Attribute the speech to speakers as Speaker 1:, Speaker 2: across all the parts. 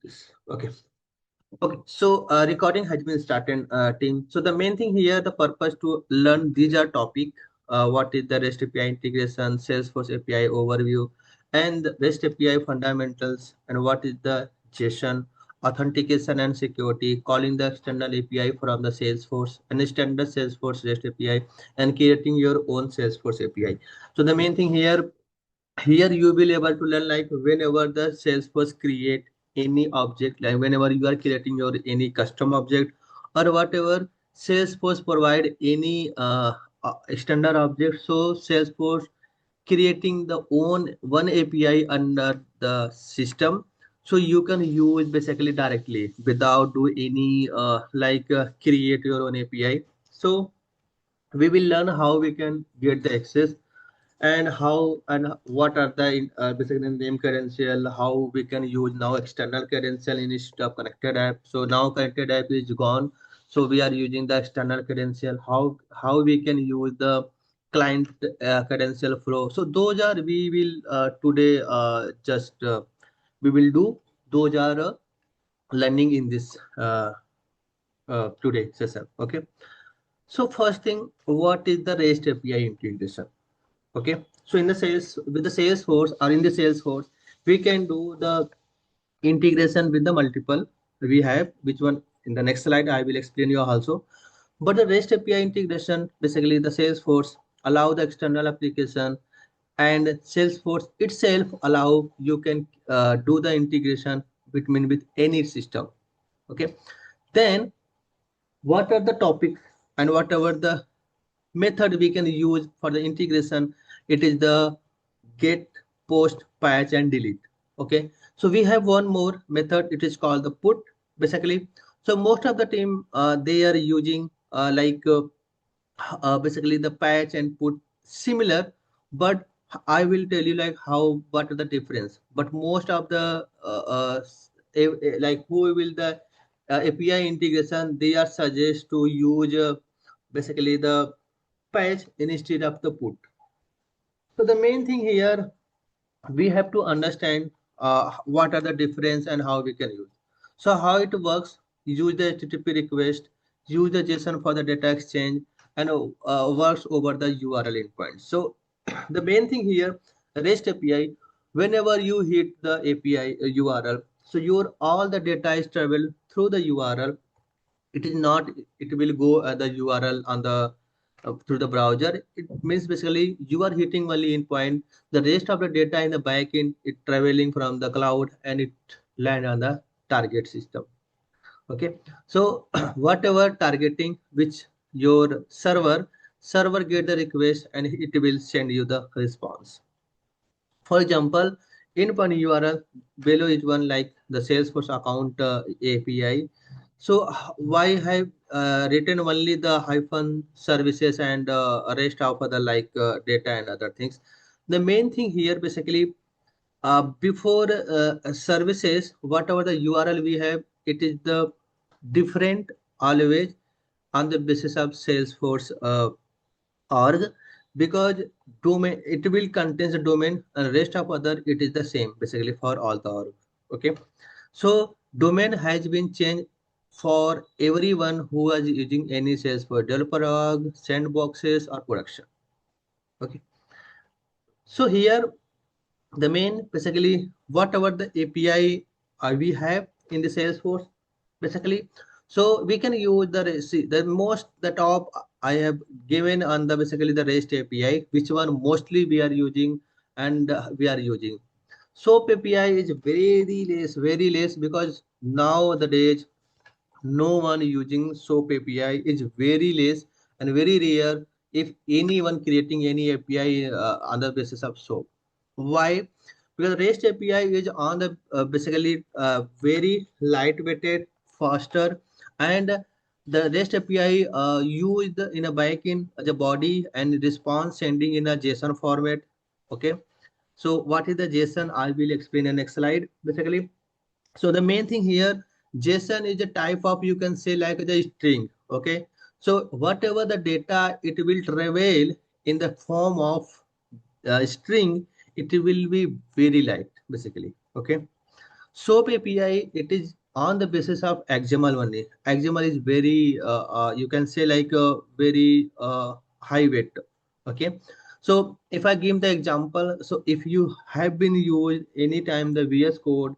Speaker 1: this. Okay. Okay, so recording has been started, team. So the main thing here, the purpose to learn these are topic. What is the REST API integration, Salesforce API overview, and REST API fundamentals, and what is the JSON, authentication and security, calling the external API from the Salesforce, and standard Salesforce REST API, and creating your own Salesforce API. So the main thing here you will able to learn like whenever the Salesforce create any object, like whenever you are creating your any custom object or whatever Salesforce provide any standard object, so Salesforce creating the own one API under the system, so you can use basically directly without do any create your own API. So we will learn how we can get the access and how and what are the basically name credential, how we can use now external credential instead of connected app. So now connected app is gone, so we are using the external credential, how we can use the client credential flow. So those are we will today just we will do those are learning in this today session. Okay, so first thing, what is the REST API integration? Okay, so in the sales with the Salesforce or in the Salesforce, we can do the integration with the multiple we have, which one in the next slide I will explain you also. But the REST API integration, basically the Salesforce allow the external application, and Salesforce itself allow you can do the integration between with any system. Okay, then what are the topics and whatever the method we can use for the integration? It is the get, post, patch and delete. Okay, so we have one more method, it is called the put basically. So most of the team they are using basically the patch and put similar, but I will tell you like how what are the difference. But most of the like who will the API integration, they are suggest to use basically the patch instead of the put. So the main thing here, we have to understand what are the difference and how we can use. So how it works, use the HTTP request, use the JSON for the data exchange, and works over the URL endpoint. So the main thing here, REST API, whenever you hit the API URL, so your all the data is travel through the URL. It is not, it will go the URL on the through the browser. It means basically you are hitting only in point, the rest of the data in the backend it traveling from the cloud and it land on the target system. Okay, so whatever targeting which your server get the request and it will send you the response. For example, in one URL below is one like the Salesforce account API. So why have written only the hyphen services and rest of other data and other things? The main thing here basically before services, whatever the URL we have, it is the different always on the basis of Salesforce org, because domain it will contains the domain and rest of other it is the same basically for all the org. Okay, so domain has been changed for everyone who is using any Salesforce developer org, sandboxes or production. Okay, so here the main basically whatever the API we have in the Salesforce basically, so we can use the most the top I have given on the basically the REST API, which one mostly we are using and we are using. SOAP API is very less because nowadays no one using SOAP API is very less and very rare if anyone creating any API on the basis of SOAP. Why? Because REST API is on the basically very lightweighted, faster, and the REST API used in a backend as a body and response sending in a JSON format. Okay. So what is the JSON? I will explain in next slide. Basically, so the main thing here, JSON is a type of, you can say like the string. Okay, so whatever the data it will travel in the form of string, it will be very light basically. Okay, SOAP API, it is on the basis of XML only. XML is very, you can say like a very high weight. Okay. So if I give the example, so if you have been used anytime the VS Code,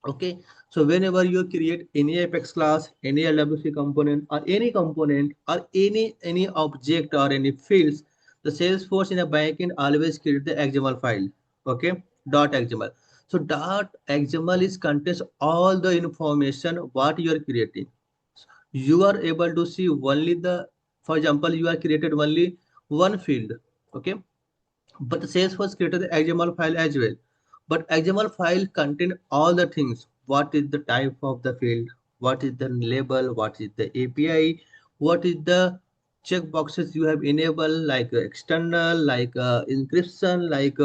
Speaker 1: okay, so whenever you create any Apex class, any LWC component or any object or any fields, the Salesforce in a backend always create the XML file. Okay, dot XML. So dot XML is contains all the information what you are creating. You are able to see only the, for example, you are created only one field. Okay, but the Salesforce created the XML file as well. But XML file contain all the things. What is the type of the field? What is the label? What is the API? What is the checkboxes you have enabled, like external, like encryption, like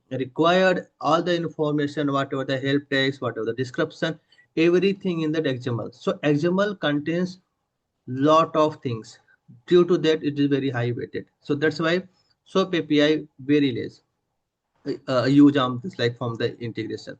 Speaker 1: required, all the information, whatever the help text, whatever the description, everything in that XML. So XML contains lot of things. Due to that, it is very high weighted. So that's why SOAP API very less huge arms like from the integration.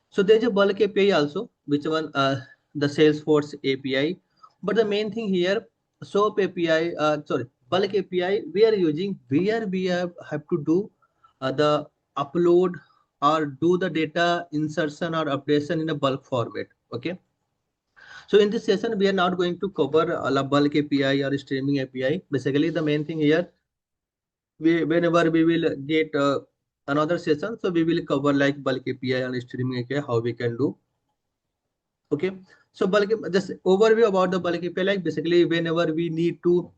Speaker 1: So there's a bulk API also, which one the Salesforce API. But the main thing here, SOAP API, sorry, bulk API we are using where we have to do the upload or do the data insertion or updation in a bulk format. Okay. So in this session, we are not going to cover bulk API or streaming API. Basically, the main thing here, whenever we will get another session, so we will cover like bulk API and streaming API, how we can do. Okay, so bulk, just overview about the bulk API, like basically whenever we need to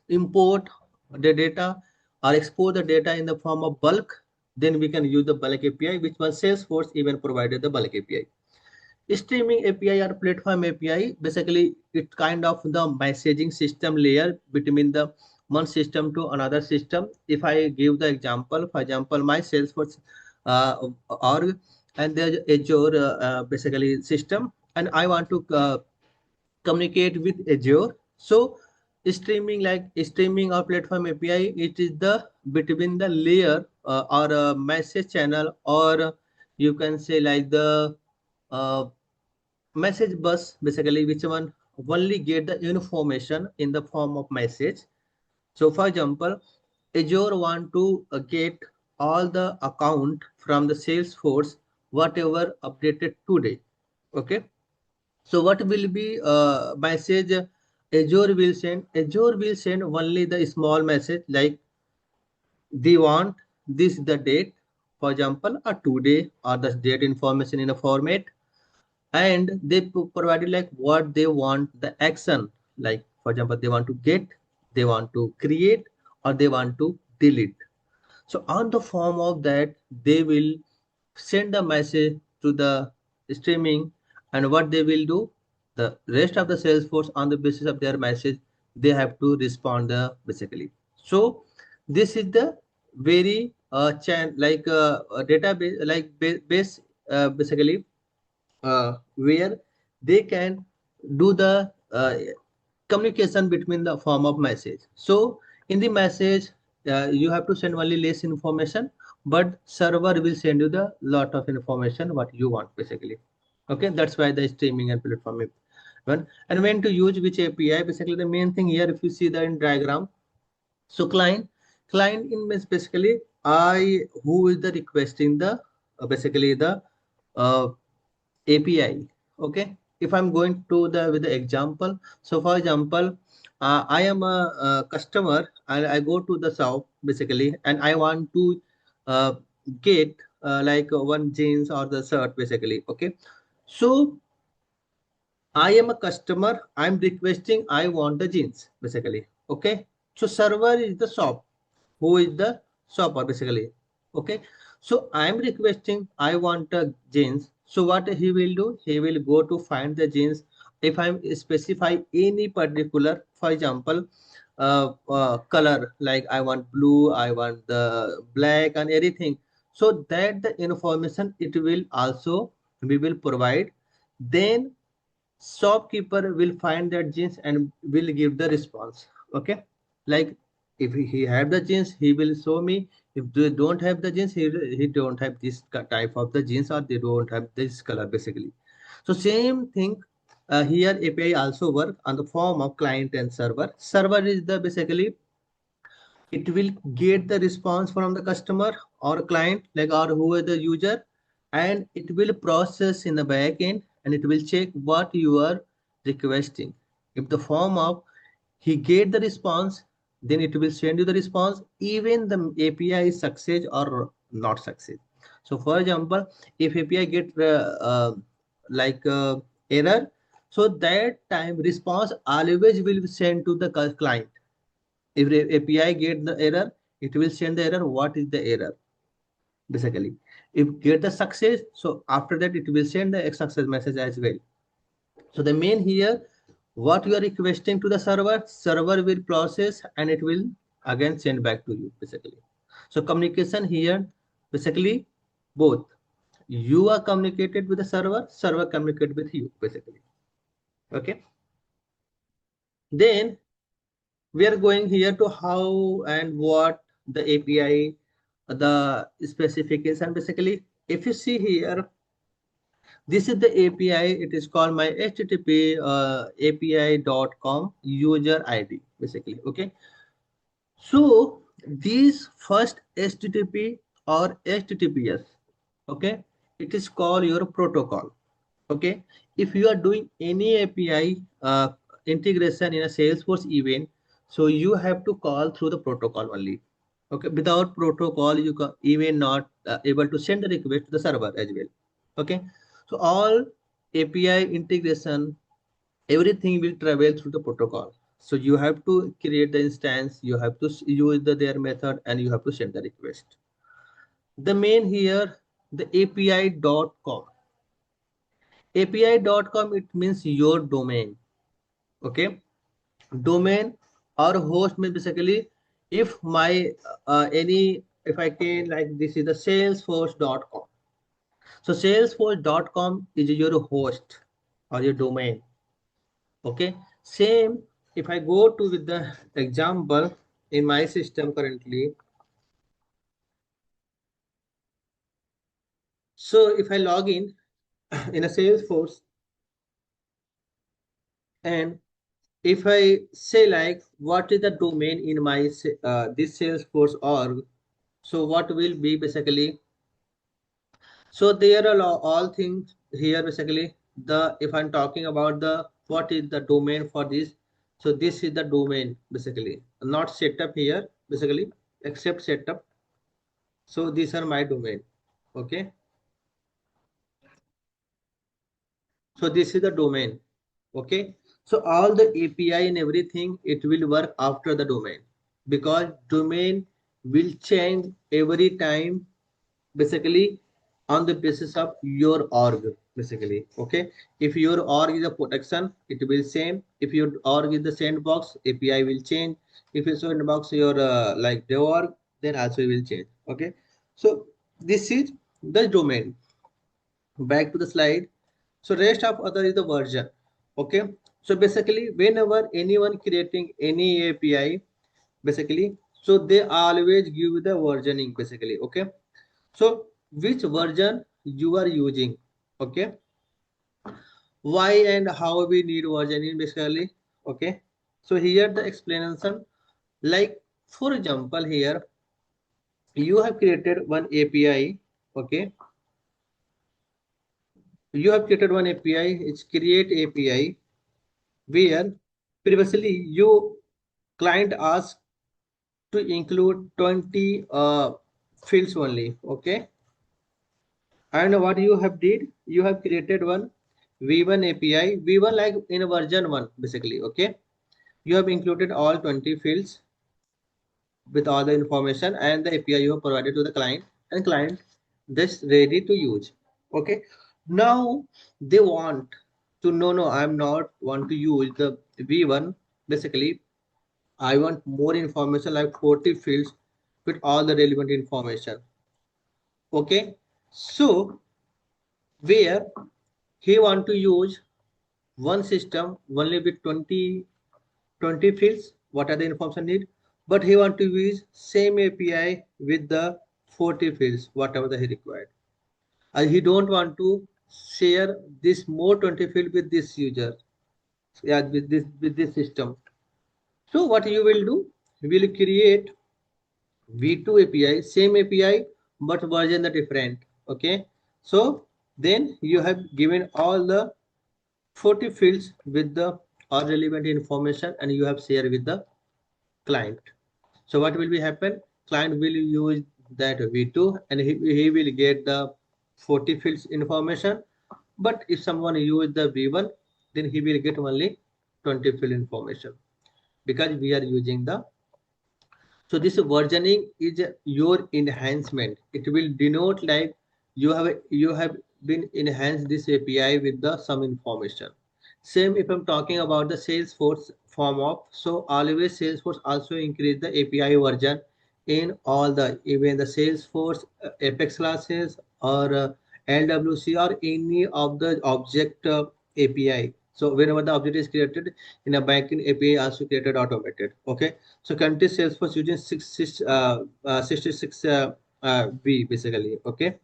Speaker 1: import the data or export the data in the form of bulk, then we can use the bulk API, which one Salesforce even provided the bulk API. Streaming API or platform API, basically it's kind of the messaging system layer between the one system to another system. If I give the example, for example, my Salesforce org, and there's Azure basically system, and I want to communicate with Azure. So streaming or platform API, it is the between the layer or a message channel, or you can say like the uh, message bus, basically which one only get the information in the form of message. So for example, Azure want to get all the account from the Salesforce whatever updated today. Okay, so what will be message Azure will send? Azure will send only the small message like they want this the date, for example a today or the date information in a format, and they provided like what they want the action, like for example they want to get, they want to create, or they want to delete. So on the form of that, they will send the message to the streaming, and what they will do, the rest of the Salesforce on the basis of their message, they have to respond basically. So this is the very like database like base basically where they can do the communication between the form of message. So in the message, you have to send only less information, but server will send you the lot of information what you want basically. Okay, that's why the streaming and platform one. And when to use which API, basically the main thing here, if you see the in diagram, so client in means basically I who is the requesting the basically the uh, API. Okay, if I'm going to the with the example, so for example, I am a customer and I go to the shop basically, and I want to uh, get like one jeans or the shirt basically. Okay, so I am a customer. I'm requesting. I want the jeans basically. Okay. So server is the shop. Who is the shopper basically? Okay. So I'm requesting. I want a jeans. So what he will do? He will go to find the jeans. If I specify any particular, for example, color, like I want blue, I want the black and everything. So that the information it will also we will provide. Then shopkeeper will find that jeans and will give the response. Okay, like If he have the jeans, he will show me. If they don't have the jeans, he don't have this type of the jeans, or they don't have this color basically. So same thing here. API also work on the form of client and server. Server is the basically it will get the response from the customer or client, like, or who is the user, and it will process in the back end, and it will check what you are requesting. If the form of he get the response, then it will send you the response even the API is success or not success. So for example, if API get like error, so that time response always will be sent to the client. If the API get the error, it will send the error. What is the error? Basically, if get the success, so after that it will send the success message as well. So the main here, what you are requesting to the server, server will process and it will again send back to you basically. So communication here, basically both. You are communicated with the server, server communicate with you basically. Okay. Then we are going here to how and what the API, the specification basically. If you see here, this is the API. It is called my HTTP API.com user ID basically. Okay. So these first HTTP or HTTPS, okay, it is called your protocol. Okay, if you are doing any API integration in a Salesforce event, so you have to call through the protocol only. Okay, without protocol, you can even not able to send the request to the server as well. Okay, so all API integration, everything will travel through the protocol. So you have to create the instance, you have to use their method, and you have to send the request. The main here, the API.com. API.com, it means your domain. Okay, domain or host means basically if my any, if I can, like, this is the salesforce.com. So salesforce.com is your host or your domain. Okay, same if I go to with the example in my system currently. So if I log in a Salesforce, and if I say like what is the domain in my this Salesforce org, so what will be basically, so there are all things here basically. The if I'm talking about the what is the domain for this, so this is the domain basically, not setup here basically, except setup. So these are my domain. Okay, so this is the domain. Okay, so all the API and everything, it will work after the domain, because domain will change every time basically on the basis of your org basically. Okay, if your org is a protection, it will same. If your org is the sandbox, API will change. If your sandbox your like the org, then also will change. Okay, so this is the domain. Back to the slide. So rest of other is the version. Okay, so basically whenever anyone creating any API basically, so they always give the versioning basically. Okay, so which version you are using? Okay, why and how we need versioning basically. Okay, so here the explanation, like for example here you have created one API. Okay, you have created one API, it's create API, where previously you client asked to include 20 fields only. Okay, and what you have did, you have created one v1 API, v1 like in version 1 basically. Okay, you have included all 20 fields with all the information, and the API you have provided to the client, and client this ready to use. Okay, now they want to know, no, I'm not want to use the v1 basically, I want more information like 40 fields with all the relevant information. Okay, so where he want to use one system only with 20 fields, what are the information need? but he want to use same API with the 40 fields, whatever he required. He don't want to share this more 20 field with this user, yeah, with this system. So what you will do, you will create V2 API, same API, but version the different. Okay. So then you have given all the 40 fields with the all relevant information and you have shared with the client. So what will be happen? Client will use that V2 and he will get the 40 fields information. But if someone use the V1, then he will get only 20 field information because we are using the. So this versioning is your enhancement. It will denote like you have been enhanced this API with the some information. Same if I'm talking about the Salesforce form of, so always Salesforce also increase the API version in all the even the Salesforce Apex classes or LWC or any of the object API. So whenever the object is created in a backend API also created automated. Okay. So country Salesforce using 66 B basically. Okay.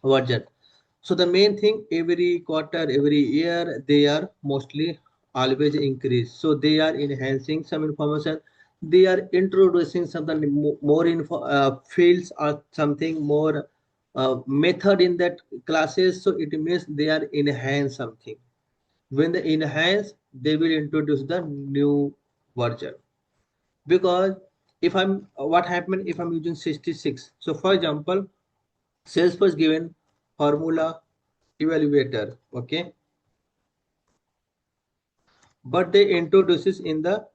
Speaker 1: Version. So the main thing every quarter, every year, they are mostly always increase. So they are enhancing some information. They are introducing something more info fields or something more method in that classes. So it means they are enhance something. When they enhance, they will introduce the new version. Because if I'm what happened if I'm using 66. So for example, Salesforce given formula evaluator, okay, but they introduces in the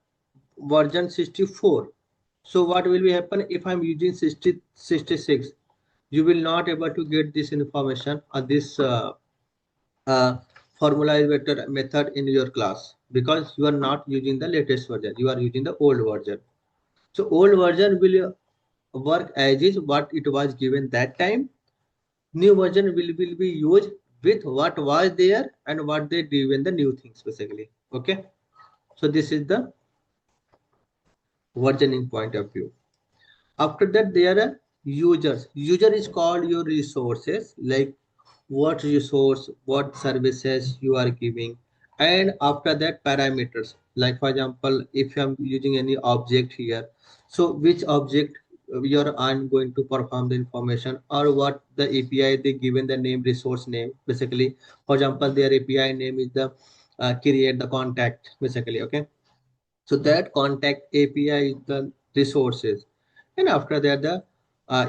Speaker 1: version 64. So what will be happen if I'm using 66? You will not able to get this information or this uh, formula evaluator method in your class because you are not using the latest version, you are using the old version. So old version will work as is what it was given that time. New version will be used with what was there and what they do in the new things basically. Okay. So this is the versioning point of view. After that, there are users. User is called your resources, like what resource, what services you are giving. And after that, parameters. Like for example, if I'm using any object here, so which object you're on going to perform the information or what the API they given the name resource name basically. For example, their API name is the create the contact basically. Okay, so that contact API is the resources, and after that the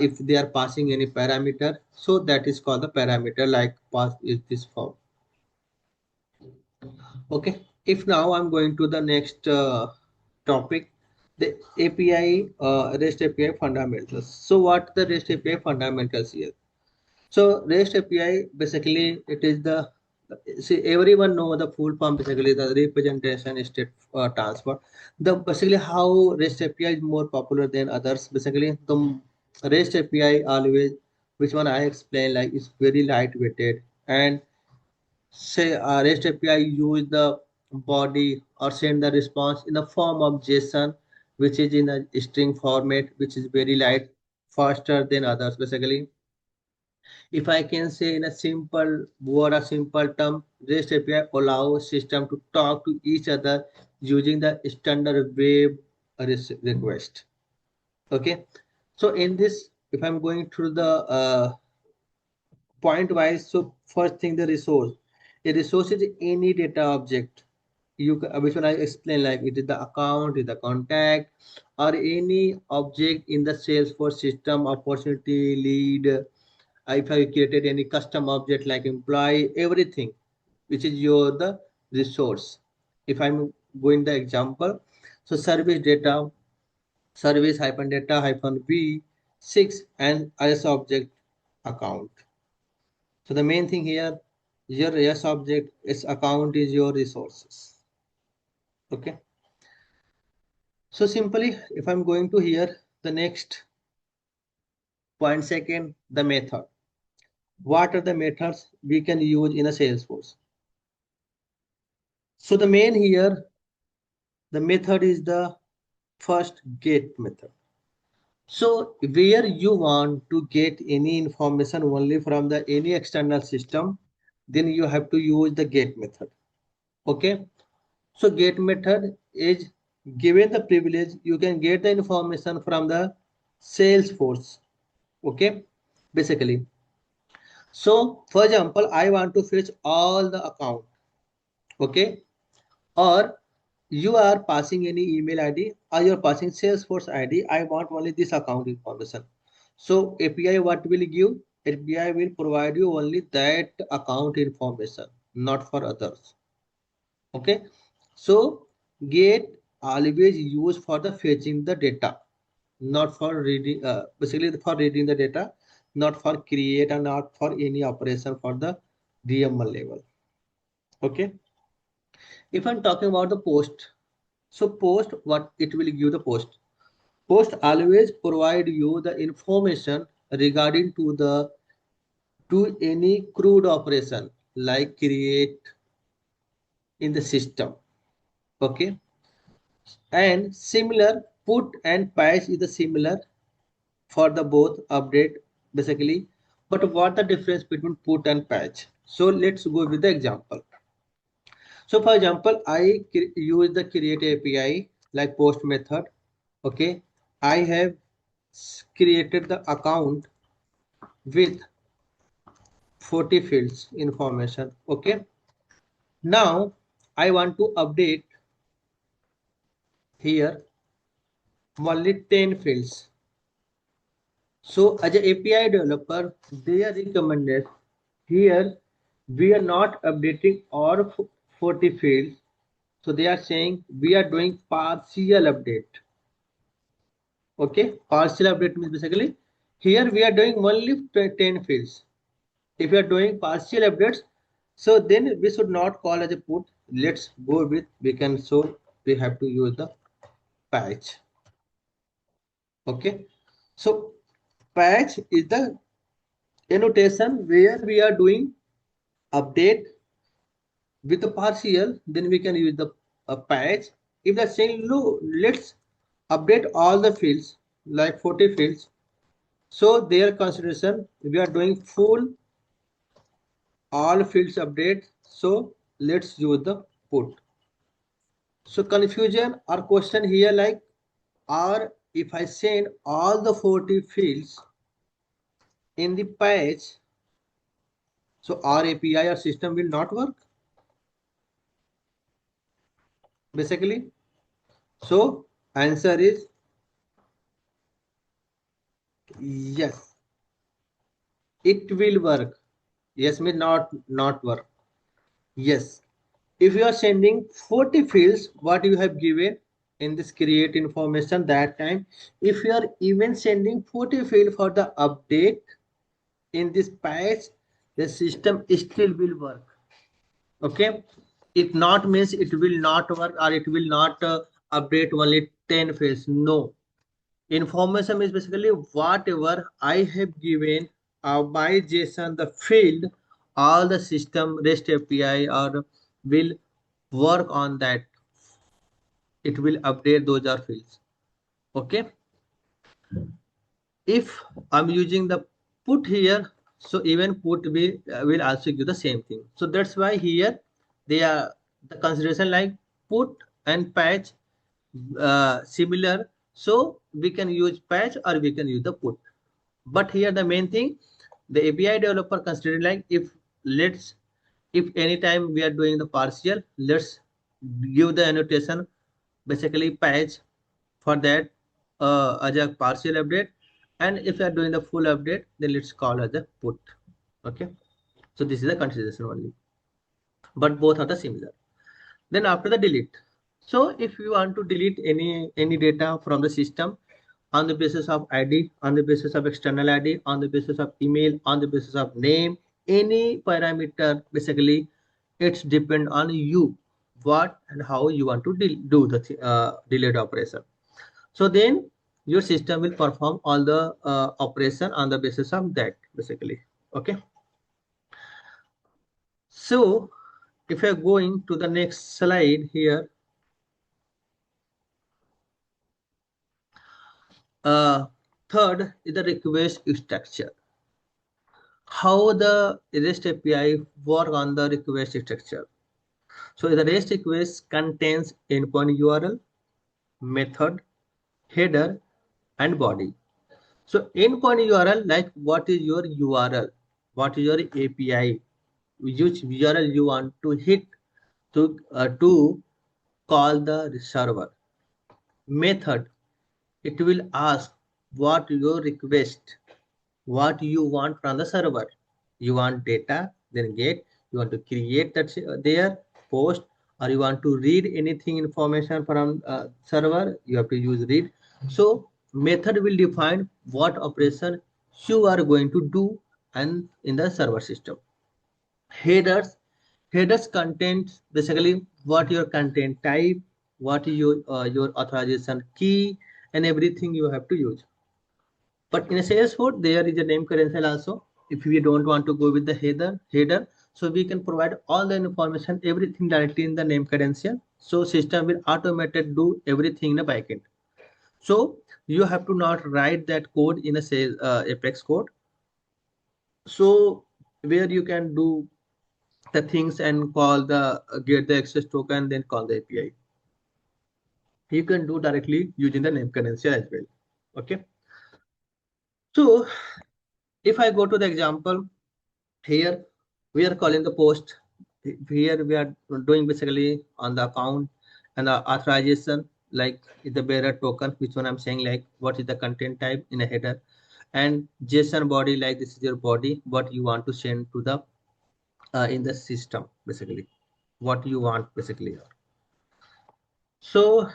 Speaker 1: if they are passing any parameter, so that is called the parameter like pass is this form. Okay, if now I'm going to the next topic, the API REST API fundamentals. So what the REST API fundamentals here? So REST API basically it is the see everyone know the full form basically the representation state transfer. The basically how REST API is more popular than others. Basically the REST API always which one I explain like is very lightweighted and say REST API use the body or send the response in the form of JSON which is in a string format which is very light faster than others basically. If I can say in a simple word or simple term, REST API allows system to talk to each other using the standard web request. Okay. So in this, if I'm going through the point wise, so first thing the resource. A resource is any data object. Which one I explain like it is the account, it is the contact, or any object in the Salesforce system, opportunity lead, if I created any custom object like employee, everything, which is your the resource. If I'm going the example, so service data, service hyphen data hyphen v6 and as object account. So the main thing here, your yes object is account is your resources. Okay. So simply, if I'm going to here, the next point second, the method. What are the methods we can use in a Salesforce? So the main here, the method is the first get method. So where you want to get any information only from the any external system, then you have to use the get method. Okay. So get method is given the privilege, you can get the information from the Salesforce. Okay. Basically. So for example, I want to fetch all the account. Okay. Or you are passing any email ID or you're passing Salesforce ID. I want only this account information. So API what will give? API will provide you only that account information, not for others. Okay. So get always used for the fetching the data, not for reading, basically for reading the data, not for create and not for any operation for the DML level. Okay. If I'm talking about the post, so post, what it will give the post. Post always provide you the information regarding to any crude operation like create in the system. Okay. And similar put and patch is the similar for the both update basically. But what the difference between put and patch? So let's go with the example. So for example, I use the create API like post method. Okay. I have created the account with 40 fields information. Okay. Now I want to update here only 10 fields. So as an API developer, they are recommended here we are not updating all 40 fields. So they are saying we are doing partial update. Okay, partial update means basically here we are doing only 10 fields. If you are doing partial updates, so then we should not call as a put. Let's go with we can, so we have to use the patch. Okay, so patch is the annotation where we are doing update with the partial, then we can use the patch. If they're saying no, let's update all the fields like 40 fields, so their consideration we are doing full all fields update, so let's use the put. So confusion or question here like, or if I send all the 40 fields in the patch, so our API or system will not work basically. So answer is yes, it will work. Yes means not work. Yes. If you are sending 40 fields, what you have given in this create information that time, if you are even sending 40 field for the update in this patch, the system still will work. Okay. It not means it will not work or it will not update only 10 fields. No. Information is basically whatever I have given by JSON the field, all the system REST API or will work on that. It will update those are fields. Okay. If I'm using the put here, so even put will also give the same thing. So that's why here they are the consideration like put and patch similar. So we can use patch or we can use the put. But here the main thing, the API developer consider like if anytime we are doing the partial, let's give the annotation basically patch for that as a partial update, and if you are doing the full update, then let's call as a put. Okay, so this is a consideration only, but both are the similar. Then after the delete, so if you want to delete any data from the system on the basis of ID, on the basis of external ID, on the basis of email, on the basis of name, any parameter, basically it's depend on you what and how you want to do the delete operation. So then your system will perform all the operation on the basis of that basically. Okay, so if you're going to the next slide here, Uh, Third is the request structure. How the REST API work on the request structure. So the REST request contains endpoint URL, method, header, and body. So endpoint URL, like what is your URL, what is your API, which URL you want to hit to call the server. Method, it will ask what your request, what you want from the server. You want data, then get. You want to create that there post, or you want to read anything information from server, you have to use read. So method will define what operation you are going to do and in the server system. Headers, headers contains basically what your content type, what is your authorization key, and everything you have to use. But in a Salesforce, there is a name credential also. If we don't want to go with the header, so we can provide all the information, everything directly in the name credential. So system will automated do everything in the backend. So you have to not write that code in a sales Apex code. So where you can do the things and call the get the access token, then call the API. You can do directly using the name credential as well. Okay. So if I go to the example, here we are calling the post. Here we are doing basically on the account and the authorization, like the bearer token, which one I'm saying, like what is the content type in a header, and JSON body, like this is your body, what you want to send to the in the system, basically what you want basically. So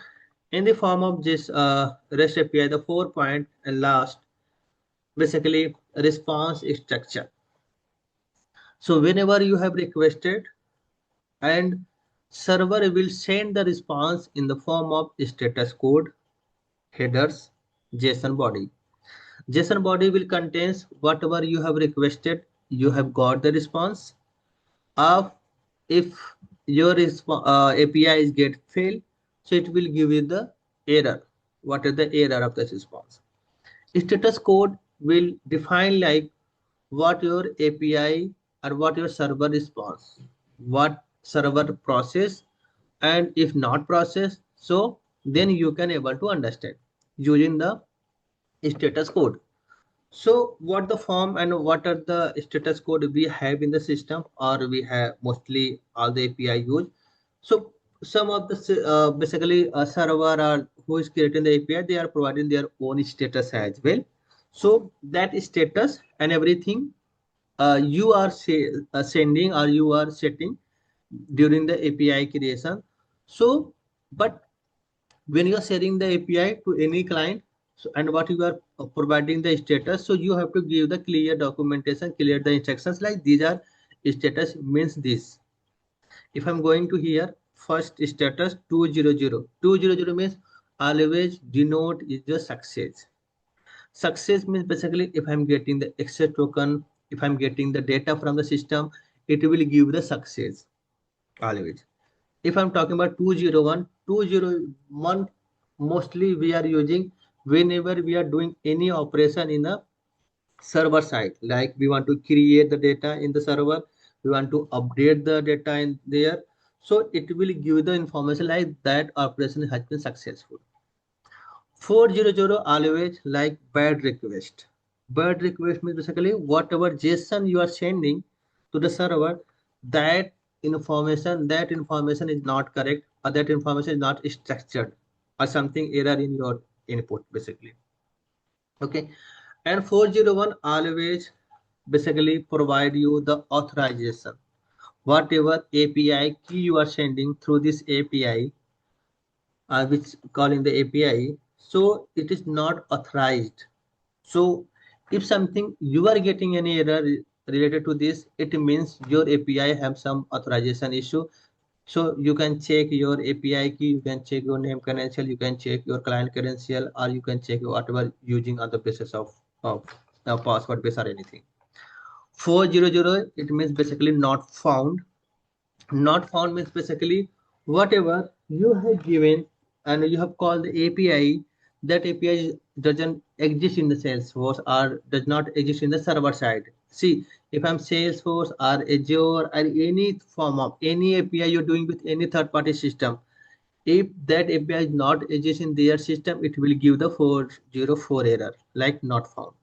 Speaker 1: in the form of this REST API, the 4 point and last, basically response structure. So whenever you have requested, and server will send the response in the form of status code, headers, JSON body. JSON body will contains whatever you have requested, you have got the response. Of if your API is get failed, so it will give you the error. What is the error of the response? Status code will define like what your API or what your server response, what server process, and if not process, so then you can able to understand using the status code. So what the form and what are the status code we have in the system, or we have mostly all the API use. So some of the basically a server or who is creating the API, they are providing their own status as well. So that status and everything you are sending or you are setting during the API creation. So, but when you are sharing the API to any client, so, and what you are providing the status, so you have to give the clear documentation, clear the instructions, like these are status means this. If I'm going to here, first status 200, 200 means always denote is the success. Success means basically if I'm getting the access token, if I'm getting the data from the system, it will give the success always. If I'm talking about 201, 201 mostly we are using whenever we are doing any operation in a server side, like we want to create the data in the server, we want to update the data in there, so it will give the information like that operation has been successful. 400 always like bad request. Bad request means basically whatever JSON you are sending to the server, that information is not correct, or that information is not structured, or something error in your input basically. Okay, and 401 always basically provide you the authorization. Whatever API key you are sending through this API, which calling the API, so it is not authorized. So if something you are getting any error related to this, it means your API have some authorization issue. So you can check your API key, you can check your name credential, you can check your client credential, or you can check whatever using on the basis of password base or anything. 400, it means basically not found. Not found means basically whatever you have given and you have called the API, that API doesn't exist in the Salesforce or does not exist in the server side. See, if I'm Salesforce or Azure or any form of any API you're doing with any third-party system, if that API is not exist in their system, it will give the 404 error, like not found.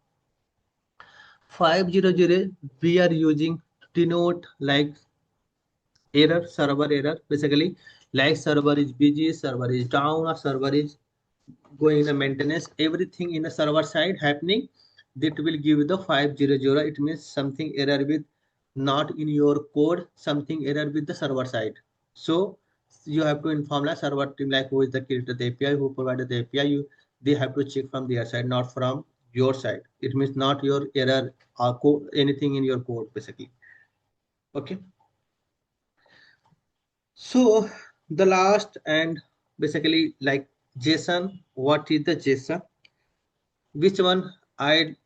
Speaker 1: 500 we are using to denote like error, server error, basically like server is busy, server is down, or server is going in a maintenance, everything in a server side happening, that will give you the 500. It means something error with not in your code, something error with the server side. So you have to inform the server team like who is the creator of the API, who provided the API. They have to check from their side, not from your side. It means not your error or anything in your code basically. Okay. So the last and basically like JSON. What is the JSON? Which one? I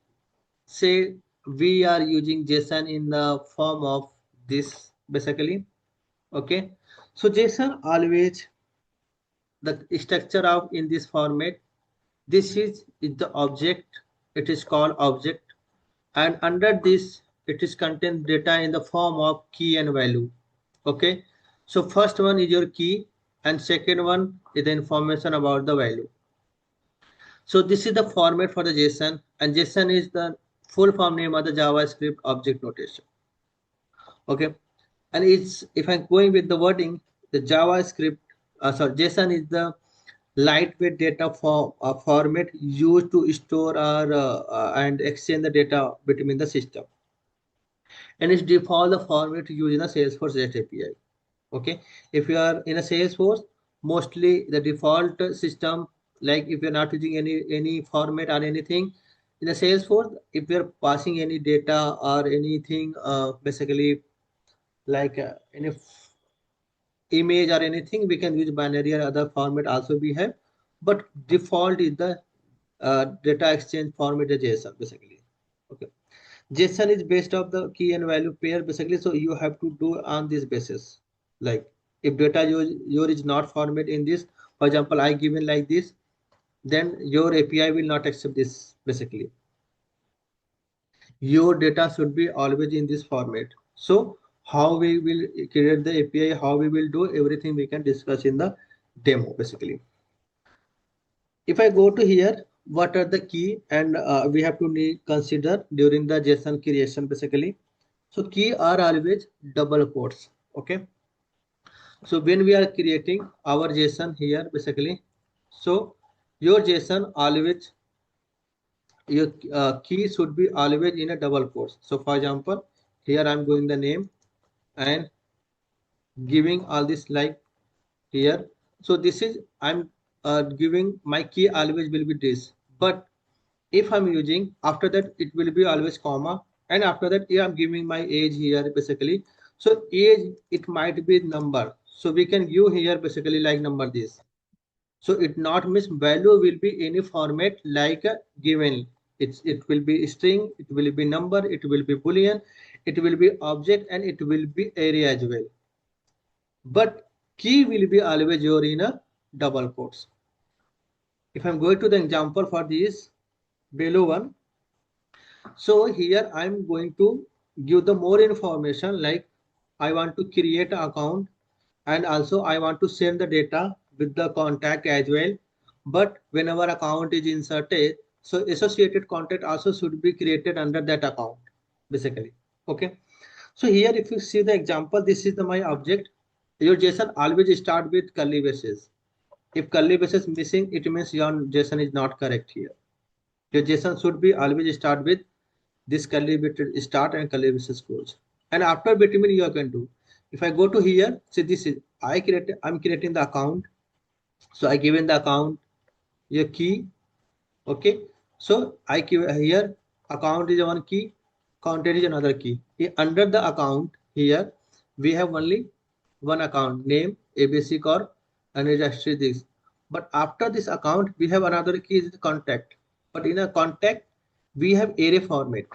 Speaker 1: say we are using JSON in the form of this basically. Okay. So JSON always the structure of in this format. This is the object. It is called object, and under this it is contain data in the form of key and value. Okay. So first one is your key, and second one is the information about the value. So this is the format for the JSON, and JSON is the full form name of the JavaScript object notation. Okay, and it's if I'm going with the wording, the JavaScript, sorry, JSON is the lightweight data format used to store or and exchange the data between the system, and it's default the format used in a Salesforce REST API. Okay, if you are in a Salesforce, mostly the default system, like if you're not using any format or anything in a Salesforce, if you're passing any data or anything basically like any image or anything, we can use binary or other format also we have, but default is the data exchange format is JSON basically. Okay, JSON is based off the key and value pair basically, so you have to do on this basis. Like if data your is not format in this, for example, I given like this, then your API will not accept this basically. Your data should be always in this format. So how we will create the API, how we will do everything we can discuss in the demo basically. If I go to here, what are the key and we have to consider during the JSON creation basically. So key are always double quotes. Okay. So when we are creating our JSON here basically, so your JSON always your key should be always in a double quotes. So for example, here I'm going the name and giving all this like here. So this is I'm giving my key always will be this, but if I'm using after that it will be always comma, and after that yeah, I'm giving my age here basically. So age it might be number, so we can give here basically like number this. So it not means value will be any format like a given. It will be string, it will be number, it will be boolean, it will be object, and it will be array as well. But key will be always your in a double quotes. If I'm going to the example for this below one, so here I'm going to give the more information like I want to create an account, and also I want to send the data with the contact as well. But whenever account is inserted, so associated contact also should be created under that account basically. Okay. So here if you see the example, this is my object. Your JSON always start with curly braces. If curly braces missing, it means your JSON is not correct here. Your JSON should be always start with this curly braces start and curly braces close. And after between you can do. If I go to here, see this is I'm creating the account. So I given the account your key. Okay. So I give here account is one key, content is another key. Under the account here we have only one account name ABC Corp and registry this. But after this account we have another key is the contact. But in a contact we have array format,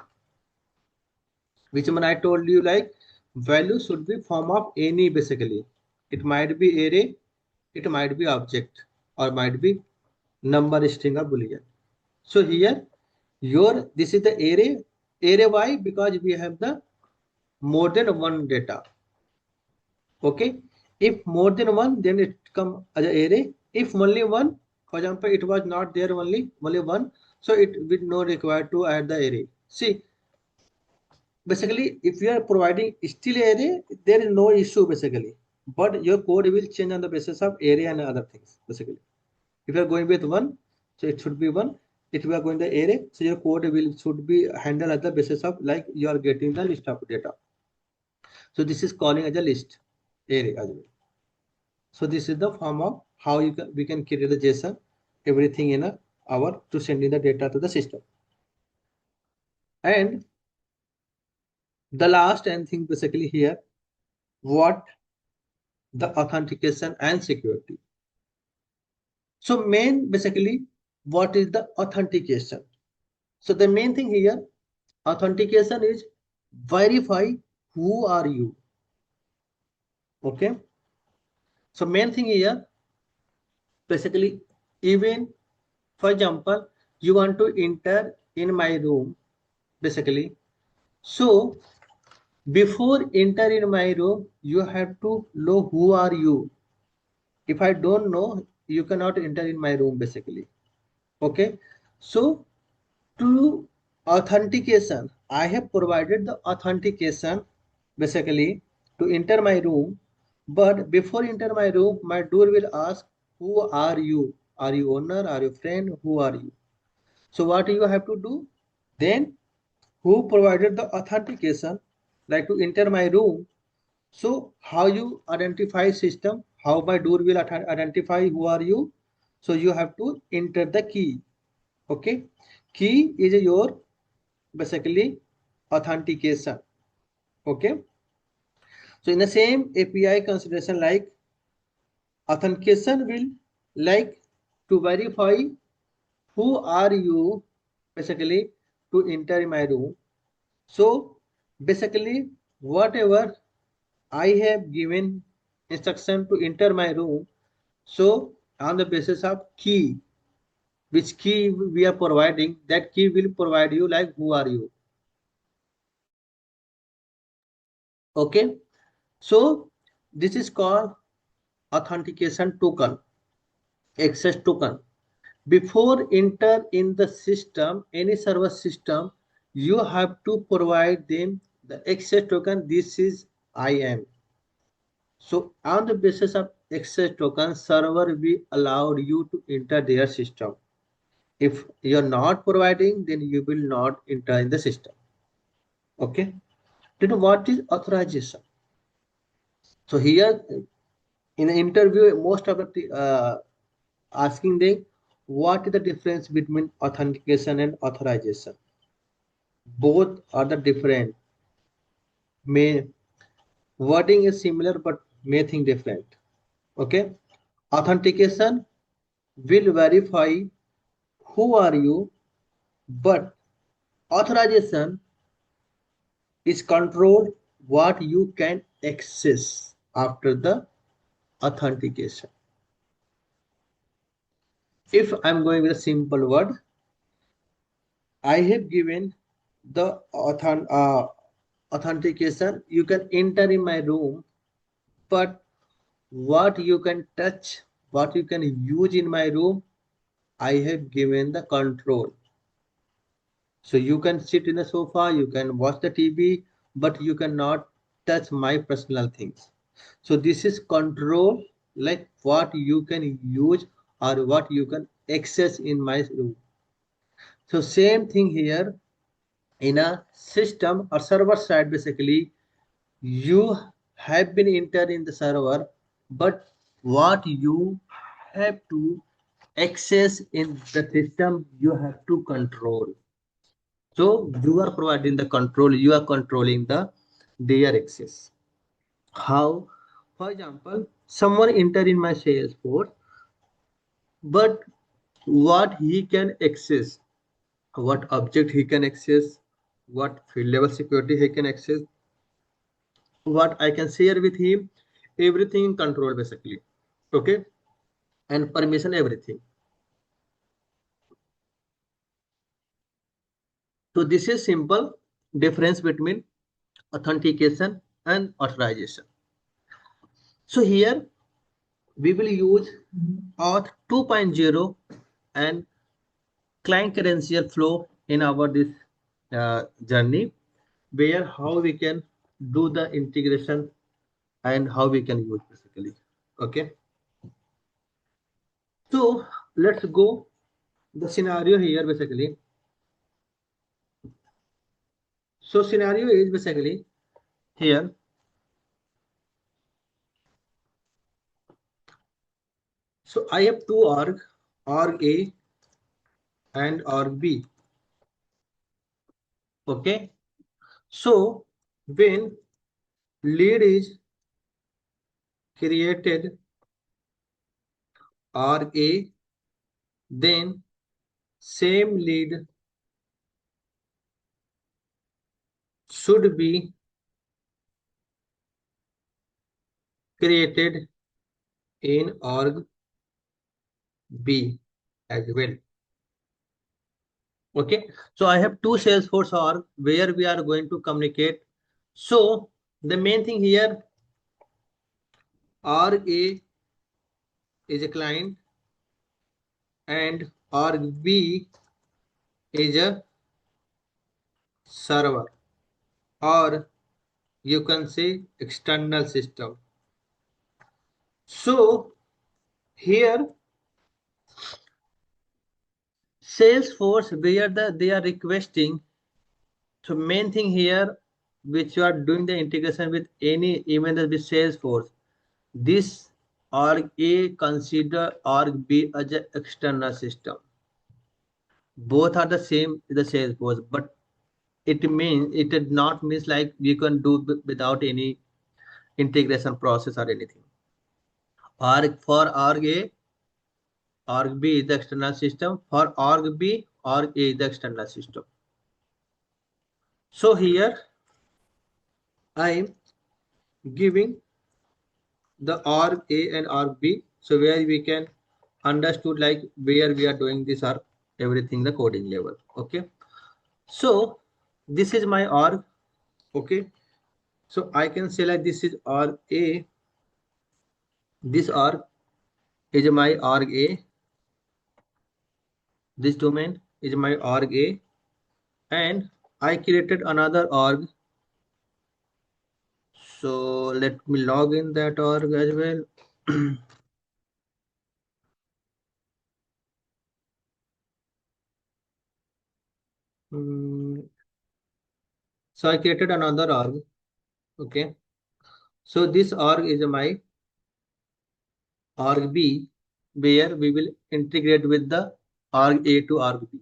Speaker 1: which one I told you like value should be form of any basically. It might be array, it might be object, or might be number, string, or boolean. So here this is the array. Why? Because we have the more than one data. Okay, if more than one, then it come as an array. If only one, for example, it was not there, only one, so it will not required to add the array. See, basically if you are providing still array, there is no issue basically, but your code will change on the basis of array and other things. Basically, if you are going with one, so it should be one. If you are going the array, so your code should be handled at the basis of like you are getting the list of data. So this is calling as a list array as well. So this is the form of how we can create the JSON, everything in a hour to sending the data to the system. And the last and thing basically here, what the authentication and security. So main basically, what is the authentication? So the main thing here, authentication is verify who are you. Okay. So main thing here, basically, even for example, you want to enter in my room, basically. So before enter in my room, you have to know who are you. If I don't know, you cannot enter in my room basically. Okay. So to authentication, I have provided the authentication basically to enter my room. But before enter my room, my door will ask, who are you? Are you owner? Are you friend? Who are you? So what you have to do? Then who provided the authentication, like to enter my room? So how you identify system? How my door will identify who are you? So you have to enter the key. Okay, key is your basically authentication. Okay, so in the same API consideration, like authentication will like to verify who are you basically to enter in my room. So basically whatever I have given instruction to enter my room, so on the basis of key, which key we are providing, that key will provide you like who are you. Okay, so this is called authentication token, access token. Before enter in the system, any server system, you have to provide them the access token. This is I am. So on the basis of access token, server will allow you to enter their system. If you're not providing, then you will not enter in the system. Okay. Then what is authorization? So here in the interview, most of the asking them what is the difference between authentication and authorization. Both are the different. May wording is similar but may think different. Okay. Authentication will verify who are you, but authorization is control what you can access after the authentication. If I'm going with a simple word, I have given the authentication. You can enter in my room, but what you can touch, what you can use in my room, I have given the control. So you can sit in the sofa, you can watch the TV, but you cannot touch my personal things. So this is control, like what you can use or what you can access in my room. So same thing here in a system or server side, basically you have been entered in the server, but what you have to access in the system, you have to control. So you are providing the control, you are controlling the their access. How? For example, someone enter in my Salesforce, but what he can access, what object he can access, what field level security he can access, what I can share with him, everything in control basically. Okay, and permission everything. So this is simple difference between authentication and authorization. So here we will use auth 2.0 and client credential flow in our this journey, where how we can do the integration and how we can use basically. Okay, so let's go the scenario here basically. So scenario is basically here. So I have two org A and org B. Okay, so when lead is created org A, then same lead should be created in org B as well. Okay, so I have two Salesforce org where we are going to communicate. So the main thing here, org A is a client and org B is a server, or you can say external system. So here Salesforce where they are requesting. So main thing here, which you are doing the integration with any even with Salesforce, this org A consider org B as an external system. Both are the same the Salesforce, but it did not means like you can do without any integration process or anything. Org for org A, org B is the external system. For org B, org A is the external system. So here I am giving the org A and org B. So where we can understood like where we are doing this or everything the coding level. Okay. So this is my org. Okay. So I can say like this is org A. This org is my org A. This domain is my org A. And I created another org. So let me log in that org as well. So I created another org. Okay. So this org is my org B, where we will integrate with the org A to org B.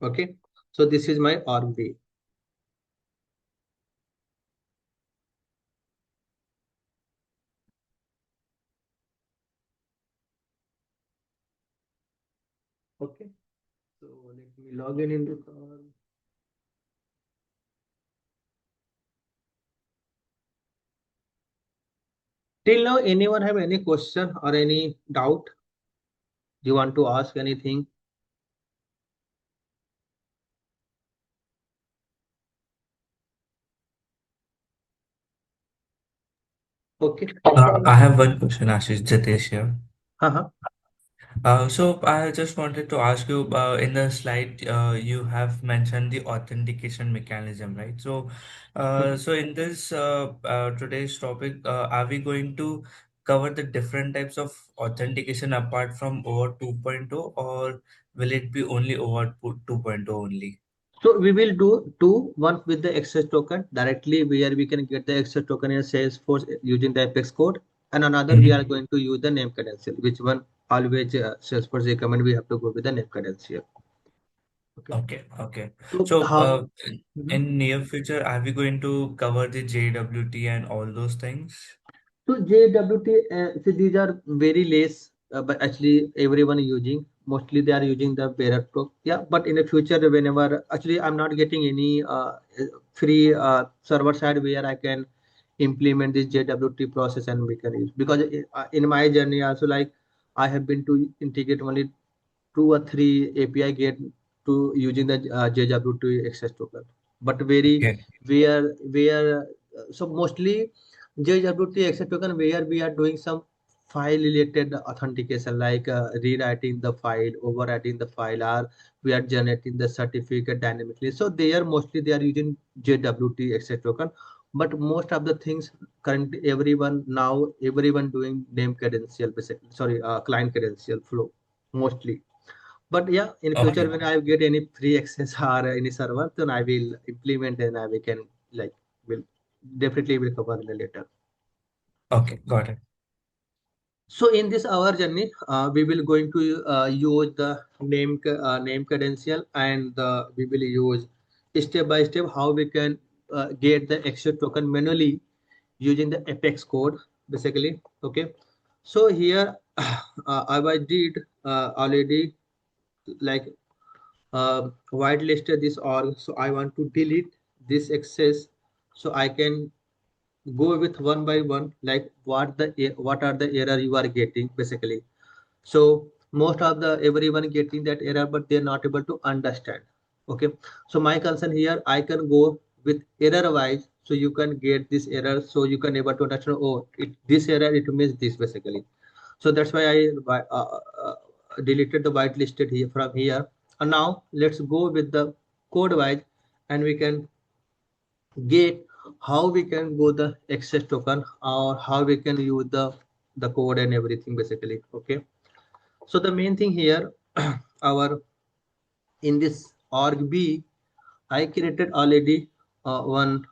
Speaker 1: Okay. So this is my org B. Okay. So let me log in this org. Till now, anyone have any question or any doubt? You want to ask anything? Okay.
Speaker 2: I have one question, Ashish. Jitesh here.
Speaker 1: Uh-huh.
Speaker 2: So I just wanted to ask you, in the slide, you have mentioned the authentication mechanism, right? So, so in this today's topic, are we going to cover the different types of authentication apart from OAuth 2.0, or will it be only OAuth 2.0 only?
Speaker 1: So we will do two, one with the access token directly where we can get the access token in Salesforce using the Apex code, and another we are
Speaker 2: Mhm.
Speaker 1: going to use the name credential, which one always Salesforce recommend we have to go with the name credential. Okay.
Speaker 2: Okay, okay.
Speaker 1: So
Speaker 2: So,
Speaker 1: how?
Speaker 2: in near future, are we going to cover the JWT and all those things?
Speaker 1: So JWT, so these are very less, but actually everyone using. Mostly they are using the Bearer Pro. Yeah, but in the future, whenever actually I'm not getting any free server side where I can implement this JWT process and we can use, because in my journey also like I have been to integrate only two or three API get to using the JWT access token, but very
Speaker 2: Okay.
Speaker 1: where so mostly JWT access token where we are doing some file related authentication like rewriting the file, overwriting the file, or we are generating the certificate dynamically. So they are mostly they are using JWT access token, but most of the things currently everyone doing name credential basically, sorry, client credential flow mostly. But yeah, in future
Speaker 2: Okay.
Speaker 1: when I get any free access or any server, then I will implement and we can like will definitely will cover later.
Speaker 2: Okay. Got it.
Speaker 1: So in this our journey, we will going to use the name credential, and we will use step by step how we can get the access token manually using the Apex code basically. Okay, so here I did already like whitelisted this org, so I want to delete this access so I can go with one by one like what are the error you are getting basically. So most of the everyone getting that error but they're not able to understand. Okay, so my concern here I can go with error wise so you can get this error so you can able to understand, oh this error it means this basically. So that's why I deleted the whitelisted here from here. And now let's go with the code wise and we can get how we can go the access token or how we can use the code and everything basically. Okay, so the main thing here our in this org b I created already one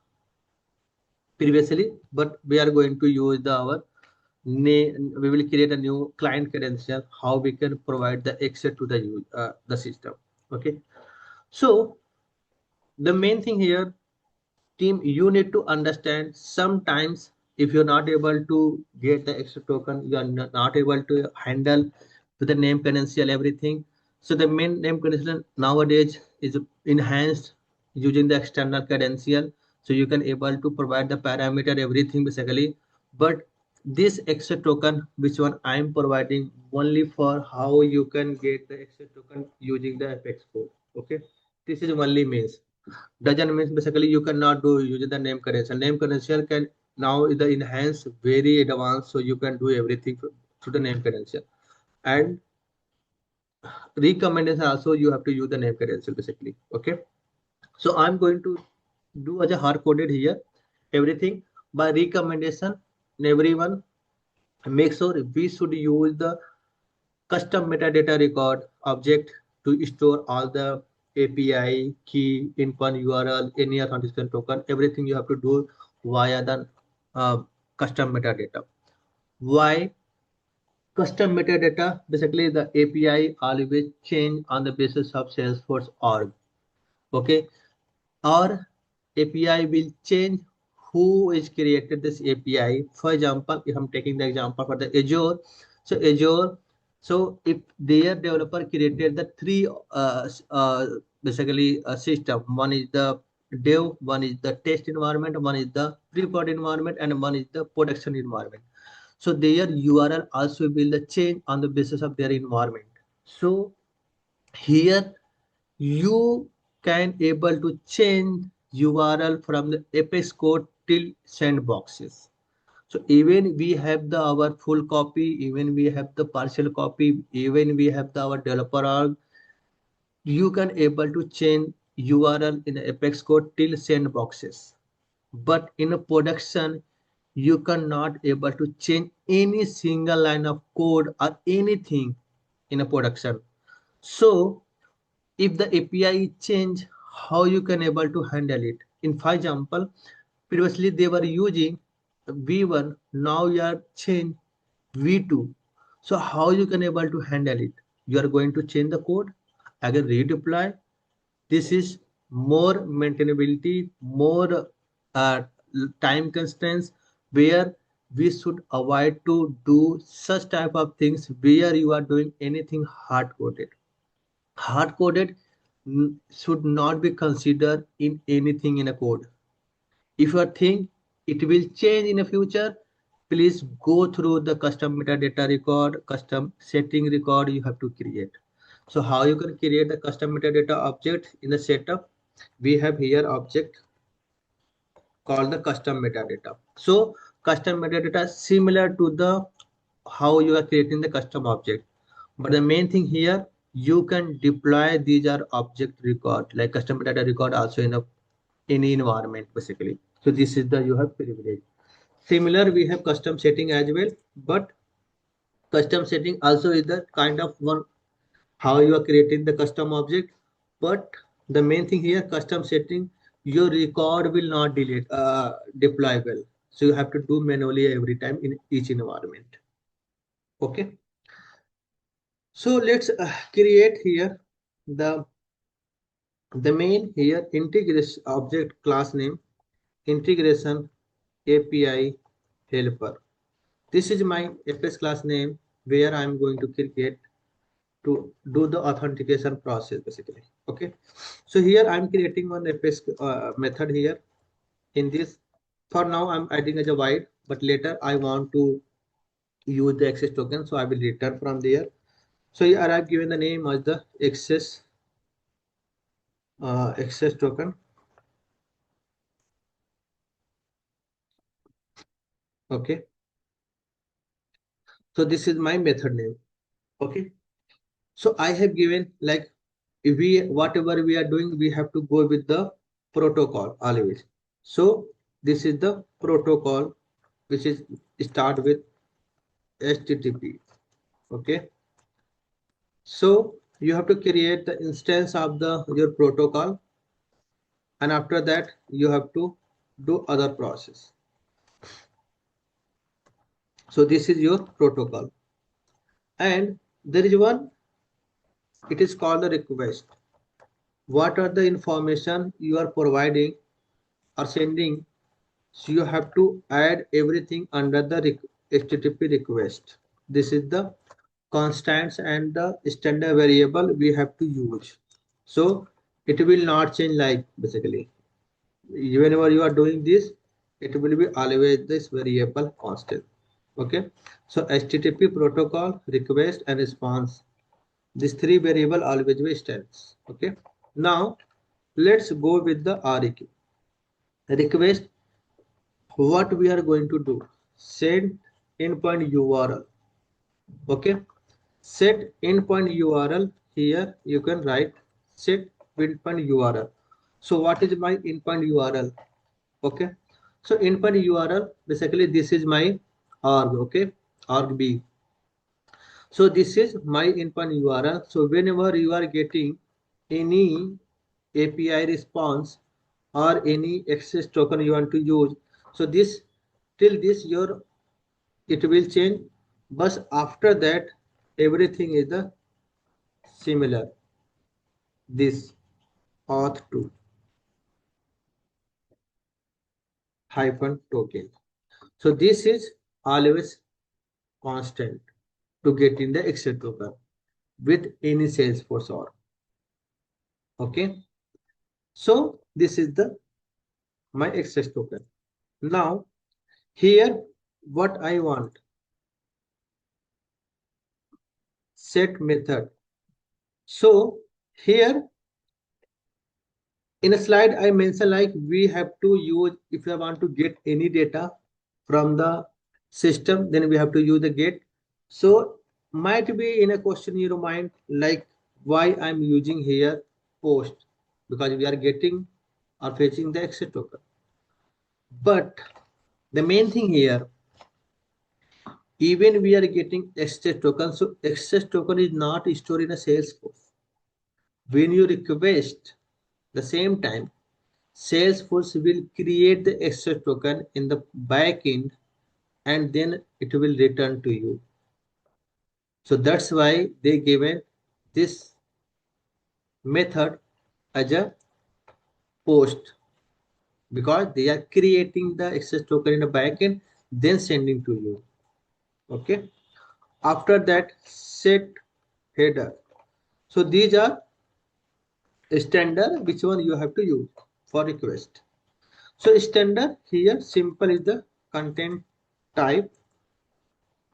Speaker 1: previously, but we are going to use the our name. We will create a new client credential how we can provide the access to the system. Okay, so the main thing here team you need to understand sometimes if you're not able to get the extra token you are not able to handle with the name credential everything. So the main name credential nowadays is enhanced using the external credential, so you can able to provide the parameter everything basically. But this extra token which one I am providing only for how you can get the extra token using the apex code. Okay, this is only means doesn't mean basically you cannot do using the name credential. Name credential can now is the enhanced very advanced, so you can do everything through the name credential. And recommendation also you have to use the name credential basically. Okay, so I'm going to do as a hard coded here everything by recommendation. Everyone make sure we should use the custom metadata record object to store all the API key, endpoint URL, any authentication token, everything you have to do via the uh, custom metadata. Why custom metadata? Basically, the API always change on the basis of Salesforce org. Okay, our API will change who is created this API. For example, if I'm taking the example for the Azure, so Azure, so if their developer created the three basically a system, one is the dev, one is the test environment, one is the pre-prod environment, and one is the production environment. So their URL also will the change on the basis of their environment. So here you can able to change URL from the Apex code till sandboxes. So even we have the our full copy, even we have the partial copy, even we have the our developer org, you can able to change URL in Apex code till sandboxes. But in a production, you cannot able to change any single line of code or anything in a production. So if the API change, how you can able to handle it. In for example, previously they were using V1, now you are change V2. So how you can able to handle it? You are going to change the code, again redeploy. This is more maintainability, more uh, time constraints where we should avoid to do such type of things where you are doing anything hard coded. Hard coded should not be considered in anything in a code. If you think it will change in the future, please go through the custom metadata record, custom setting record you have to create. So how you can create the custom metadata object in the setup? We have here object called the custom metadata. So custom metadata is similar to the how you are creating the custom object. But the main thing here, you can deploy these are object record like custom metadata record also in a any environment basically. So this is the you have privilege. Similar we have custom setting as well, but custom setting also is the kind of one how you are creating the custom object. But the main thing here, custom setting, your record will not delete deploy well, so you have to do manually every time in each environment. Okay, so let's create here the main here integration object class name integration API helper. This is my fs class name where I'm going to create to do the authentication process basically. Okay, so here I'm creating one fs method here in this. For now I'm adding as a void, but later I want to use the access token, so I will return from there. So here I've given the name as the access token. Okay, so this is my method name. Okay, so I have given like if we whatever we are doing we have to go with the protocol always. So this is the protocol which is start with http. Okay, so you have to create the instance of the your protocol, and after that you have to do other process. So this is your protocol, and there is one, it is called the request. What are the information you are providing or sending? So you have to add everything under the http request. This is the constants and the standard variable we have to use. So it will not change like basically. Whenever you are doing this, it will be always this variable constant. Okay. So HTTP protocol request and response. These three variable always will stands. Okay. Now let's go with the REQ. Request, what we are going to do, send endpoint URL. Okay, set endpoint URL. Here you can write set endpoint URL. So what is my endpoint URL? Okay, so endpoint URL basically this is my org. Okay, org b. So this is my endpoint URL. So whenever you are getting any API response or any access token you want to use, so this till this your it will change, but after that everything is the similar. This auth 2 hyphen token. So this is always constant to get in the access token with any Salesforce org. Okay, so this is the my access token. Now here what I want, set method. So here in a slide I mentioned like we have to use, if you want to get any data from the system, then we have to use the get. So might be in a question in your mind like why I'm using here post, because we are getting or fetching the access token. But the main thing here, even we are getting access token, so access token is not stored in a Salesforce. When you request the same time, Salesforce will create the access token in the backend and then it will return to you. So that's why they given this method as a post, because they are creating the access token in the backend, then sending to you. Okay. After that, set header. So these are standard, which one you have to use for request. So standard here simple is the content type.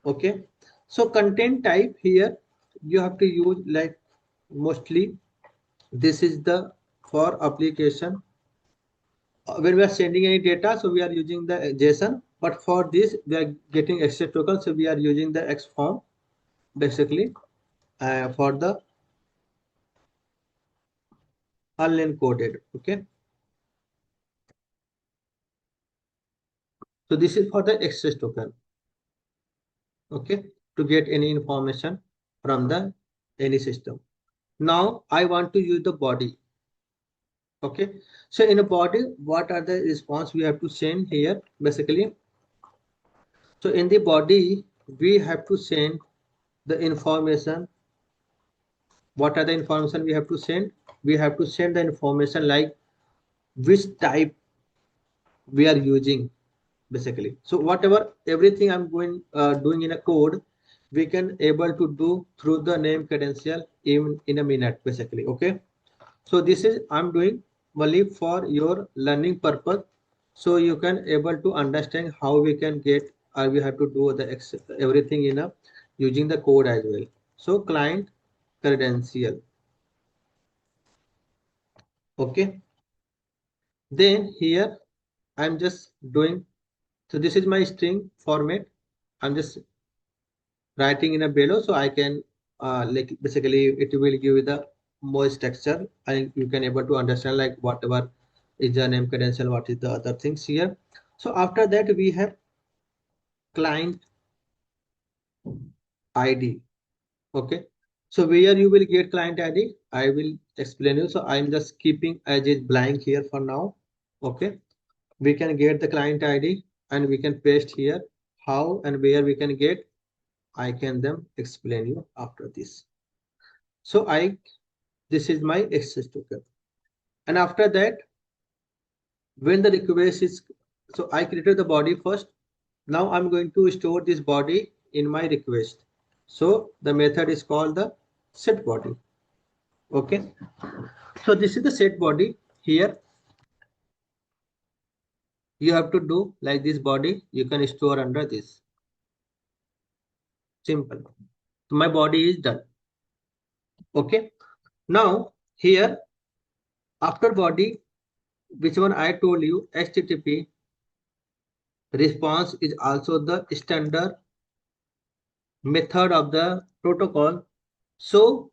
Speaker 1: Okay, so content type here you have to use like mostly this is the for application. When we are sending any data, so we are using the JSON, but for this we are getting access token, so we are using the X form basically for the unencoded. Okay, so this is for the access token. Okay, to get any information from the any system. Now I want to use the body. Okay, so in a body, what are the response we have to send here basically? So in the body, we have to send the information. What are the information we have to send? We have to send the information like which type we are using basically. So whatever everything I'm going doing in a code, we can able to do through the name credential in a minute basically. Okay, so this is I'm doing only for your learning purpose, so you can able to understand how we can get or we have to do the everything in a using the code as well. So client credential. Okay, then here I'm just doing, so this is my string format. I'm just writing in a below, so I can like basically it will give you the more structure and you can able to understand like whatever is the name credential, what is the other things here. So after that we have client ID. Okay, so where you will get client ID, I will explain you. So I'm just keeping as is blank here for now. Okay, we can get the client ID and we can paste here. How and where we can get, I can then explain you after this. So this is my access token. And after that, when the request is, so I created the body first. Now I'm going to store this body in my request. So the method is called the set body. Okay. So this is the set body. Here you have to do like this body. You can store under this. Simple. So my body is done. Okay. Now here after body, which one I told you, HTTP response is also the standard method of the protocol. So,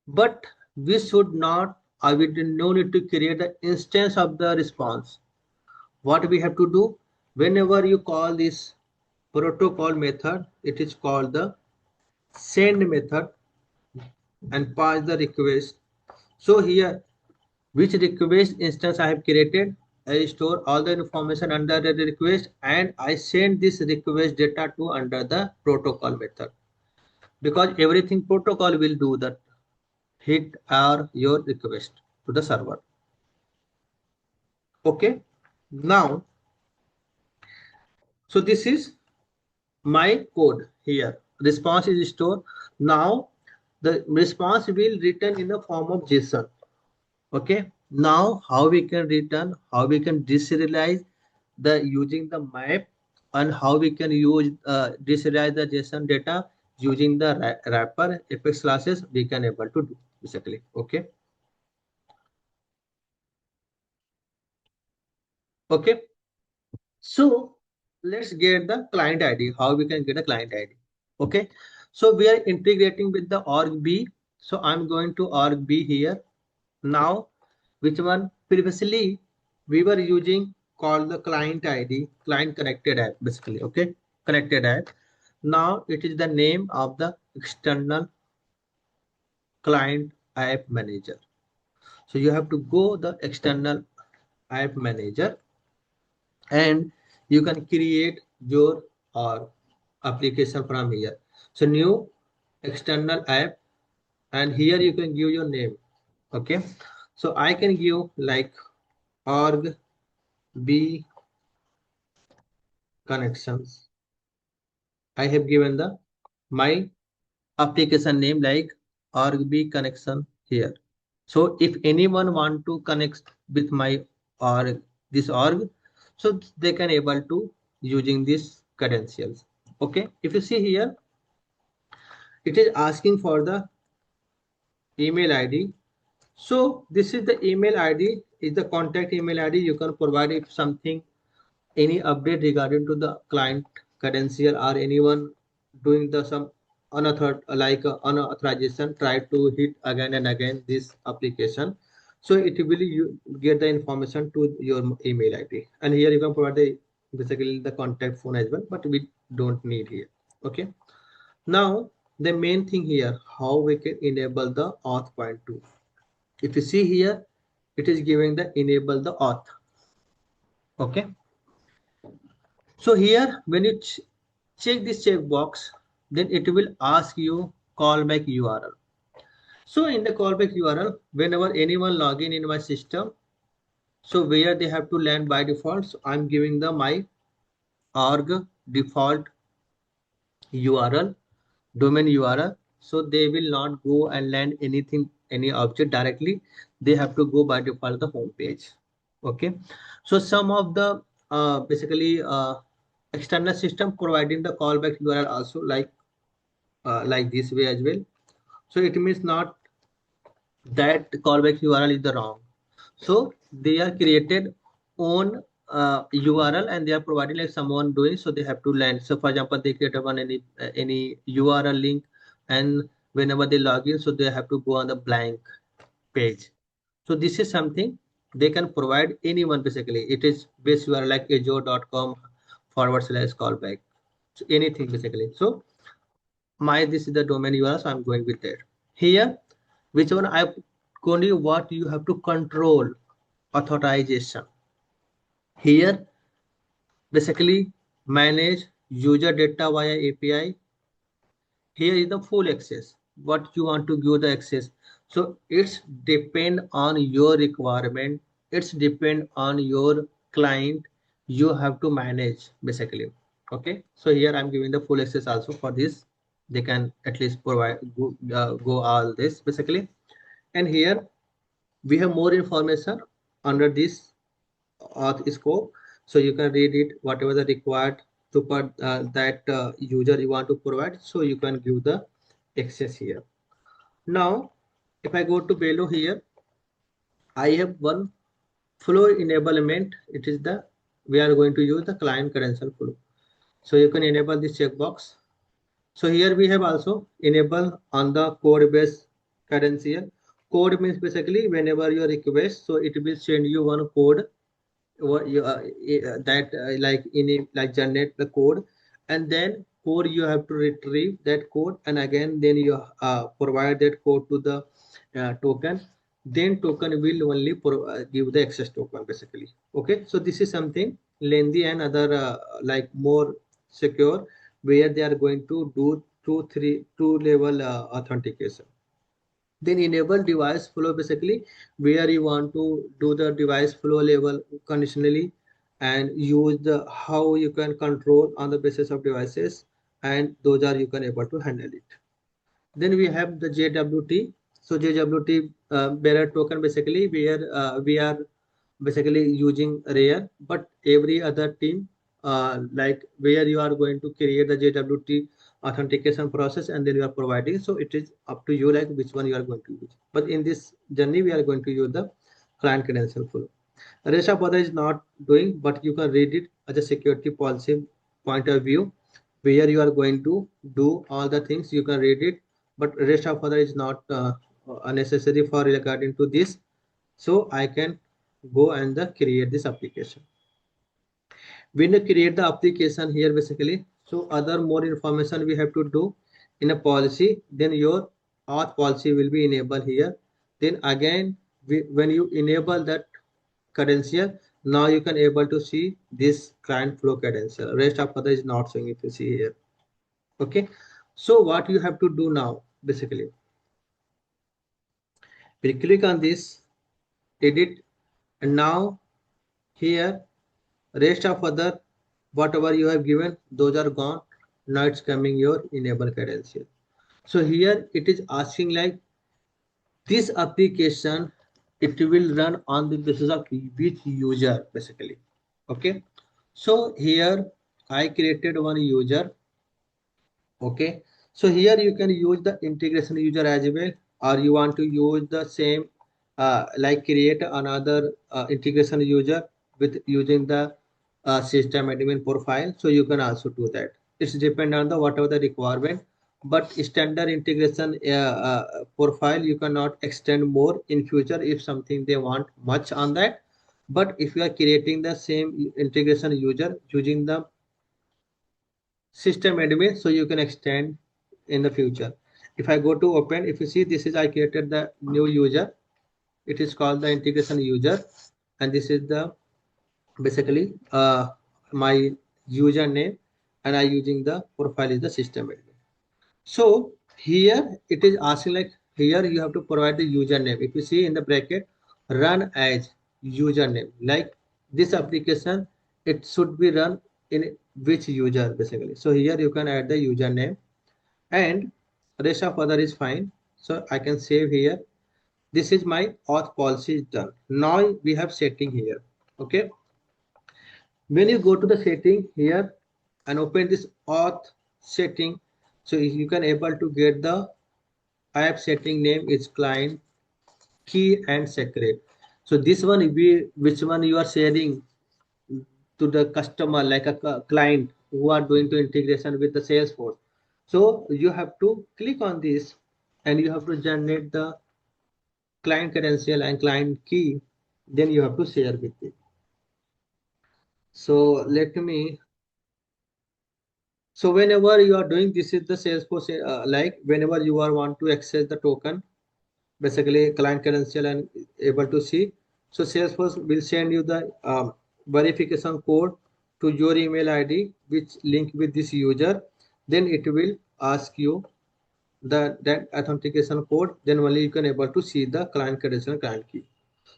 Speaker 1: but we should not, or we do no need to create the instance of the response. What we have to do, whenever you call this protocol method, it is called the send method and pass the request. So here, which request instance I have created, I store all the information under the request and I send this request data to under the protocol method, because everything protocol will do that hit or your request to the server. Okay, now so this is my code here. Response is stored. Now the response will return in the form of JSON. Okay, now how we can return, how we can deserialize the using the map, and how we can use deserialize the JSON data using the wrapper Apex classes, we can able to do basically. Okay. Okay, so let's get the client ID, how we can get a client ID. Okay, so we are integrating with the org B. So I'm going to org B here. Now, which one previously we were using called the client ID, client connected app basically. Okay, connected app. Now it is the name of the external client app manager. So you have to go the external app manager and you can create your application from here. So new external app, and here you can give your name. Okay, so I can give like org b connections. I have given the my application name like org b connection here. So if anyone want to connect with my org, this org, so they can able to using these credentials. Okay, if you see here, it is asking for the email ID. So this is the email ID, is the contact email ID. You can provide if something, any update regarding to the client credential or anyone doing the some unauthorization, try to hit again and again this application. So it will you get the information to your email ID, and here you can provide the basically the contact phone as well, but we don't need here. Okay. Now the main thing here, how we can enable the auth point 2. If you see here, it is giving the enable the auth. Okay. So here, when you check this checkbox, then it will ask you callback URL. So in the callback URL, whenever anyone log in my system, so where they have to land by default, so I'm giving the my org default URL, domain URL. So they will not go and land anything, any object directly. They have to go by default the home page. Okay. So some of the basically external system providing the callback URL also like this way as well. So it means not that callback URL is the wrong. So they are created on URL and they are providing like someone doing, so they have to land. So for example, they create one any URL link, and whenever they log in, so they have to go on the blank page. So this is something they can provide anyone basically. It is base URL like azure.com / callback. So anything basically. So my this is the domain URL, so I'm going with that. Here, which one I told you what you have to control authorization. Here, basically manage user data via API. Here is the full access. What you want to give the access. So it's depend on your requirement. It's depend on your client. You have to manage basically. Okay. So here I'm giving the full access also for this. They can at least provide go all this basically. And here we have more information under this auth scope, so you can read it whatever the required to put that user you want to provide, so you can give the access here. Now if I go to below here, I have one flow enablement. It is the we are going to use the client credential flow, so you can enable this checkbox. So here we have also enable on the code base credential. Code means basically whenever you request, so it will send you one code what you that like in like generate the code, and then code you have to retrieve that code, and again then you provide that code to the token. Then token will only give the access token basically. Okay, so this is something lengthy and other like more secure, where they are going to do two level authentication. Then enable device flow basically, where you want to do the device flow level conditionally, and use the how you can control on the basis of devices, and those are you can able to handle it. Then we have the JWT. So JWT bearer token basically, where we are basically using rare, but every other team like where you are going to create the JWT authentication process and then you are providing. So it is up to you like which one you are going to use. But in this journey, we are going to use the client credential flow. Rest of other is not doing, but you can read it as a security policy point of view, where you are going to do all the things. You can read it, but rest of other is not unnecessary for regarding to this. So I can go and create this application. When you create the application here basically, so other more information we have to do in a policy, then your auth policy will be enabled here. Then again, when you enable that credential, now you can able to see this client flow credential. Rest of other is not showing, if you see here. Okay, so what you have to do now basically, we click on this edit, and now here rest of other whatever you have given, those are gone. Now it's coming your enable credential. So here it is asking like this application, it will run on the basis of which user basically. Okay, so here I created one user. Okay, so here you can use the integration user as well, or you want to use the same like create another integration user with using the system admin profile, so you can also do that. It's depend on the whatever the requirement, but standard integration profile you cannot extend more in future if something they want much on that. But if you are creating the same integration user using the system admin, so you can extend in the future. If I go to open, if you see, this is I created the new user. It is called the integration user, and this is the basically my username, and I using the profile is the system admin. So here it is asking like here you have to provide the username. If you see in the bracket, run as username, like this application, it should be run in which user basically. So here you can add the username, and rest of other is fine. So I can save here. This is my auth policy is done. Now we have setting here. Okay. When you go to the setting here and open this auth setting, so you can able to get the app setting name is client key and secret. So this one we which one you are sharing to the customer like a client who are doing to integration with the Salesforce. So you have to click on this and you have to generate the client credential and client key. Then you have to share with it. So let me. So whenever you are doing this is the Salesforce like whenever you are want to access the token, basically client credential and able to see. So Salesforce will send you the verification code to your email ID, which link with this user. Then it will ask you the that authentication code. Then only you can able to see the client credential and client key.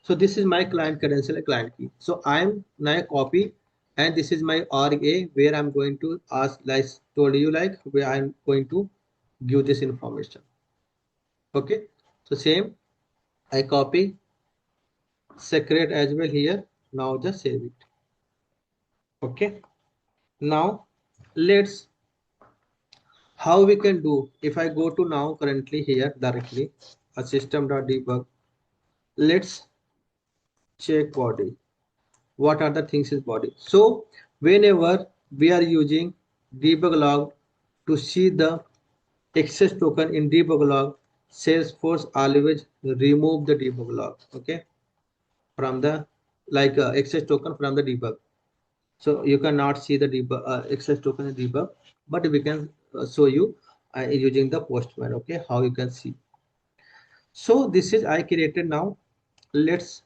Speaker 1: So this is my client credential and client key. So I'm now copy, and this is my RA where I'm going to ask, like told you, like where I'm going to give this information. Okay. So same I copy secret as well here. Now just save it. Okay. Now let's how we can do. If I go to now currently here directly a system.debug, let's check body. What are the things is body? So whenever we are using debug log to see the access token in debug log, Salesforce always remove the debug log. Okay, from the like access token from the debug. So you cannot see the debug access token in debug, but we can show you using the postman. Okay, how you can see. So this is I created now. Let's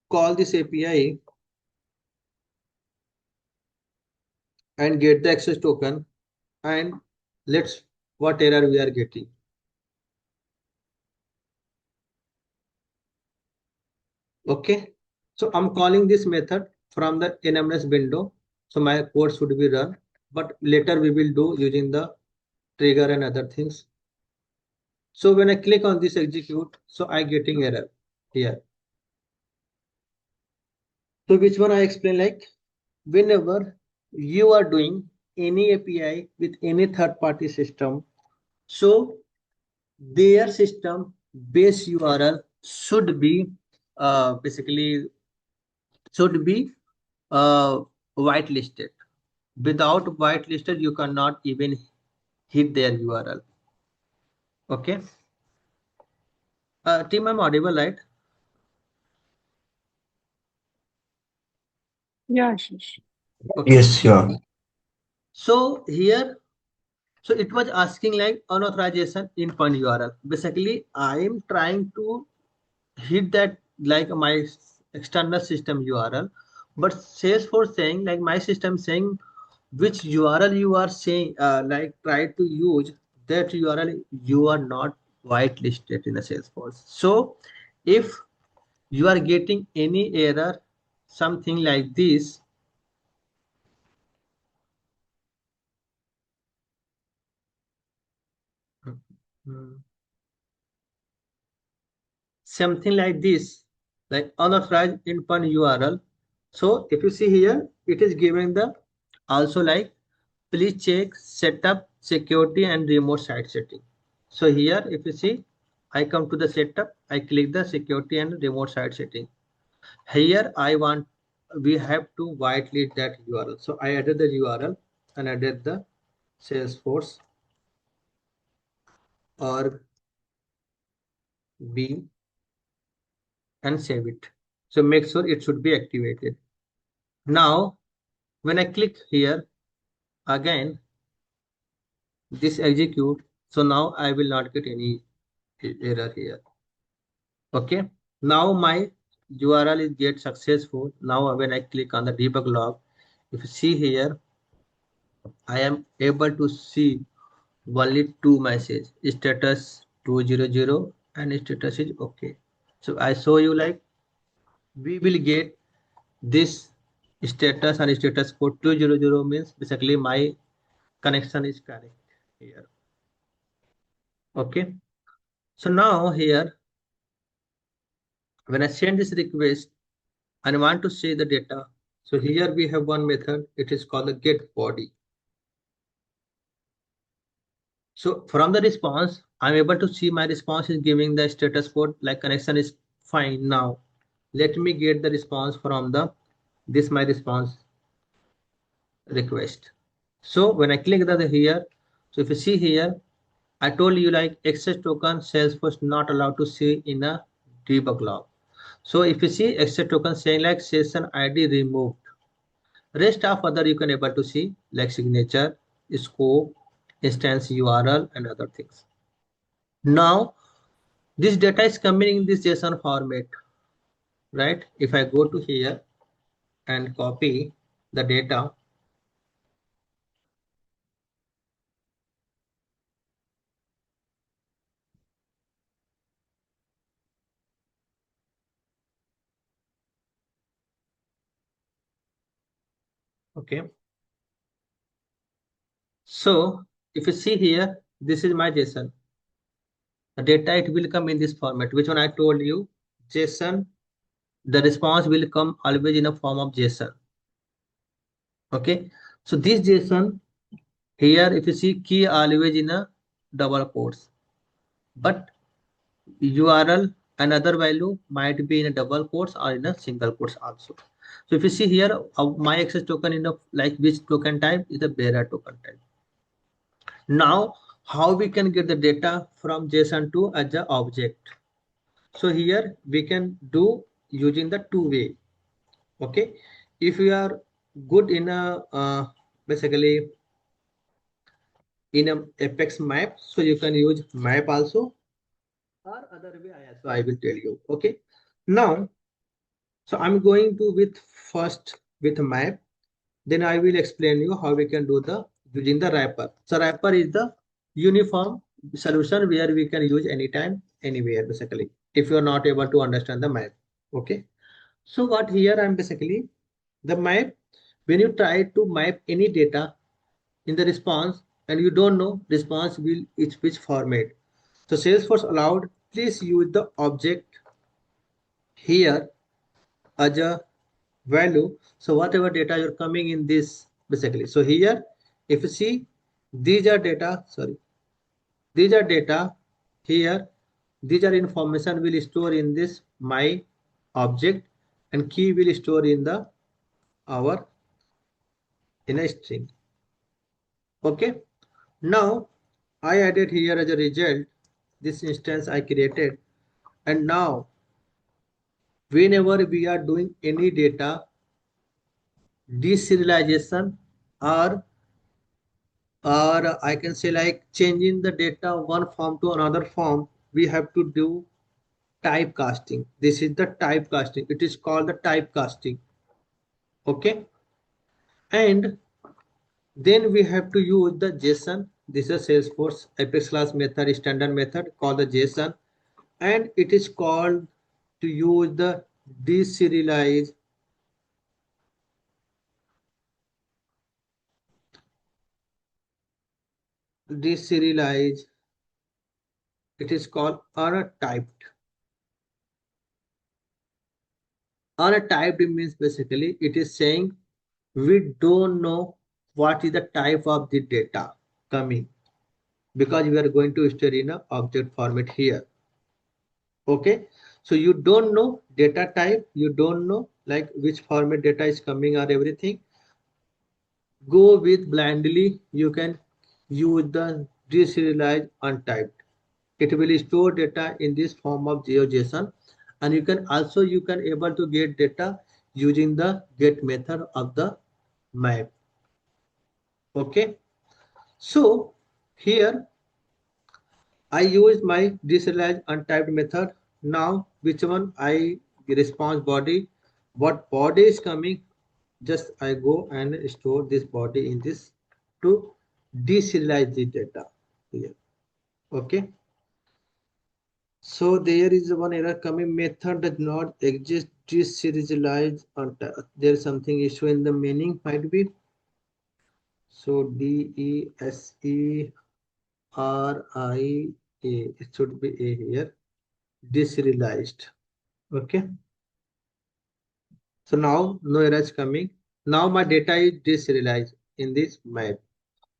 Speaker 1: call this API and get the access token, and let's what error we are getting. Okay, so I'm calling this method from the NMS window, so my code should be run, but later we will do using the trigger and other things. So when I click on this execute, so I getting error here. So which one I explain, like whenever you are doing any API with any third party system, so their system base URL should be basically should be uh, whitelisted. Without whitelisted, you cannot even hit their URL. Okay. Team, I'm audible, right?
Speaker 3: Yeah, Ashish.
Speaker 1: Okay.
Speaker 2: Yes, sure.
Speaker 1: So here, so it was asking like unauthorization in point URL. Basically, I am trying to hit that like my external system URL, but Salesforce saying like my system saying which URL you are saying like try to use that URL you are not whitelisted in a Salesforce. So if you are getting any error, something like this, mm, something like this, like unauthorized endpoint URL. So if you see here, it is giving the also like please check setup security and remote site setting. So here, if you see, I come to the setup, I click the security and remote site setting. Here we have to whitelist that URL. So I added the URL and added the Salesforce or B and save it. So make sure it should be activated. Now, when I click here, again, this execute. So now I will not get any error here. Okay. Now my URL is get successful. Now when I click on the debug log, if you see here, I am able to see only two messages, status 200 and status is okay. So I show you like we will get this status and status code 200 means basically my connection is correct here. Okay. So now here when I send this request and I want to see the data, so here we have one method, it is called the get body. So from the response, I'm able to see my response is giving the status code like connection is fine. Now let me get the response from the this my response request. So when I click the here, so if you see here, I told you like access token Salesforce not allowed to see in a debug log. So if you see access token saying like session ID removed, rest of other you can able to see like signature, scope, instance URL and other things. Now this data is coming in this JSON format, right? If I go to here and copy the data, okay. So if you see here, this is my JSON. The data it will come in this format. Which one I told you? JSON. The response will come always in a form of JSON. Okay. So this JSON here, if you see key always in a double quotes, but URL and other value might be in a double quotes or in a single quotes also. So if you see here, my access token in a like which token type is the bearer token type. Now, how we can get the data from JSON to as a object? So here we can do using the two way. Okay, if you are good in a basically in a Apex map, so you can use map also, or other way I will tell you. Okay, now so I'm going to with first with map, then I will explain you how we can do the using the wrapper. So wrapper is the uniform solution where we can use anytime, anywhere basically. If you are not able to understand the map, okay. So what here I'm basically the map. When you try to map any data in the response and you don't know response will it's which format. So Salesforce allowed please use the object here as a value. So whatever data you're coming in this basically. So here, if you see, these are data, sorry, these are data here. These are information will store in this my object and key will store in the our in a string. Okay. Now I added here as a result this instance I created, and now whenever we are doing any data deserialization or I can say like changing the data one form to another form, we have to do typecasting. This is the typecasting. It is called the typecasting. Okay. And then we have to use the JSON. This is a Salesforce Apex class method, standard method called the JSON. And it is called to use the deserialize deserialize. It is called untyped. Untyped means basically it is saying we don't know what is the type of the data coming. because we are going to store in a object format here. Okay, so you don't know data type, you don't know like which format data is coming or everything. Go with blindly, you can use the deserialized untyped. It will store data in this form of GeoJSON, and you can also able to get data using the get method of the map. Okay, so here I use my deserialized untyped method. Now which one I response body, what body is coming, just I go and store this body in this to deserialize the data here. Okay, so there is one error coming, method does not exist deserialize untyped. There is something issue in the meaning might be. So DESERIA, it should be a here, deserialized. Okay, so now no error is coming. Now my data is deserialized in this map.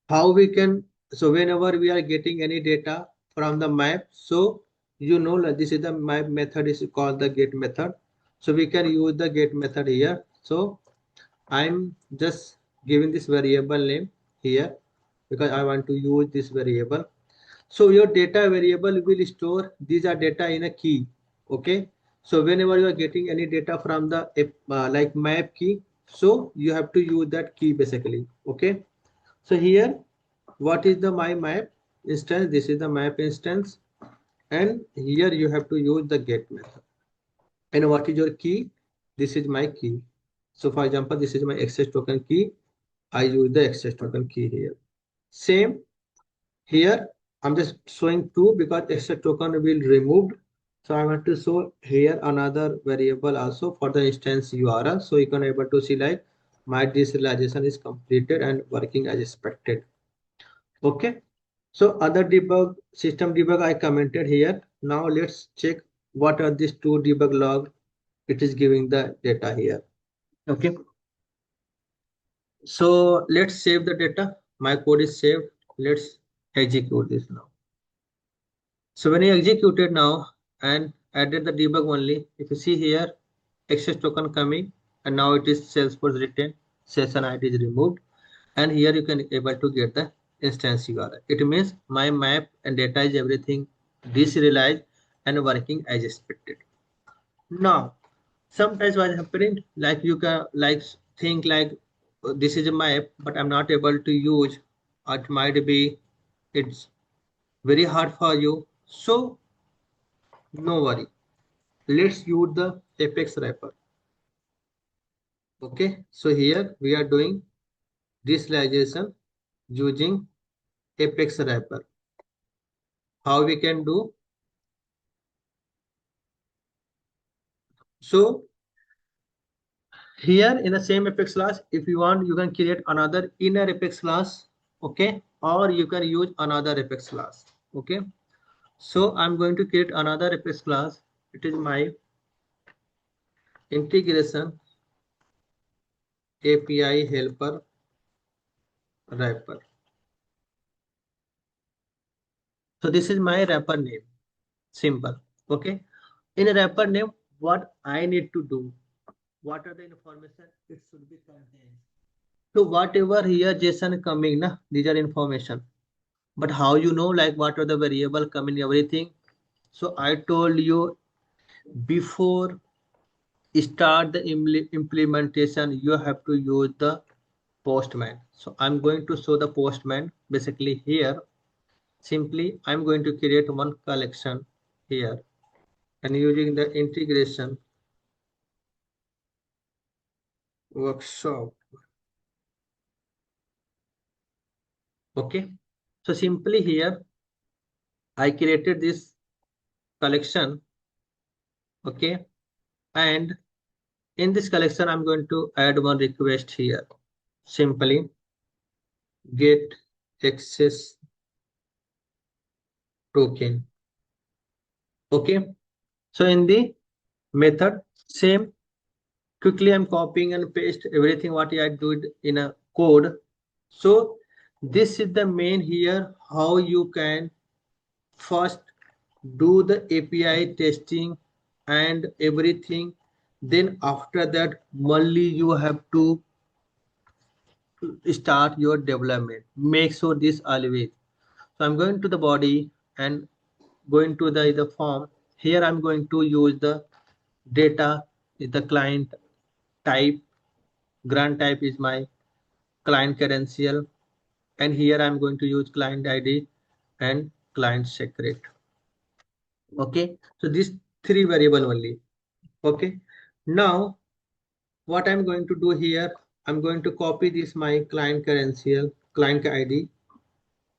Speaker 1: How we can, so whenever we are getting any data from the map, so you know that this is the map method is called the get method. So we can use the get method here. So I'm just giving this variable name here because I want to use this variable. So your data variable will store these are data in a key. Okay, so whenever you are getting any data from the like map key, so you have to use that key basically. Okay, so here what is the my map instance, this is the map instance, and here you have to use the get method. And what is your key, this is my key. So for example, this is my access token key, I use the access token key here. Same here, I'm just showing two because extra token will removed. So I want to show here another variable also for the instance URL. So you can able to see like my deserialization is completed and working as expected. Okay. So other debug, system debug I commented here. Now let's check what are these two debug log. It is giving the data here. Okay. So let's save the data. My code is saved. Let's execute this now. So when you execute it now and added the debug only, if you see here, access token coming and now it is Salesforce written, session ID is removed, and here you can able to get the instance URL. It means my map and data is everything deserialized and working as expected. Now, sometimes what happening, like you can like think like this is a map, but I'm not able to use. It might be it's very hard for you. So no worry. Let's use the Apex wrapper. Okay, so here we are doing visualization using Apex wrapper. How we can do? So here in the same Apex class, if you want, you can create another inner Apex class. Okay, or you can use another Apex class. Okay, so I'm going to create another Apex class. It is my integration API helper wrapper. So this is my wrapper name. Simple. Okay. In a wrapper name, what I need to do, what are the information it should be contained. So whatever here JSON coming, na, these are information. But how you know like what are the variable coming everything? So I told you before start the implementation, you have to use the postman. So I'm going to show the postman basically here. Simply I'm going to create one collection here and using the integration workshop. Okay, so simply here I created this collection. Okay, and in this collection I'm going to add one request here. Simply get access token. Okay, so in the method same, quickly I'm copying and paste everything what I did in a code. So This is the main here how you can first do the API testing and everything. Then after that, only you have to start your development. Make sure this always. So I'm going to the body and going to the form. Here I'm going to use the data is the client type. Grant type is my client credential, and here I'm going to use client ID and client secret. Okay, so these three variable only. Okay, now what I'm going to do here, I'm going to copy this my client credential, client ID,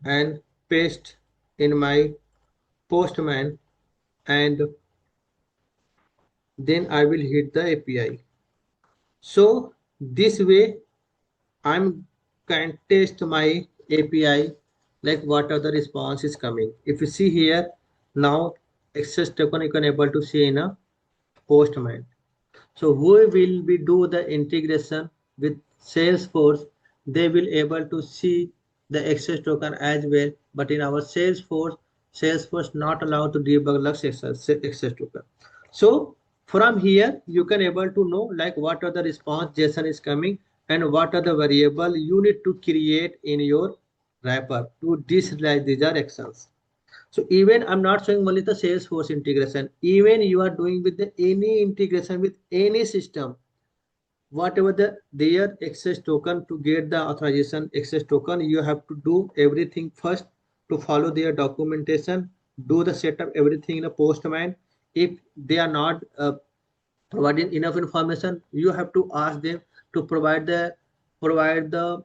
Speaker 1: and paste in my postman, and then I will hit the API. So this way I'm can test my API like what are the response is coming. If you see here now access token you can able to see in a postman. So who will be do the integration with Salesforce, they will able to see the access token as well. But in our Salesforce not allowed to debug Lux access token. So from here you can able to know like what are the response JSON is coming and what are the variable you need to create in your wrapper to disrealize these are actions. So even I'm not showing only the Salesforce integration. Even you are doing with any integration with any system, whatever their access token to get the authorization access token, you have to do everything first to follow their documentation, do the setup everything in a postman. If they are not providing enough information, you have to ask them to provide the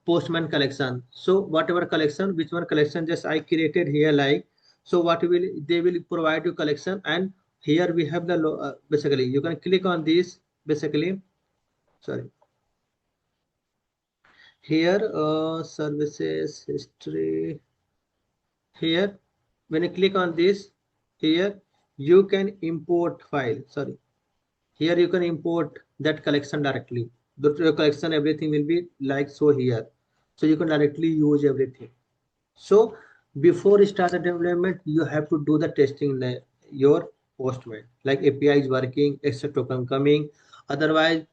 Speaker 1: postman collection. So whatever collection, which one collection just I created here like, so what will they will provide you collection, and here we have the basically you can click on this basically, sorry, here services history. Here when you click on this, here you can import file, sorry, here you can import that collection directly. The collection everything will be like so here, so you can directly use everything. So before start the development you have to do the testing your postman like API is working, extra token coming. Otherwise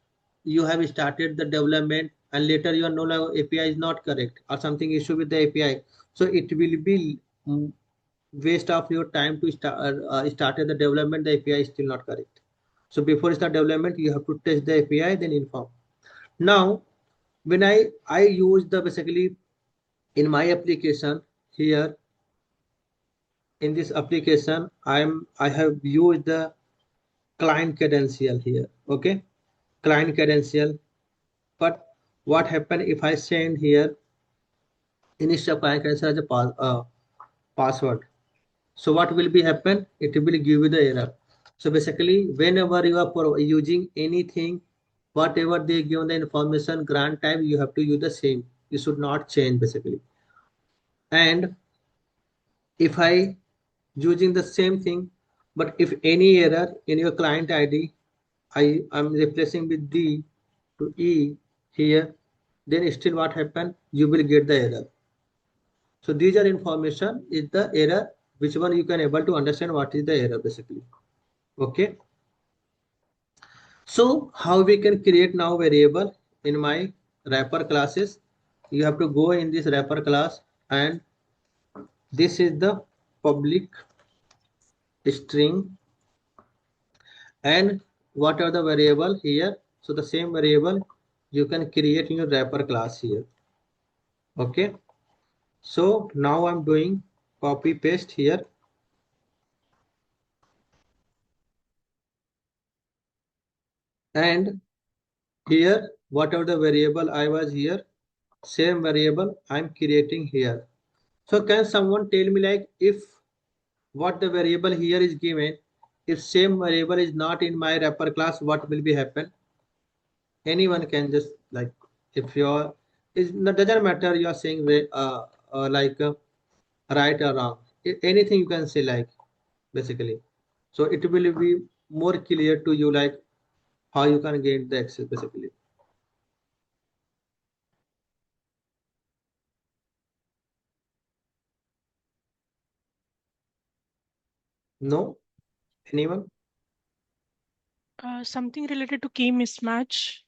Speaker 1: you have started the development and later you are no longer API is not correct or something issue with the API, so it will be waste of your time to started the development, the API is still not correct. So before start development you have to test the API then inform. Now when I use the basically in my application here, in this application I have used the client credential here. Okay, client credential. But what happen if I send here initial client credential as a password? So what will be happen? It will give you the error. So basically whenever you are using anything, whatever they give the information grant type, you have to use the same, you should not change basically. And if I using the same thing, but if any error in your client ID, I am replacing with D to E here, then still what happen? You will get the error. So these are information is the error, which one you can able to understand what is the error basically. Okay. So how we can create now variable in my wrapper classes? You have to go in this wrapper class, and this is the public string, and what are the variable here? So the same variable you can create in your wrapper class here. Okay, so now I'm doing copy paste here, and here whatever the variable I was here, same variable I'm creating here. So can someone tell me like if what the variable here is given, if same variable is not in my wrapper class, what will be happen? Anyone can just like, if you're is not doesn't matter you are saying like right or wrong, anything you can say like basically, so it will be more clear to you like how you can gain the access basically. No? Anyone?
Speaker 3: Something related to key mismatch.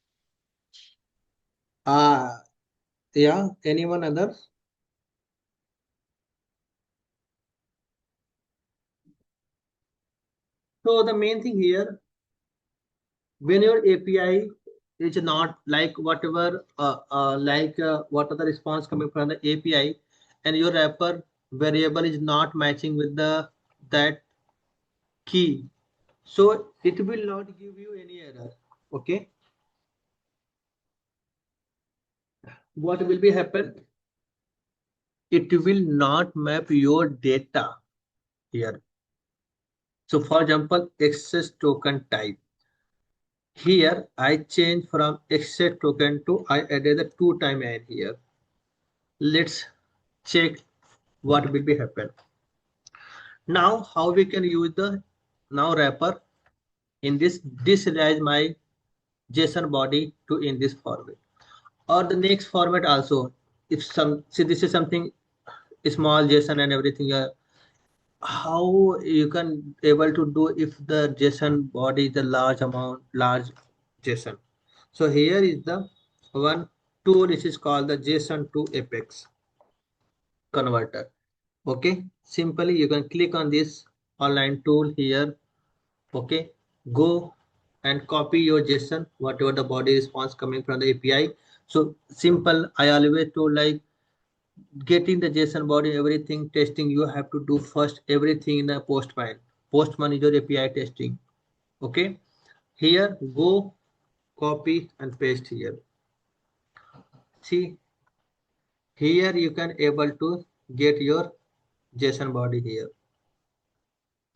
Speaker 1: Ah, yeah. Anyone others? So the main thing here, when your API is not like whatever, what are the response coming from the API, and your wrapper variable is not matching with the that key, so it will not give you any error. Okay, what will be happen? It will not map your data here. So for example, access token type. Here I change from access token to I added the two time and here. Let's check what will be happen. Now how we can use the now wrapper in this is my JSON body to in this format or the next format also. If some see this is something small JSON and everything, how you can able to do if the JSON body is a large JSON. So here is the one tool which is called the JSON to Apex converter. Okay, simply you can click on this online tool here. Okay, go and copy your JSON, whatever the body response coming from the API. So simple, I always do like getting the JSON body, everything testing, you have to do first everything in a Postman. Postman is your API testing. Okay, here go copy and paste here. See, here you can able to get your JSON body here.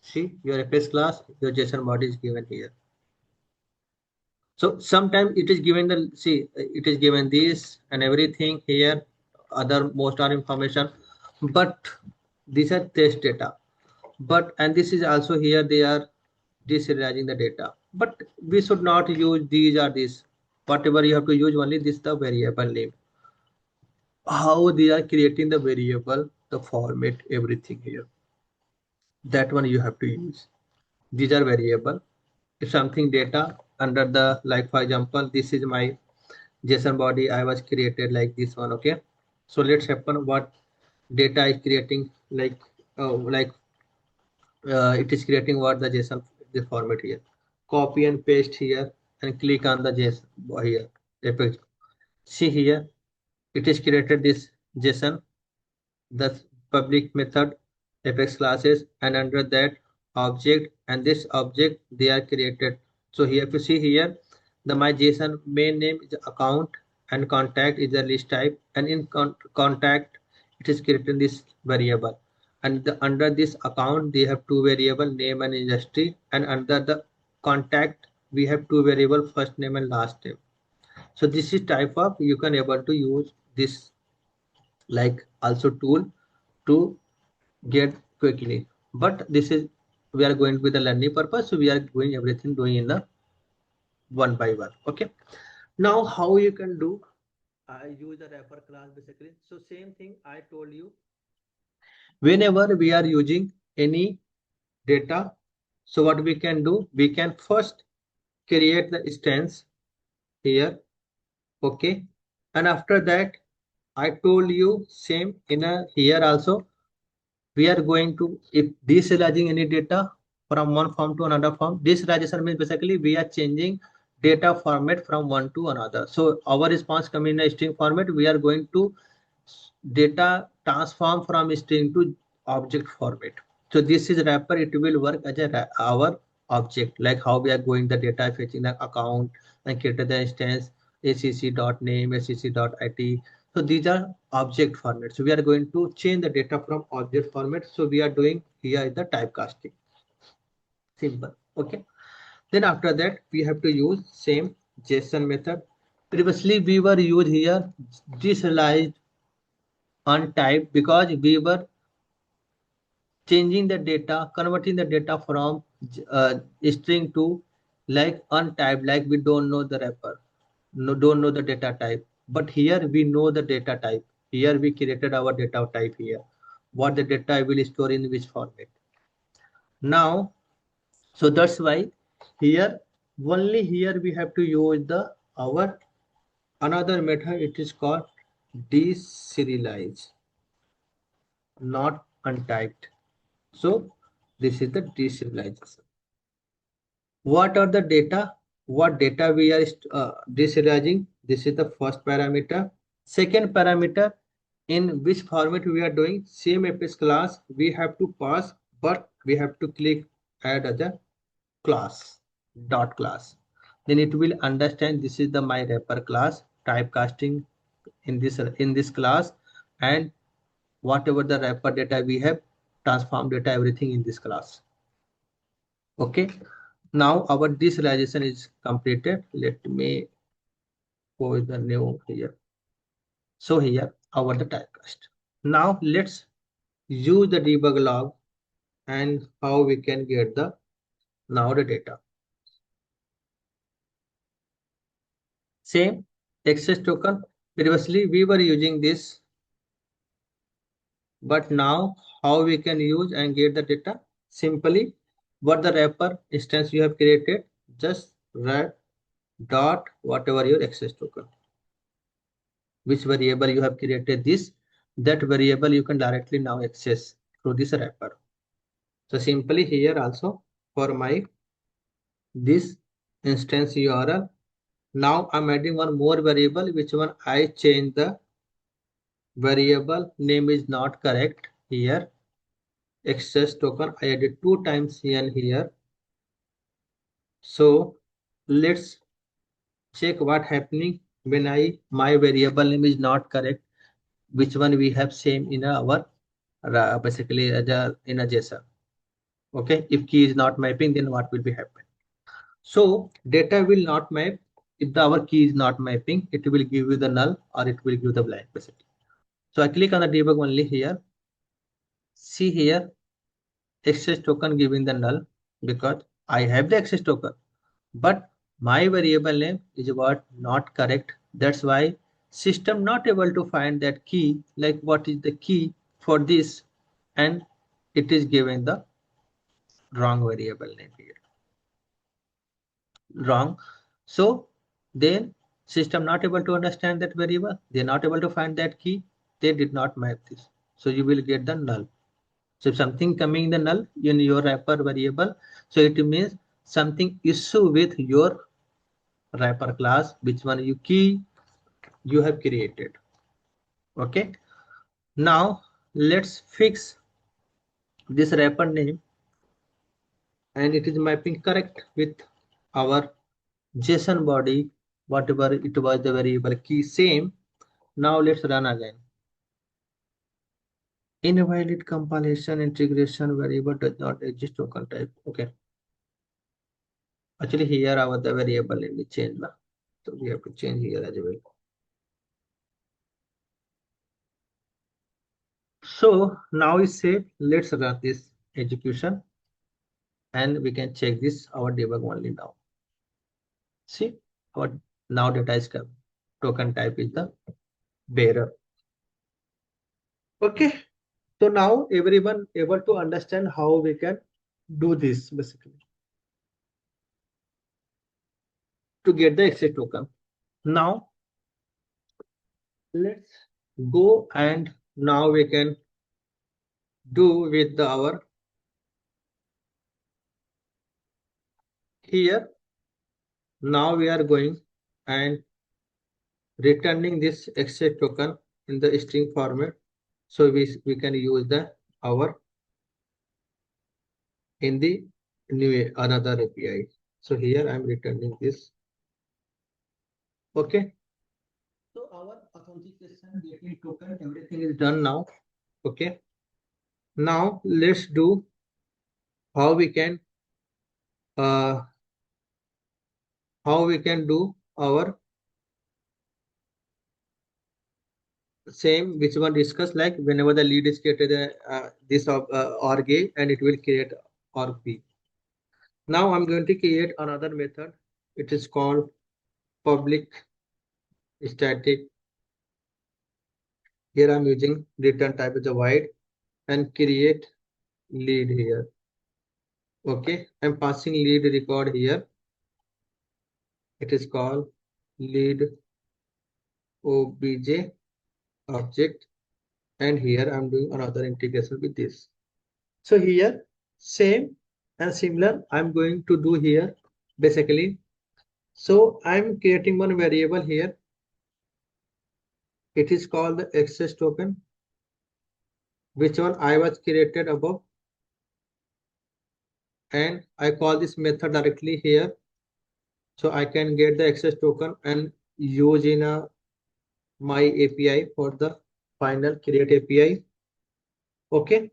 Speaker 1: See, your Apex class, your JSON body is given here. So sometimes it is given the see it is given this and everything here, other most are information, but these are test data. But and this is also here they are deserializing the data. But we should not use these or this. Whatever you have to use only this the variable name. How they are creating the variable, the format, everything here. That one you have to use. These are variable. If something data under the like for example, this is my JSON body I was created like this one. Okay, so let's happen what data is creating it is creating what the JSON the format here. Copy and paste here and click on the JSON here. Apex. See here, it is created this JSON, the public method, Apex classes, and under that object and this object they are created. So here if you see here, the my JSON main name is account and contact is the list type, and in contact it is created this variable, and under this account they have two variable name and industry, and under the contact we have two variable first name and last name. So this is type of you can able to use this like also tool to get quickly. But this is we are going with the learning purpose, so we are doing everything doing in the one by one. Okay, now how you can do, I use the wrapper class basically. So same thing I told you, whenever we are using any data, so what we can do, we can first create the instance here. Okay, and after that I told you same in a here also we are going to, if deserializing any data from one form to another form. Deserialization means basically we are changing data format from one to another. So our response come in a string format, we are going to data transform from string to object format. So this is wrapper, it will work as a our object, like how we are going the data fetching the account and create the instance acc.name, acc.it. So these are object formats. So we are going to change the data from object format. So we are doing here is the typecasting. Simple. Okay. Then after that we have to use same JSON method. Previously we were used here deserialized untyped because we were changing the data, converting the data from string to like untyped, like we don't know the wrapper, no, don't know the data type. But here we know the data type. Here we created our data type here. What the data I will store in which format. Now, so that's why here only here we have to use the our another method. It is called deserialize, not untyped. So this is the deserialization. What are the data? What data we are deserializing? This is the first parameter. Second parameter, in which format we are doing same apex class we have to pass, but we have to click add as a class dot class. Then it will understand this is the my wrapper class typecasting in this class, and whatever the wrapper data we have, transform data, everything in this class. Okay, now our deserialization is completed. Let me go with the new here. So here our the typecast. Now let's use the debug log and how we can get the now the data. Same access token. Previously we were using this, but now how we can use and get the data? Simply, what the wrapper instance you have created, just write dot whatever your access token, which variable you have created this, that variable you can directly now access through this wrapper. So simply here also for my this instance URL, now I'm adding one more variable, which one I change the variable name is not correct here. Access token I added 2 times here and here. So let's check what happening when my variable name is not correct. Which one we have same in our basically in a JSON. Okay, if key is not mapping, then what will be happen? So data will not map if our key is not mapping. It will give you the null or it will give the blank basically. So I click on the debug only here. See here, access token giving the null because I have the access token, but my variable name is what not correct. That's why system not able to find that key, like what is the key for this, and it is given the wrong variable name here. Wrong. So then system not able to understand that variable. They're not able to find that key. They did not map this. So you will get the null. So if something coming in the null in your wrapper variable, so it means something issue with your wrapper class, which one you key you have created. Okay. Now let's fix this wrapper name, and it is mapping correct with our JSON body, whatever it was the variable key same. Now let's run again. Invalid compilation integration variable does not exist token type. Okay. Actually here our the variable name is changed now. So we have to change here as well. So now is saved. Let's run this execution and we can check this our debug only now. See our now data is come. Token type is the bearer. Okay. So now everyone able to understand how we can do this basically to get the access token. Now let's go and now we can do with our here. Now we are going and returning this access token in the string format. So we can use the our in the new another API. So here I'm returning this. Okay. So our authentication, getting token, everything is done now. Okay. Now let's do how we can uh do our same which one discussed, like whenever the lead is created this org A and it will create org B. Now I'm going to create another method. It is called public static. Here I'm using return type as a void and create lead here. Okay, I'm passing lead record here. It is called lead obj object, and here I'm doing another integration with this. So here same and similar I'm going to do here basically. So I'm creating one variable here. It is called the access token, which one I was created above, and I call this method directly here. So I can get the access token and use in a my API for the final create API. Okay.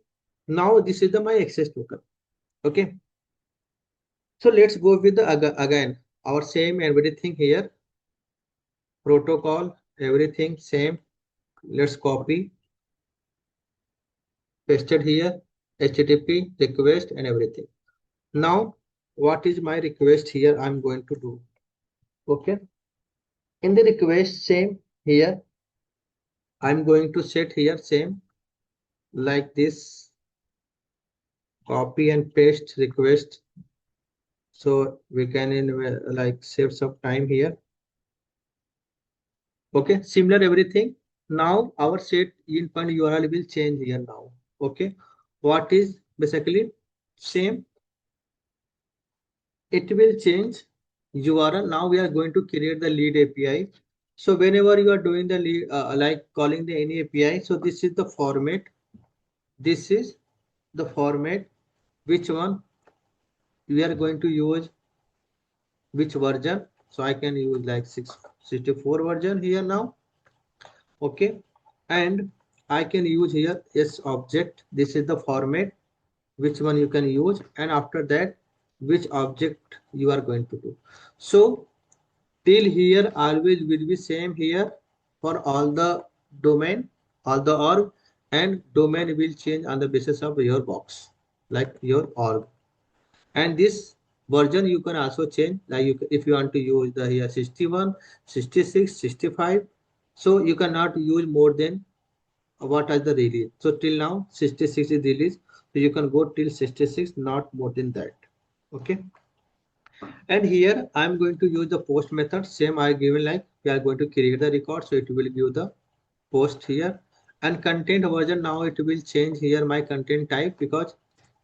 Speaker 1: Now this is the my access token. Okay. So let's go with the again our same everything here. Protocol, everything same. Let's copy, paste it here, HTTP request and everything. Now, what is my request here? I'm going to do. Okay. In the request, same here. I'm going to set here same like this. Copy and paste request. So we can like save some time here. Okay, similar everything. Now our set endpoint URL will change here now. Okay, what is basically same? It will change URL. Now we are going to create the lead API. So whenever you are doing the lead, like calling the any API, so this is the format. This is the format. Which one we are going to use? Which version? So I can use like 664 version here now. Okay, and I can use here s object. This is the format which one you can use, and after that which object you are going to do. So till here always will be same here for all the domain, all the org, and domain will change on the basis of your box, like your org. And this version you can also change, like if you want to use the here 61, 66, 65, so you cannot use more than what are the release. So till now 66 is released, so you can go till 66, not more than that. Okay, and here I'm going to use the post method. Same I given, like we are going to create the record, so it will give the post here. And content version, now it will change here my content type, because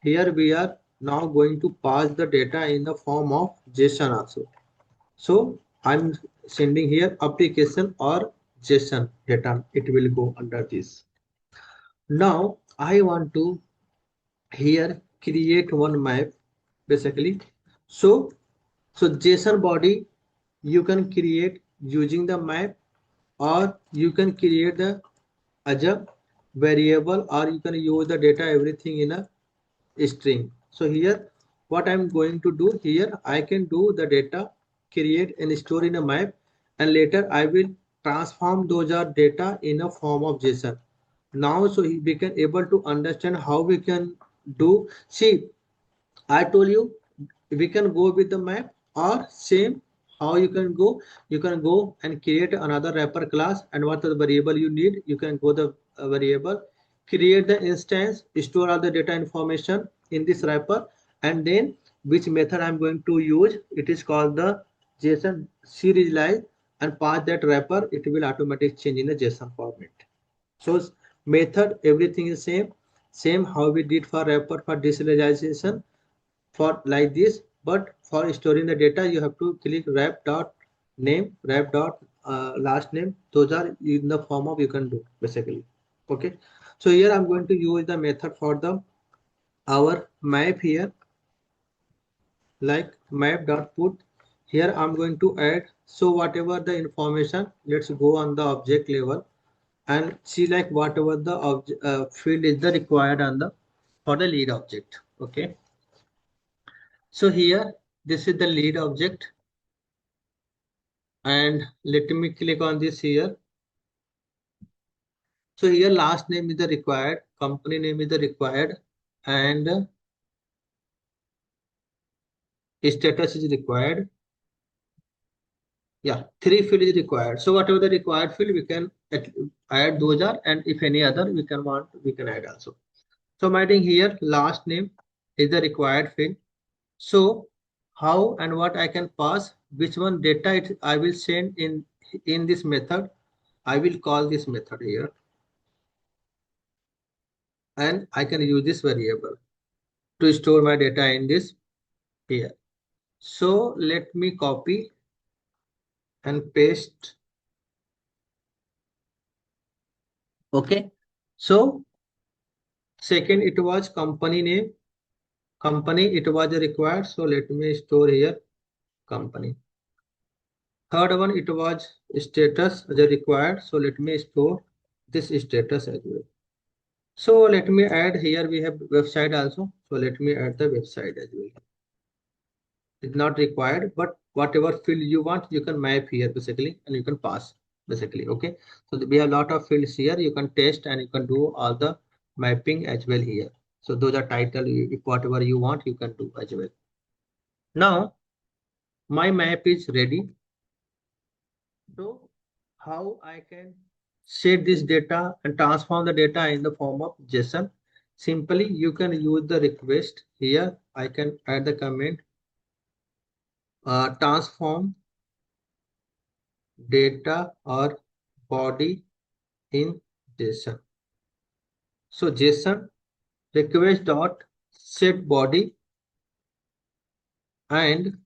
Speaker 1: here we are now going to pass the data in the form of JSON also. So I'm sending here application or JSON data, it will go under this. Now I want to here create one map basically. So JSON body you can create using the map, or you can create the as a variable, or you can use the data everything in a string. So here what I'm going to do here, I can do the data create and store in a map, and later I will transform those are data in a form of JSON. Now so we can able to understand how we can do. See, I told you we can go with the map, or same how you can go and create another wrapper class, and what are the variable you need, you can go the variable, create the instance, store all the data information in this wrapper, and then which method I'm going to use, it is called the JSON serialize, and pass that wrapper, it will automatically change in the JSON format. So method everything is same how we did for wrapper for deserialization for like this, but for storing the data you have to click wrap dot name, wrap dot last name. Those are in the form of you can do basically. Okay, so here I'm going to use the method for the our map here, like map dot put. Here I'm going to add, so whatever the information, let's go on the object level and see like whatever the field is the required on the for the lead object. Okay, so here this is the lead object, and let me click on this here. So here last name is the required, company name is the required, and status is required. Yeah, three field is required. So whatever the required field we can add those are, and if any other we can want we can add also. So my thing here last name is the required field. So how and what I can pass, which one data I will send in this method. I will call this method here, and I can use this variable to store my data in this here. So let me copy and paste. Okay. So second, it was company name. Company, it was required. So let me store here company. Third one, it was status as a required. So let me store this status as well. So let me add here, we have website also. So let me add the website as well. It's not required, but whatever field you want, you can map here basically, and you can pass basically. Okay. So we have a lot of fields here. You can test and you can do all the mapping as well here. So those are title, if whatever you want, you can do as well. Now my map is ready. So how I can set this data and transform the data in the form of JSON? Simply, you can use the request here. I can add the comment transform data or body in JSON. So JSON request dot set body, and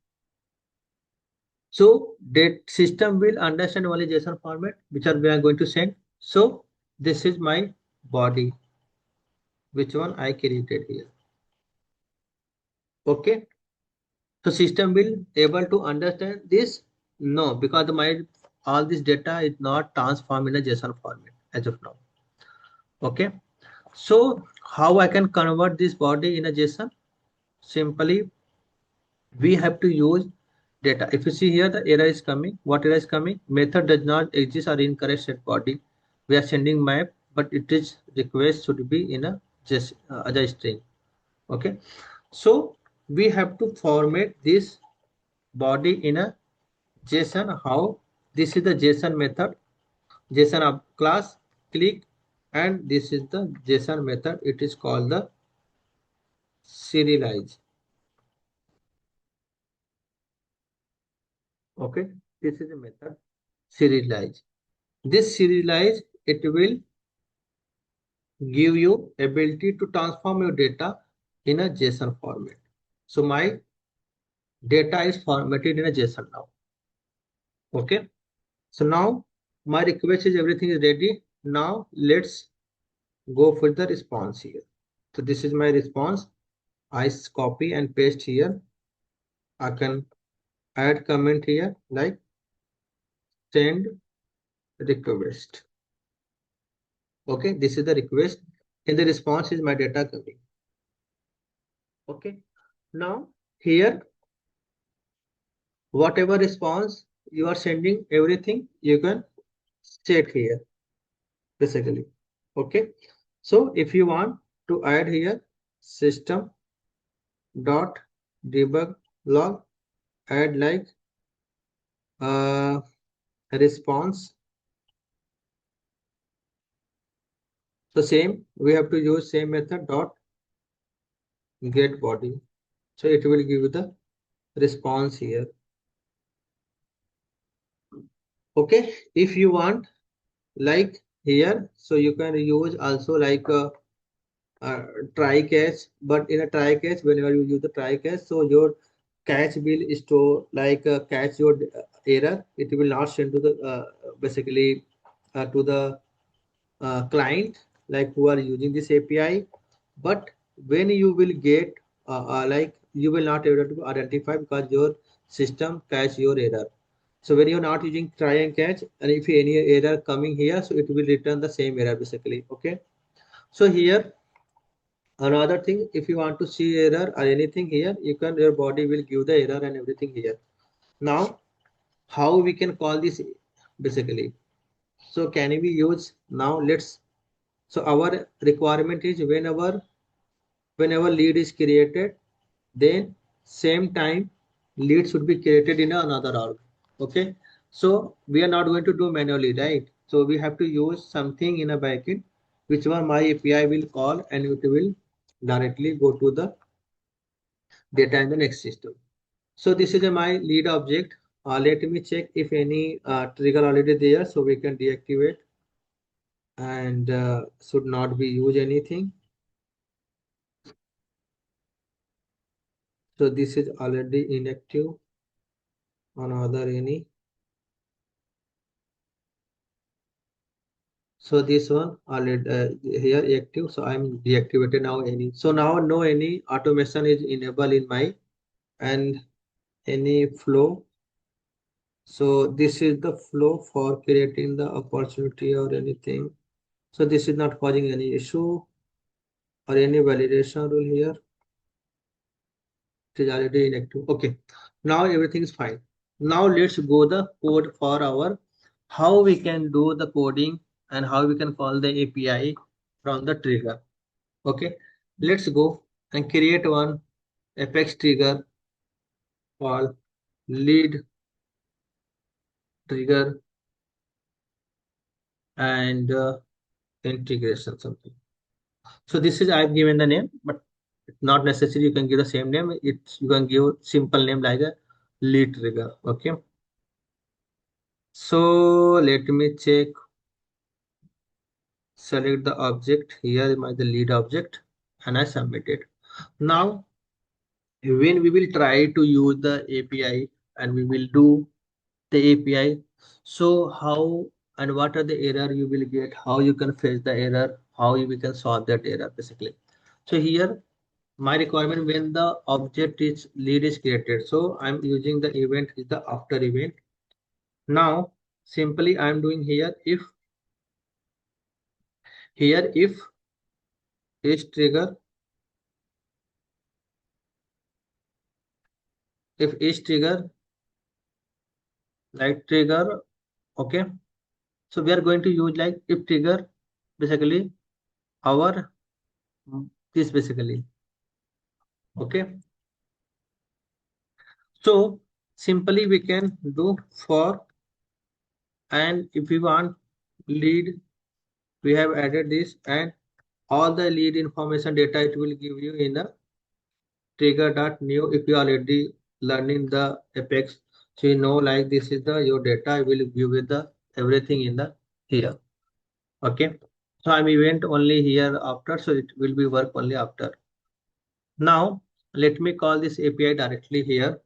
Speaker 1: so that system will understand only JSON format which are we are going to send. So this is my body, which one I created here. Okay. So system will able to understand this? No, because my all this data is not transformed in a JSON format as of now. Okay. So how I can convert this body in a JSON? Simply we have to use data. If you see here, the error is coming. What error is coming? Method does not exist or incorrect set body. We are sending map, but it is request should be in a just as a string. Okay. So we have to format this body in a JSON. How? This is the JSON method, JSON of class, click, and this is the JSON method. It is called the serialize. Okay, this is a method serialize. This serialize, it will give you ability to transform your data in a JSON format. So my data is formatted in a JSON now. Okay, so now my request is everything is ready. Now let's go for the response here. So this is my response. I copy and paste here. I can add comment here like send request. Okay, this is the request. In the response is my data coming. Okay, now here whatever response you are sending, everything you can set here basically. Okay, so if you want to add here system dot debug log, add like response. So same, we have to use same method dot get body. So it will give you the response here. Okay, if you want like here, so you can use also like try catch, but in a try catch, whenever you use the try catch, so your catch will store like catch your error. It will not send to the basically to the client like who are using this API. But when you will get like you will not able to identify because your system catch your error. So when you're not using try and catch, and if any error coming here, so it will return the same error basically. Okay. So here another thing, if you want to see error or anything here, you can your body will give the error and everything here. Now how we can call this basically? So can we use now? Let's, so our requirement is whenever lead is created, then same time lead should be created in another org. Okay, so we are not going to do manually, right? So we have to use something in a backend, which one my API will call, and it will directly go to the data in the next system. So this is my lead object. Let me check if any trigger already there, so we can deactivate and should not be use anything. So this is already inactive on other any. So this one already here active. So I'm deactivated now any. So now no any automation is enabled in my and any flow. So this is the flow for creating the opportunity or anything. So this is not causing any issue or any validation rule here. It is already inactive. Okay, now everything is fine. Now let's go the code for our how we can do the coding and how we can call the API from the trigger. Okay, let's go and create one Apex trigger called lead trigger and integration something. So this is I've given the name, but it's not necessary. You can give the same name. It's you can give simple name like a lead trigger. Okay. So let me check. Select the object. Here is my the lead object, and I submit it. Now, when we will try to use the API and we will do the API, so how and what are the error you will get? How you can fetch the error? How we can solve that error basically. So here my requirement when the object is lead is created, so I'm using the event is the after event. Now simply I'm doing here if is trigger, if is trigger like trigger. Okay, so we are going to use like if trigger basically our this basically. Okay, so simply we can do for, and if we want lead, we have added this and all the lead information data it will give you in the trigger.new. If you already learning the Apex, so you know like this is the your data. I will give you the everything in the here. Okay, so I'm event only here after, so it will be work only after. Now let me call this API directly here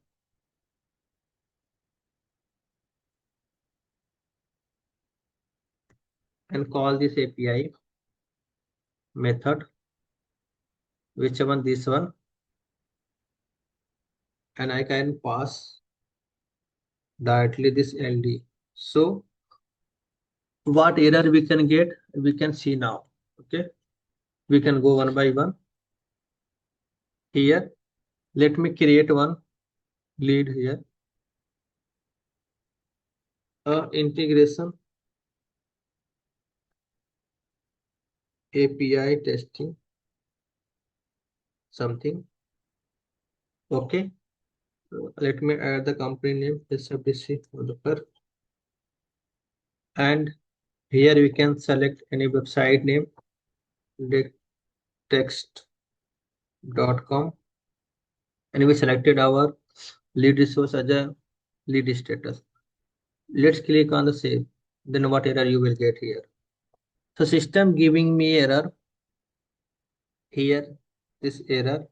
Speaker 1: and call this API method, which one this one, and I can pass directly this LD. So what error we can get, we can see now. Okay, we can go one by one here. Let me create one lead here, integration API testing something. Okay, let me add the company name SFDC developer, and here we can select any website name text.com, and we selected our lead resource as a lead status. Let's click on the save. Then what error you will get here? So system giving me error here. This error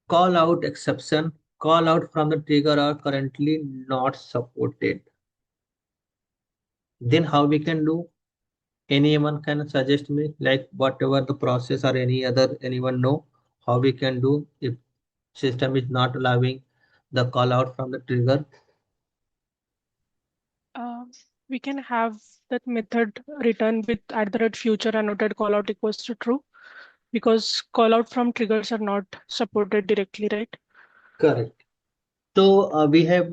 Speaker 1: call out exception, call out from the trigger are currently not supported. Then how we can do? Anyone can suggest me like whatever the process or any other anyone know how we can do if system is not allowing the call out from the trigger.
Speaker 3: Uh, we can have that method return with @future annotated callout equals to true, because callout from triggers are not supported directly, right?
Speaker 1: Correct. So we have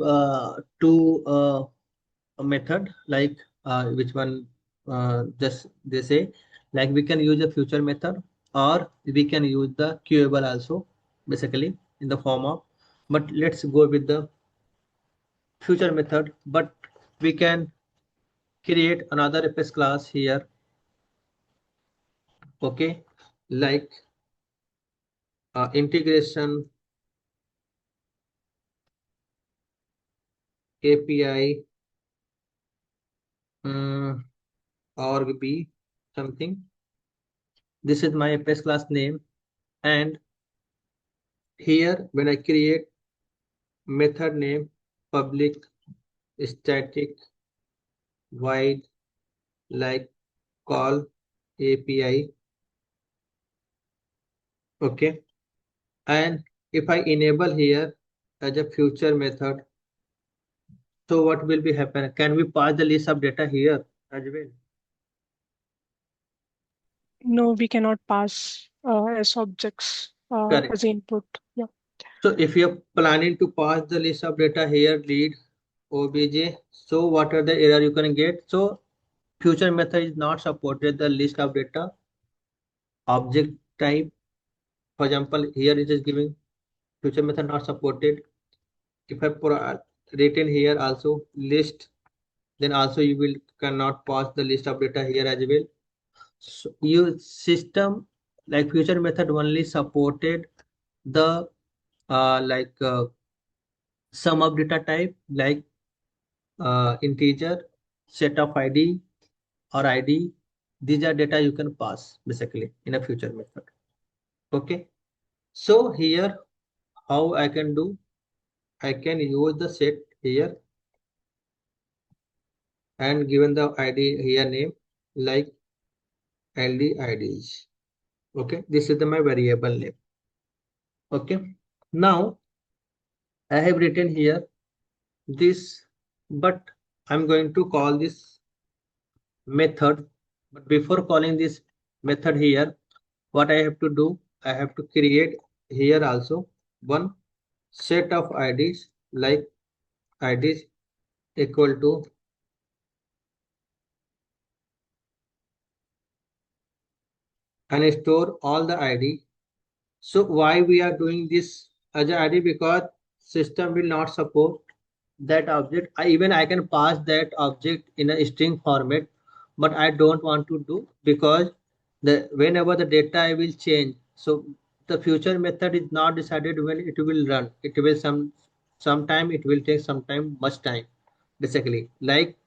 Speaker 1: two a method like which one just they say like we can use a future method or we can use the queuable also basically in the form of, but let's go with the future method. But we can create another Apex class here. Okay, like integration API org b something. This is my APS class name, and here when I create method name public static void like call API. Okay, and if I enable here as a future method, so what will be happen? Can we pass the list of data here as well?
Speaker 3: No, we cannot pass as objects
Speaker 1: Correct.
Speaker 3: as input. Yeah.
Speaker 1: So if you're planning to pass the list of data here, read obj, so what are the error you can get? So future method is not supported the list of data object type. For example, here it is giving future method not supported. If I written here also list, then also you will cannot pass the list of data here as well. So your system like future method only supported the sum of data type like integer, set of id or id. These are data you can pass basically in a future method. Okay, so here how I can do, I can use the set here and given the id here name like ld ids. Okay, this is my variable name. Okay, now I have written here this, but I'm going to call this method. But before calling this method here, what I have to do, I have to create here also one set of IDs like IDs equal to and store all the ID. So why we are doing this as a ID? Because system will not support that object. Even I can pass that object in a string format, but I don't want to do because the whenever the data will change, so the future method is not decided when it will run. It will sometime it will take some time, much time basically. Like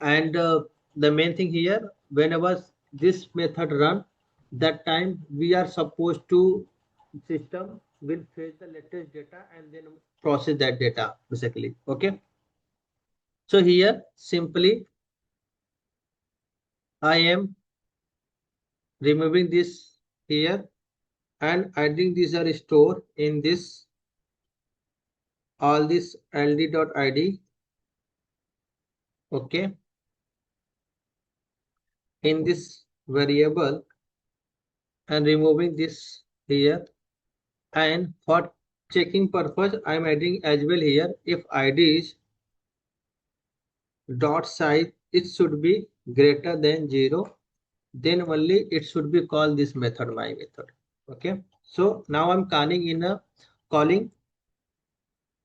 Speaker 1: and the main thing here, whenever this method run, that time we are supposed to system will fetch the latest data and then process that data basically. Okay, so here simply I am removing this here and adding these are stored in this all this ld.id. Okay, in this variable and removing this here, and for checking purpose I am adding as well here if id is dot size it should be greater than 0, then only it should be called this method my method. Okay, so now I'm calling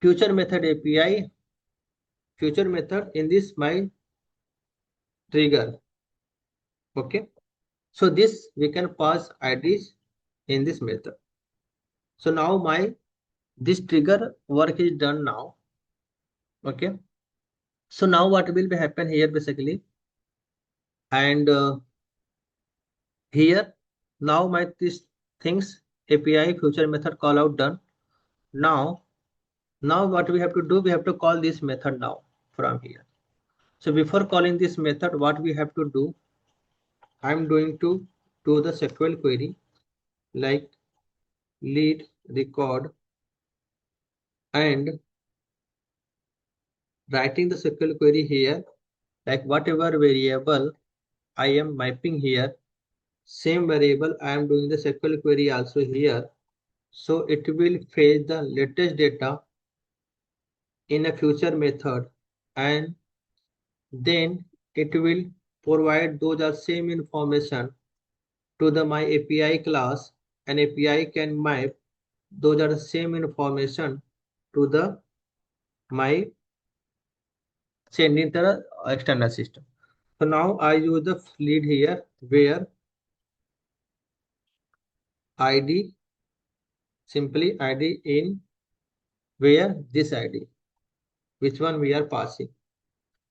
Speaker 1: future method API future method in this my trigger. Okay, so this we can pass IDs in this method. So now my this trigger work is done now. Okay, so now what will be happen here basically, and here now my this things API future method call out done. Now what we have to do, we have to call this method now from here. So before calling this method, what we have to do, I'm going to do the SQL query like lead record and writing the SQL query here like whatever variable I am mapping here, same variable I am doing the SQL query also here. So it will fetch the latest data in a future method and then it will provide those are same information to the my API class, and API can map those are the same information to the my sending the external system. So now I use the lead here where ID simply ID in where this ID, which one we are passing.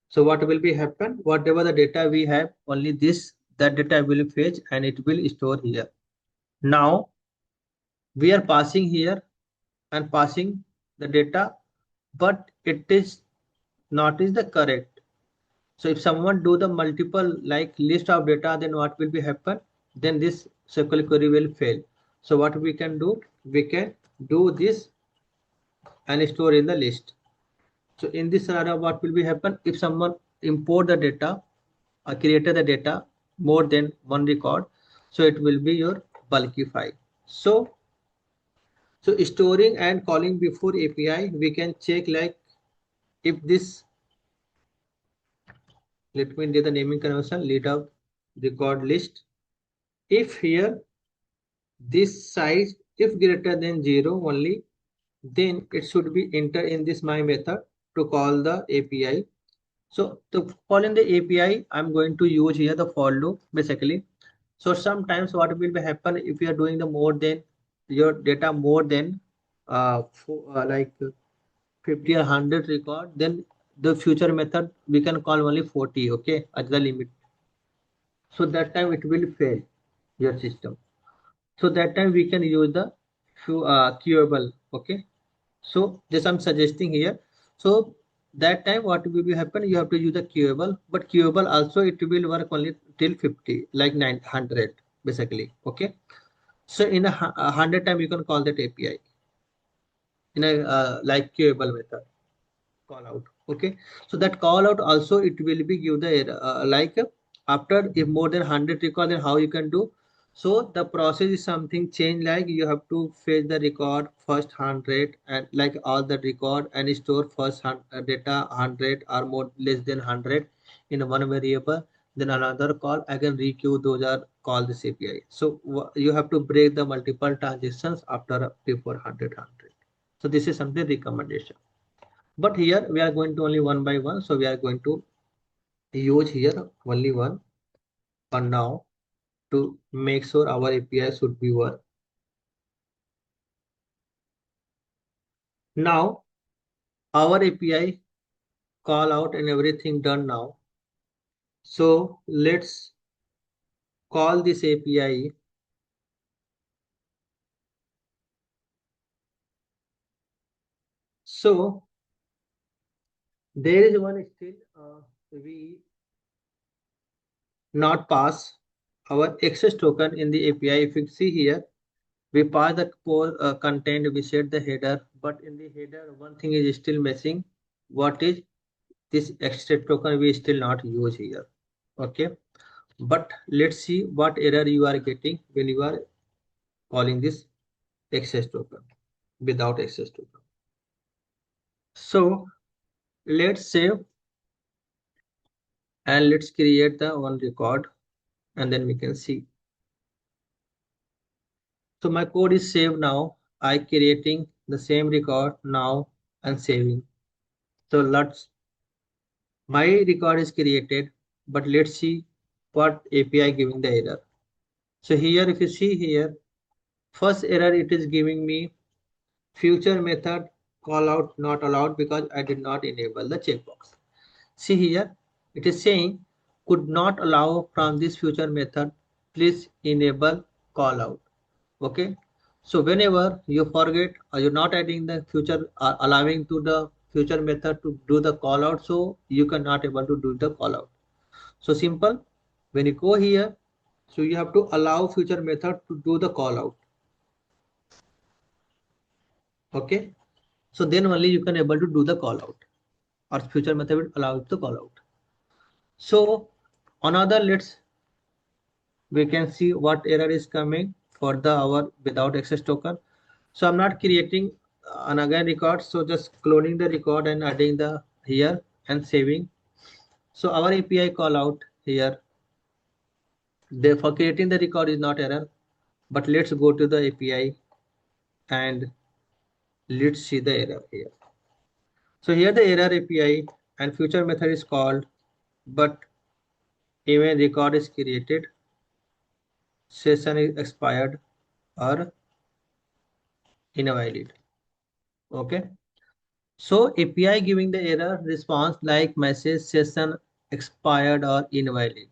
Speaker 1: So what will be happen? Whatever the data we have, only this that data will fetch and it will store here. Now we are passing here and passing the data, but it is not is the correct. So if someone do the multiple like list of data, then what will be happen? Then this SQL query will fail. So what we can do? We can do this and store in the list. So in this scenario, what will be happen? If someone import the data or created the data more than one record, so it will be your bulky file. So storing and calling before API, we can check like if this, let me do the naming convention, lead out record list. If here this size, if greater than 0 only, then it should be entered in this my method to call the API. So to call in the API, I'm going to use here the for loop basically. So sometimes what will be happen if you are doing the more than your data more than like 50 or 100 record, then the future method we can call only 40, okay, at the limit. So that time it will fail your system. So that time we can use the queuable, okay. So this I'm suggesting here. So that time what will be happen? You have to use the queuable, but queuable also it will work only till 50, like 900 basically, okay. So in a 100 time you can call that API in a like queuable method. Call out, okay. So that call out also it will be give the error like after if more than 100 record, then how you can do. So the process is something change, like you have to fetch the record first 100 and like all the record and store first data 100 or more less than 100 in one variable, then another call again requeue, those are called this API. So you have to break the multiple transactions after before 100. So this is something recommendation, but here we are going to only one by one, so we are going to use here only one for now to make sure our API should be work. Now our API call out and everything done now, so let's call this API. So there is one still we not pass our access token in the API. If you see here, we pass the core content, we set the header, but in the header one thing is still missing. What is this access token? We still not use here, okay. But let's see what error you are getting when you are calling this access token without access token. So let's save and let's create the one record and then we can see. So my code is saved now. I creating the same record now and saving. So let's, my record is created, but let's see what API giving the error. So here if you see here, first error it is giving me future method call out not allowed because I did not enable the checkbox. See here, it is saying could not allow from this future method, please enable call out. Okay. So whenever you forget or you're not adding the future or allowing to the future method to do the call out, so you cannot able to do the call out. So simple, when you go here, so you have to allow future method to do the call out. Okay. So then only you can able to do the call out or future method will allow it to call out. So another, let's, we can see what error is coming for the our without access token. So I'm not creating an again record, so just cloning the record and adding the here and saving. So our API call out here, for creating the record is not error, but let's go to the API and let's see the error here. So here the error API and future method is called, but even record is created, session is expired, or invalid. Okay. So API giving the error response like message session expired or invalid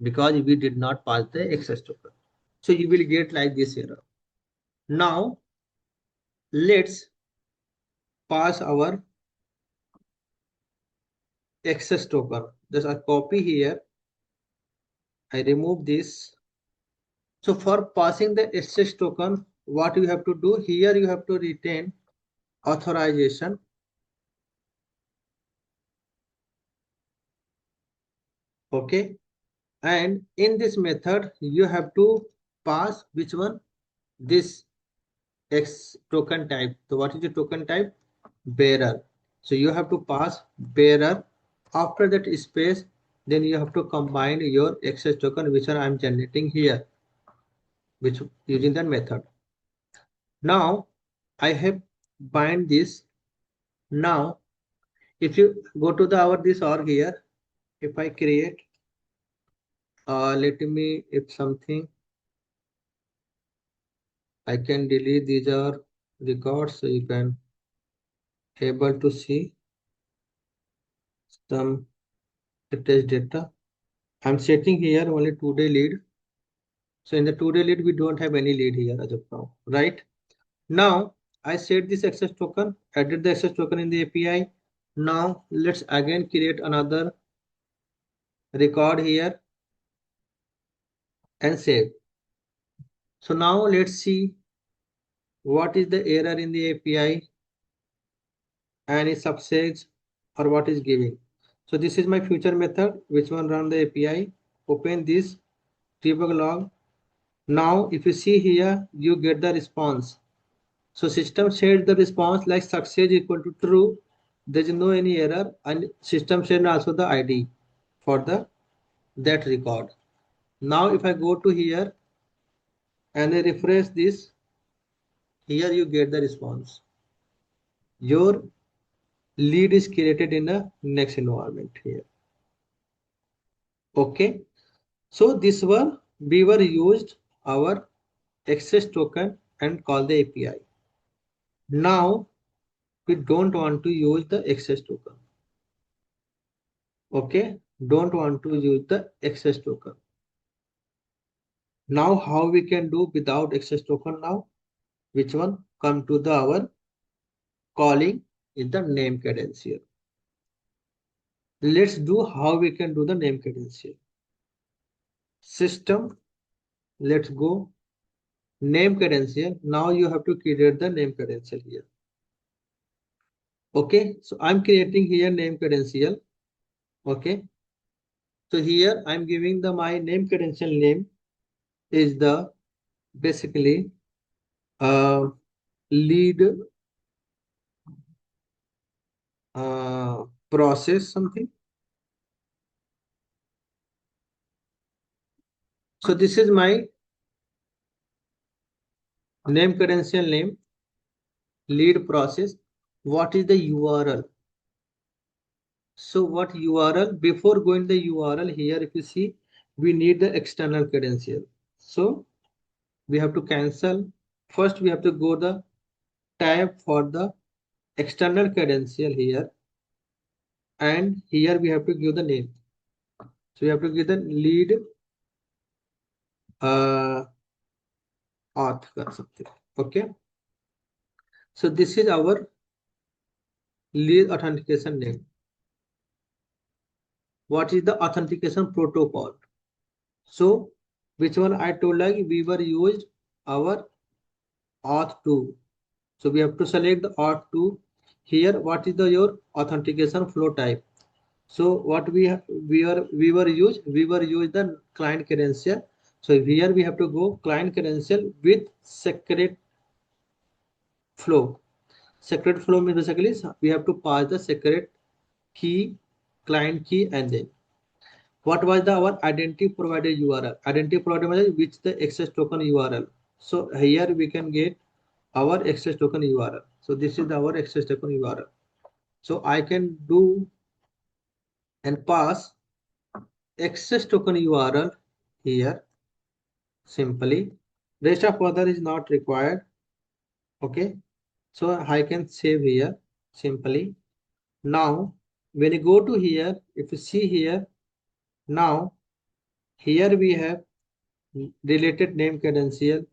Speaker 1: because we did not pass the access token. So you will get like this error. Now let's pass our access token. Just a copy here. I remove this. So for passing the access token, what you have to do here, you have to retain authorization. Okay. And in this method, you have to pass which one? This X token type. So what is the token type? Bearer. So you have to pass bearer. After that space, then you have to combine your access token, which one I am generating here, which using that method. Now I have bind this. Now if you go to the our this org here, if I create, let me, if something, I can delete these are records, so you can able to see some test data. I'm setting here only 2-day lead. So in the 2-day lead, we don't have any lead here as of now, right? Now I set this access token, added the access token in the API. Now let's again create another record here and save. So now let's see what is the error in the API and its subsets or what is giving. So this is my future method, which one run the API, open this debug log. Now if you see here, you get the response. So system shared the response like success equal to true. There is no any error, and system shared also the ID for the that record. Now if I go to here and I refresh this, here you get the response. Your lead is created in a next environment here. Okay. So this one we were used our access token and call the API. Now we don't want to use the access token. Okay, don't want to use the access token. Now how we can do without access token now? Which one? Come to the our calling in the name credential. Let's do how we can do the name credential. System, let's go name credential. Now you have to create the name credential here. Okay, so I'm creating here name credential. Okay, so here I'm giving the my name credential name is the basically lead process something. So this is my name credential name lead process. What is the URL? So what URL? Before going the URL here, if you see, we need the external credential. So we have to cancel. First, we have to go the tab for the external credential here, and here we have to give the name. So we have to give the lead auth or something. Okay. So this is our lead authentication name. What is the authentication protocol? So which one I told like we were used our auth 2. So we have to select the auth 2 here. What is the your authentication flow type? So what we were used the client credential. So here we have to go client credential with secret flow. Secret flow means basically we have to pass the secret key, client key, and then what was the our identity provided URL? Identity provided which the access token URL. So here we can get our access token URL. So this is our access token URL. So I can do and pass access token URL here simply. Rest of other is not required. Okay, so I can save here simply. Now, when you go to here, if you see here, now here we have related name credential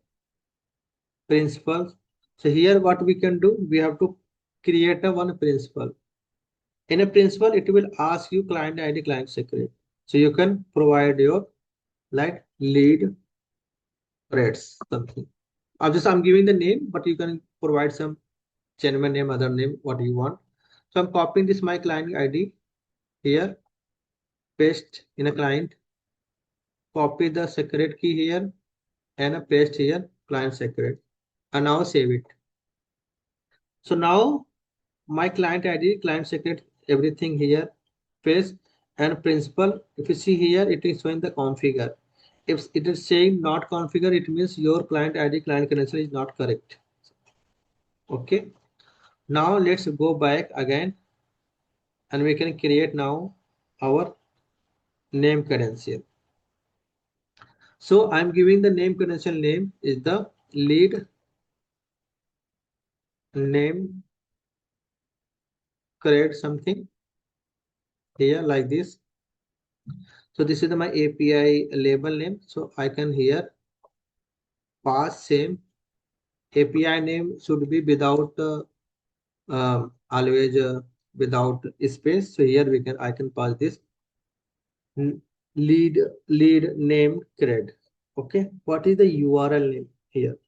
Speaker 1: principles. So here what we can do, we have to create a one principal. In a principal, it will ask you client ID, client secret. So you can provide your like lead rates something. I'm giving the name, but you can provide some genuine name, other name, what you want. So I'm copying this my client ID here, paste in a client, copy the secret key here, and a paste here client secret, and now save it. So now my client ID, client secret, everything here, paste and principal. If you see here, it is showing the configure. If it is saying not configure, it means your client ID, client credential is not correct. Okay. Now let's go back again, and we can create now our name credential. So I'm giving the name credential name is the lead name, create something here like this. So this is my API label name. So I can here pass same API name should be without always without space. So here I can pass this lead name cred. Okay, what is the URL name here?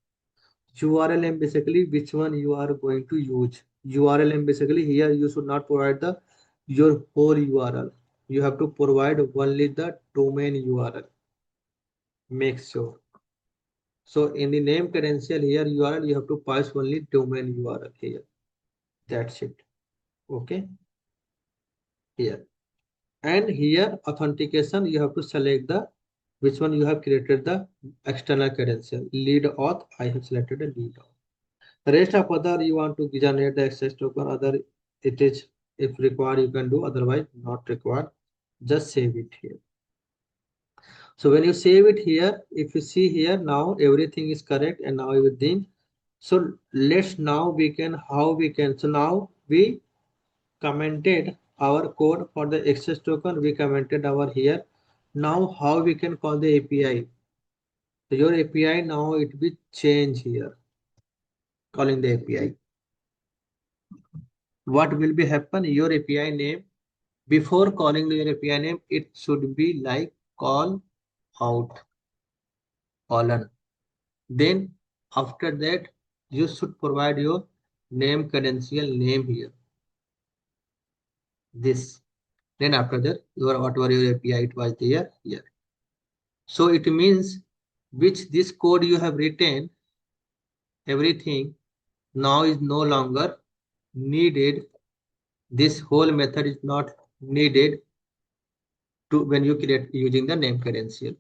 Speaker 1: URL name basically which one you are going to use. URL name basically here you should not provide the your whole URL. You have to provide only the domain URL. Make sure. So in the name credential here URL you have to pass only domain URL here. That's it. Okay. Here. And here authentication you have to select the which one you have created the external credential. Lead auth. I have selected a lead auth. The rest of other you want to generate the access token, other it is if required you can do, otherwise not required. Just save it here. So when you save it here, if you see here now everything is correct and now everything. So let's now we can how we can. So now we commented our code for the access token. We commented our here. Now how we can call the API. So your API now it will change here. Calling the API. What will be happen? Your API name before calling your API name, it should be like call out colon. Then after that, you should provide your name credential name here. This. Then after that, your whatever your API it was there here. So it means which this code you have written, everything now is no longer needed. This whole method is not needed to when you create using the name credential.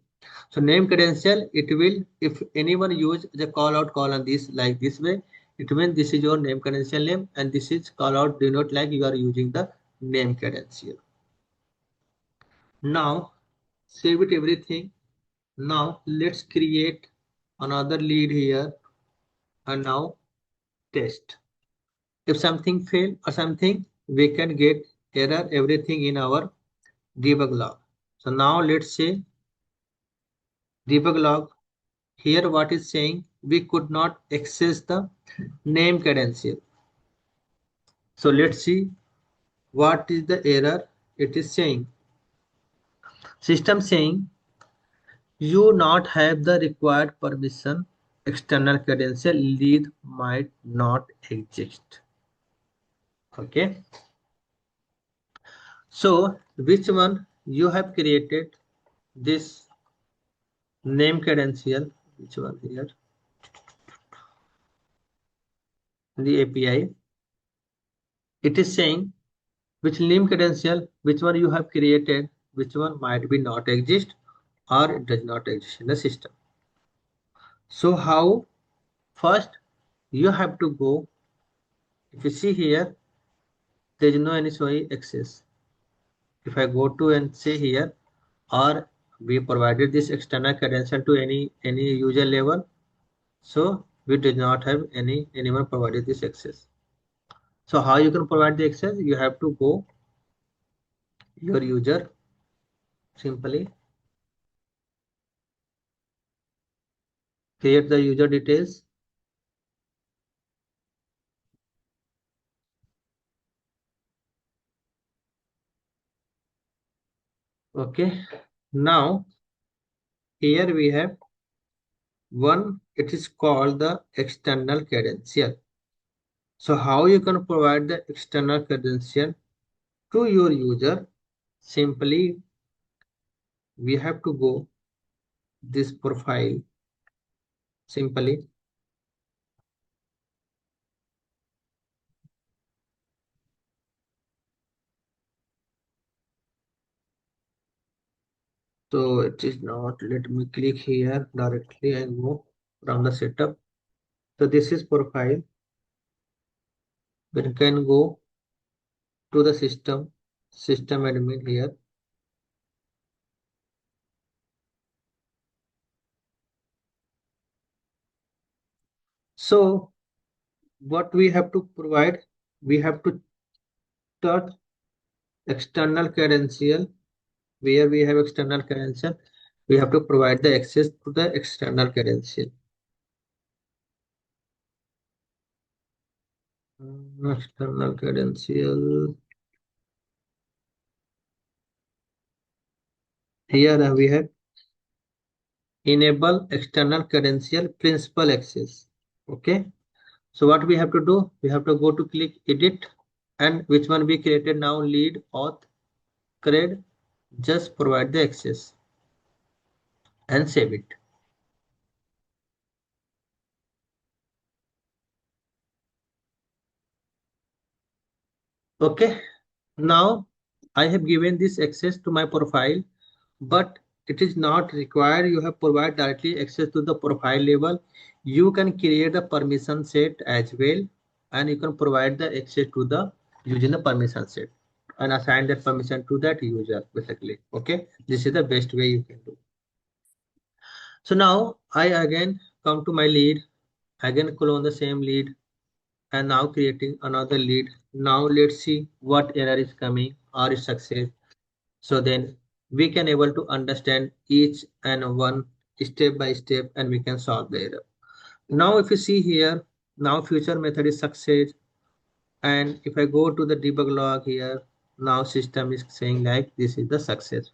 Speaker 1: So name credential, it will, if anyone use the call out call on this like this way, it means this is your name credential name and this is call out denote like you are using the name credential. Now save it everything. Now let's create another lead here and now test. If something fail or something, we can get error everything in our debug log. So now let's say debug log. Here what is saying we could not access the name credential. So let's see what is the error it is saying. System saying you not have the required permission, external credential lead might not exist. Okay. So which one you have created this name credential, which one here, the API, it is saying which name credential, which one you have created, which one might be not exist or it does not exist in the system. So how? First you have to go, if you see here there is no any showing access. If I go to and say here or we provided this external credential to any user level, so we did not have anyone provided this access. So how you can provide the access? You have to go your user, simply create the user details. Okay, now here we have one, it is called the external credential. So how you can provide the external credential to your user? Simply we have to go this profile, simply so it is not, let me click here directly and go from the setup. So this is profile. We can go to the system admin here. So what we have to provide, we have to start external credential. Where we have external credential, we have to provide the access to the external credential. External credential. Here we have enable external credential principal access. Okay. So what we have to do? We have to go to click edit, and which one we created now, lead auth cred. Just provide the access and save it. Okay. Now I have given this access to my profile, but it is not required you have provide directly access to the profile level. You can create the permission set as well, and you can provide the access to the using the permission set and assign that permission to that user basically. Okay, this is the best way you can do. So now I again come to my lead, again clone the same lead, and now creating another lead. Now let's see what error is coming or is success. So then we can able to understand each and one step by step, and we can solve the error. Now if you see here, now future method is success, and if I go to the debug log here, now system is saying like this is the success,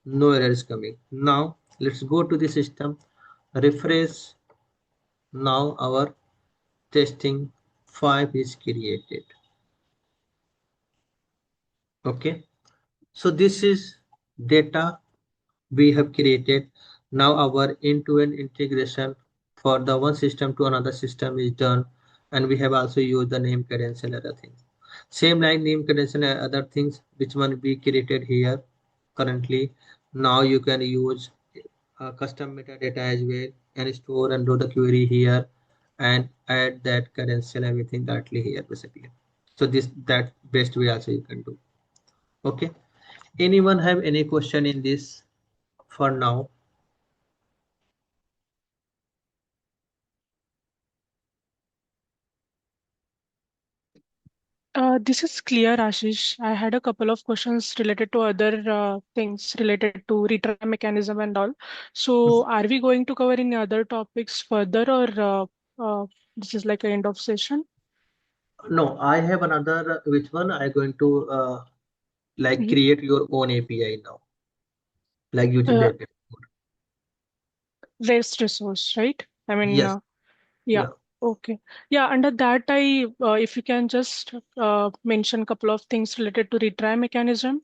Speaker 1: no error is coming. Now let's go to the system, refresh. Now our testing 5 is created. Okay, so this is data we have created. Now our end-to-end integration for the one system to another system is done, and we have also used the name credential and other things. Same like name credential and other things which one we created here currently. Now you can use custom metadata as well and store and do the query here and add that credential everything directly here basically. So this that best way also you can do. Okay. Anyone have any question in this for now?
Speaker 3: This is clear, Ashish. I had a couple of questions related to other things related to retry mechanism and all. So, are we going to cover any other topics further, or this is like an end of session?
Speaker 1: No, I have another. Which one? I going to like
Speaker 3: Mhm.
Speaker 1: create your own API now, like using the
Speaker 3: Uh,
Speaker 1: API.
Speaker 3: REST resource, right? I mean,
Speaker 1: Yes.
Speaker 3: yeah.
Speaker 1: Yeah.
Speaker 3: Okay. Yeah. Under that, if you can just mention a couple of things related to retry mechanism,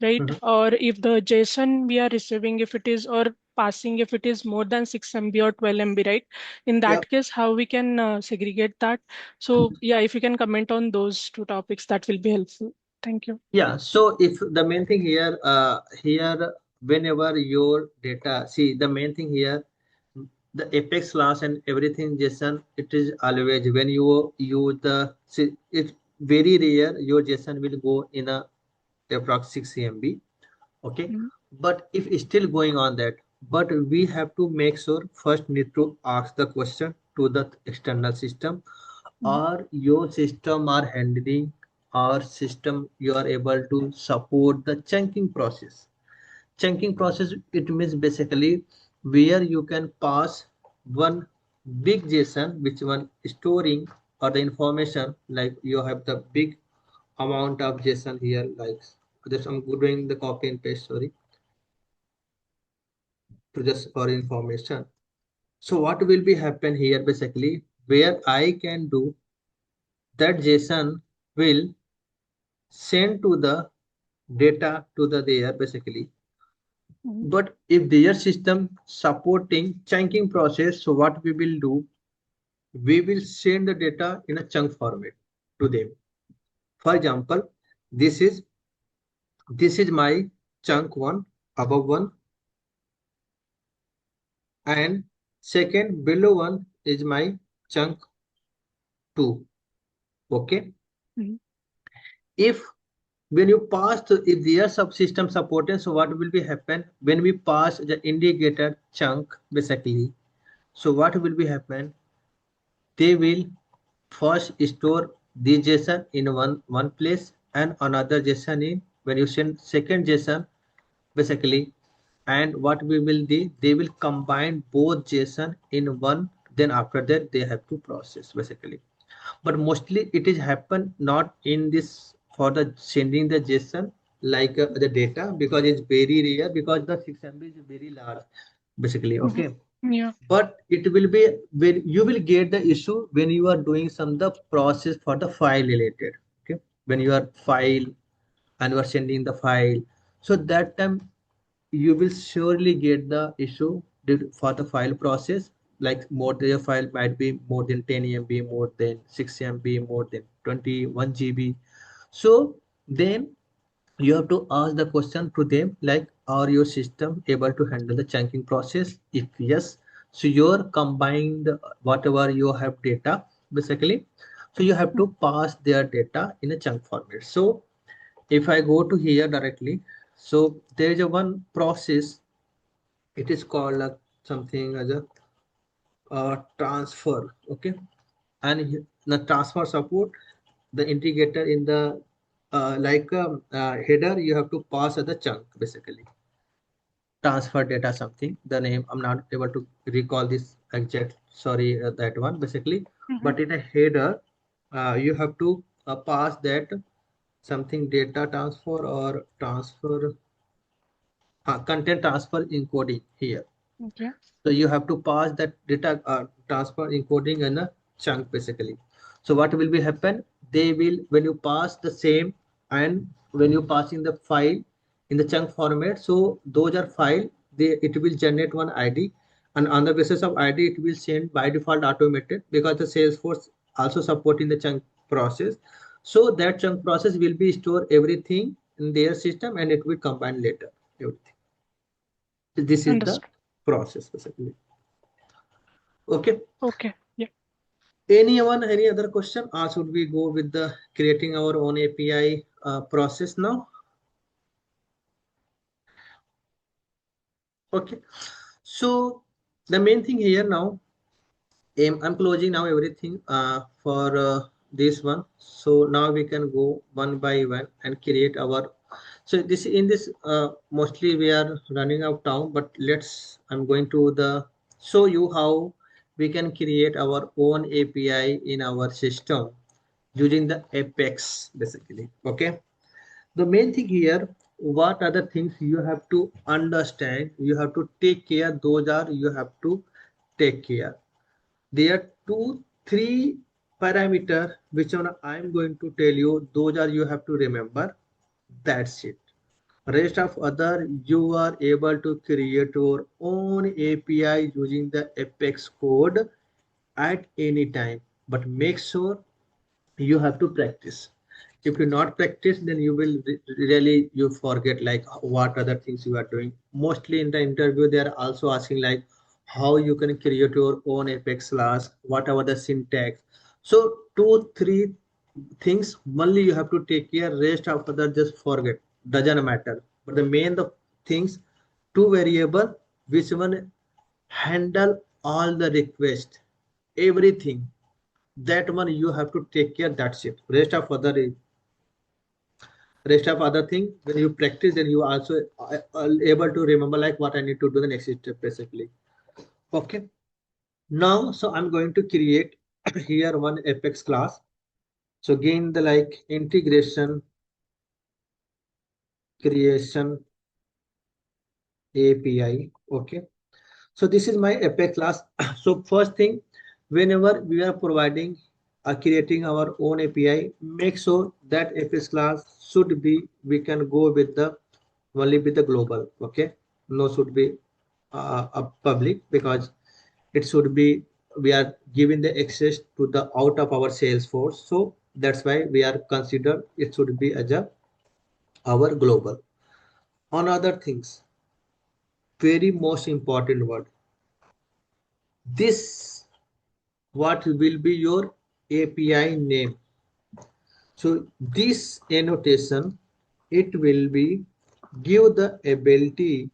Speaker 3: right?
Speaker 1: Mhm.
Speaker 3: Or if the JSON we are receiving, if it is or passing, if it is more than 6 MB or 12 MB, right? In
Speaker 1: Yeah.
Speaker 3: that case, how we can segregate that? So yeah, if you can comment on those two topics, that will be helpful. Thank you.
Speaker 1: Yeah. So if the main thing here, whenever your data, see the main thing here, the apex class and everything JSON, it is always when you use the, see, it's very rare your JSON will go in a approx 6 MB. Okay,
Speaker 3: Mhm.
Speaker 1: but if it's still going on that, but we have to make sure first need to ask the question, to the external system, or your system are handling, or system you are able to support the chunking process. Chunking process, it means basically where you can pass one big JSON, which one storing or the information, like you have the big amount of JSON here, like just I'm doing the copy and paste, sorry, to just for information. So what will be happen here basically, where I can do that JSON will send to the data to the there basically. But if their system supporting chunking process, so what we will do, we will send the data in a chunk format to them. For example, this is my chunk one, above one, and second below one is my chunk two. Okay. If when you pass to, if their subsystem supported, so what will be happen when we pass the indicator chunk basically, so what will be happen, they will first store the JSON in one place and another JSON in, when you send second JSON basically, and what we will do, they will combine both JSON in one, then after that they have to process basically. But mostly it is happen not in this for the sending the JSON, like the data, because it's very rare, because the 6 MB is very large basically. Okay.
Speaker 3: Yeah.
Speaker 1: But it will be when you will get the issue when you are doing some the process for the file related. Okay. When you are file and you are sending the file, so that time you will surely get the issue for the file process, like more than your file might be more than 10 MB, more than 6 MB, more than 21 GB. So then you have to ask the question to them, like, are your system able to handle the chunking process? If yes, so you're combined whatever you have data basically, so you have to pass their data in a chunk format. So if I go to here directly, so there is a one process, it is called something as a transfer. Okay. And the transfer support the integrator in the header, you have to pass as the chunk basically, transfer data something, the name I'm not able to recall this exact, sorry, that one basically. But in a header, you have to pass that something data transfer or transfer, content transfer encoding here.
Speaker 3: Okay.
Speaker 1: So you have to pass that data transfer encoding in a chunk basically. So what will be happen, they will, when you pass the same, and when you passing the file in the chunk format, so those are file, they, it will generate one ID, and on the basis of ID it will send by default automated, because the Salesforce also supporting the chunk process. So that chunk process will be store everything in their system, and it will combine later everything. So this is the
Speaker 3: Understood.
Speaker 1: process basically. Okay.
Speaker 3: Okay. Yeah.
Speaker 1: Anyone, any other question, or should we go with the creating our own API process now? Okay. So the main thing here now, I'm closing now everything for this one. So now we can go one by one and create our. So this in this mostly we are running out of time, but let's, I'm going to the show you how we can create our own API in our system using the Apex basically. Okay. The main thing here, what are the things you have to understand, you have to take care, those are you have to take care. There are two, three parameter which one I'm going to tell you, those are you have to remember. That's it. Rest of other, you are able to create your own API using the Apex code at any time. But make sure you have to practice. If you not practice, then you will really you forget like what other things you are doing. Mostly in the interview they are also asking like how you can create your own Apex class, whatever the syntax. So two three things only you have to take care, rest of other just forget, doesn't matter. But the main the things, two variable which one handle all the request, everything. That one you have to take care. That's it. Rest of other thing, when you practice, then you also are able to remember like what I need to do the next step basically. Okay. Now, so I'm going to create here one Apex class. So again, the like integration creation API. Okay. So this is my Apex class. So first thing, whenever we are providing creating our own API, make sure that Apex class should be, we can go with the only with the global. Okay. No should be a public, because it should be, we are giving the access to the out of our Salesforce. So that's why we are considered it should be as a our global. On other things, very most important word, this what will be your API name. So this annotation, it will be give the ability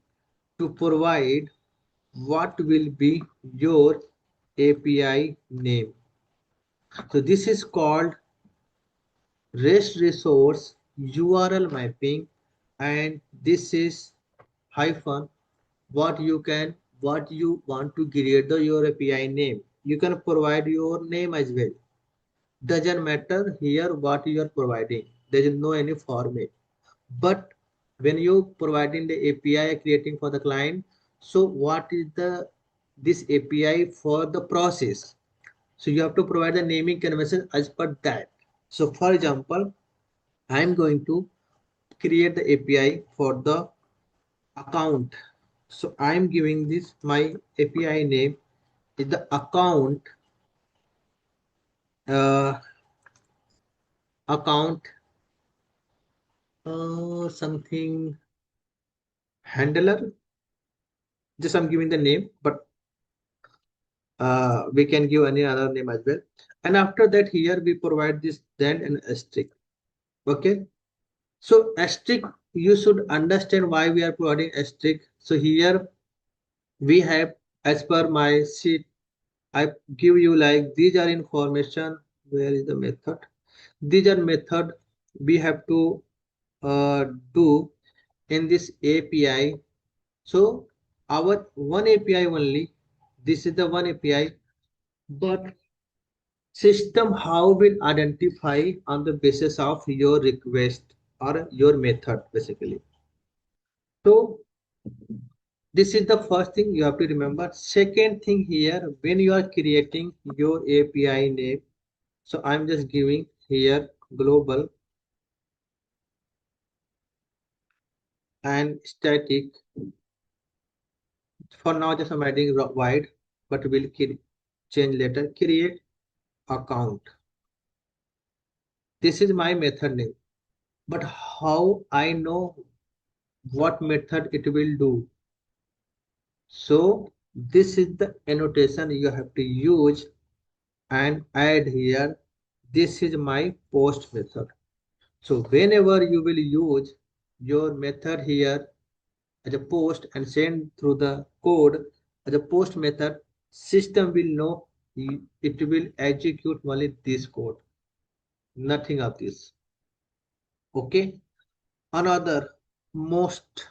Speaker 1: to provide what will be your API name. So this is called REST resource URL mapping, and this is hyphen what you can, what you want to create the your API name. You can provide your name as well. Doesn't matter here what you are providing. There is no any format. But when you providing the API creating for the client, so what is the this API for the process? So you have to provide the naming convention as per that. So for example, I am going to create the API for the account. So I am giving this my API name is the uh, account something handler. Just I'm giving the name, but we can give any other name as well. And after that, here we provide this then an asterisk. Okay. So asterisk, you should understand why we are providing asterisk. So here we have, as per my sheet, I give you like these are information. Where is the method? These are method we have to do in this API. So our one API only. This is the one API, but system how will identify on the basis of your request or your method basically. So this is the first thing you have to remember. Second thing here, when you are creating your API name, so I'm just giving here global and static. For now, just I'm adding wide, but we'll change later. Create account. This is my method name. But how I know what method it will do? So this is the annotation you have to use and add here. This is my post method. So whenever you will use your method here as a post and send through the code as a post method, system will know it will execute only this code, nothing of this. Okay. Another most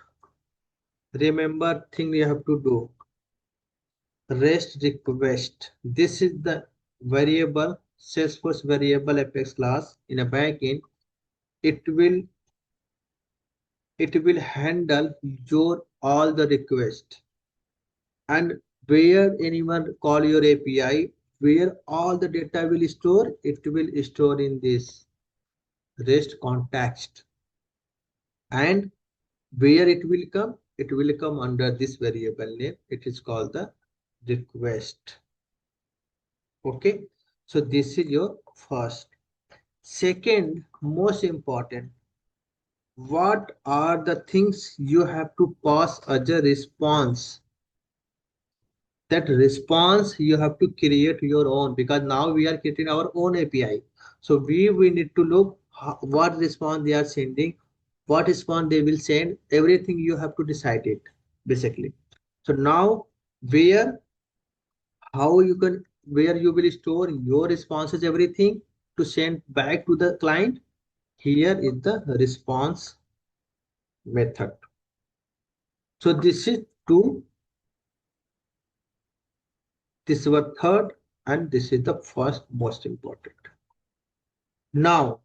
Speaker 1: remember thing you have to do, REST request. This is the variable, Salesforce variable Apex class in a backend. It will it will handle your all the request, and where anyone call your API, where all the data will store, it will store in this REST context, and where it will come under this variable name. It is called the request. Okay, so this is your first. Second, most important, what are the things you have to pass as a response? That response you have to create your own, because now we are creating our own API. So we need to look what response they are sending, what response they will send, everything you have to decide it basically. So now where, how you can where you will store your responses, everything to send back to the client. Here is the response method. So this is two, this is our third, and this is the first most important. Now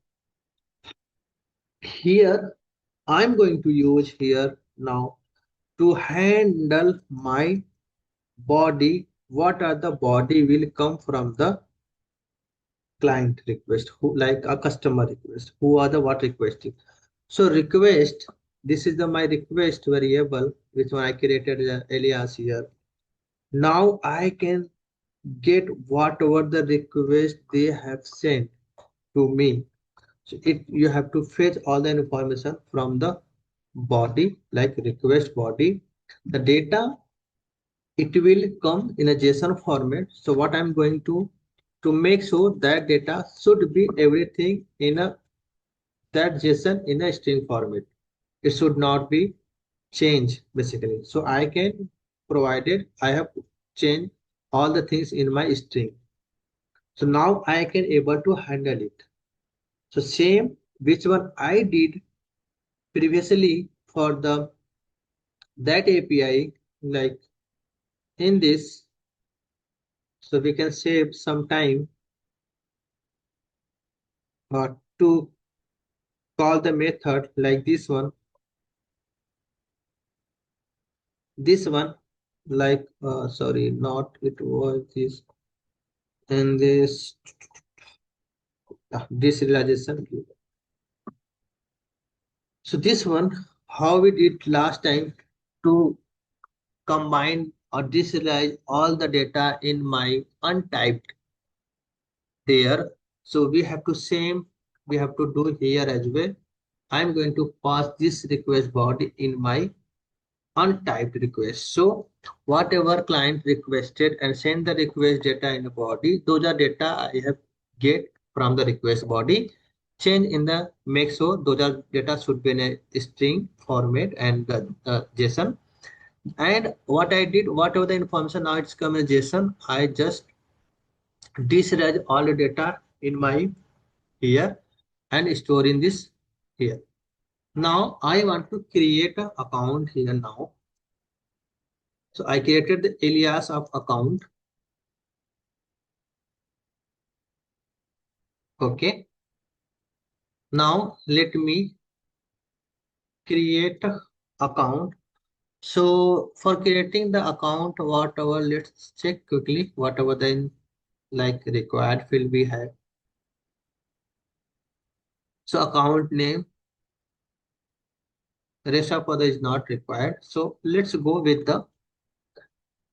Speaker 1: here I'm going to use here now to handle my body. What are the body will come from the client request, who like a customer request, who are the what requesting. So request, this is the my request variable which one I created alias here. Now I can get whatever the request they have sent to me. So it you have to fetch all the information from the body, like request body. The data, it will come in a JSON format. So what I'm going to make sure that data should be everything in a that JSON in a string format. It should not be changed basically. So I can provided I have changed all the things in my string. So now I can able to handle it. So same which one I did previously for the that API, like in this, so we can save some time to call the method like this one like sorry, not it was this, and this realization. So this one, how we did last time to combine or deserialize all the data in my untyped there. So we have to same, we have to do here as well. I'm going to pass this request body in my untyped request. So whatever client requested and send the request data in the body, those are data I have get from the request body. Change in the make sure those are data should be in a string format and the JSON. And what I did, whatever the information now it's come as JSON, I just deserialize all the data in my here and store in this here. Now I want to create an account here now. So I created the alias of account. Okay. Now let me create a account. So for creating the account, whatever, let's check quickly, whatever the like required field we have. So account name, rest of other is not required. So let's go with the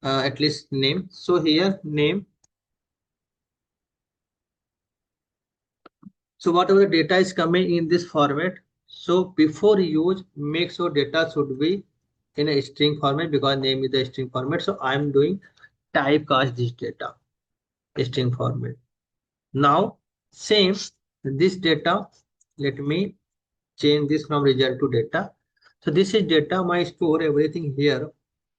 Speaker 1: at least name. So here name. So whatever the data is coming in this format. So before use, make sure data should be in a string format because name is the string format. So I'm doing typecast this data string format. Now same this data. Let me change this from result to data. So this is data, my store everything here.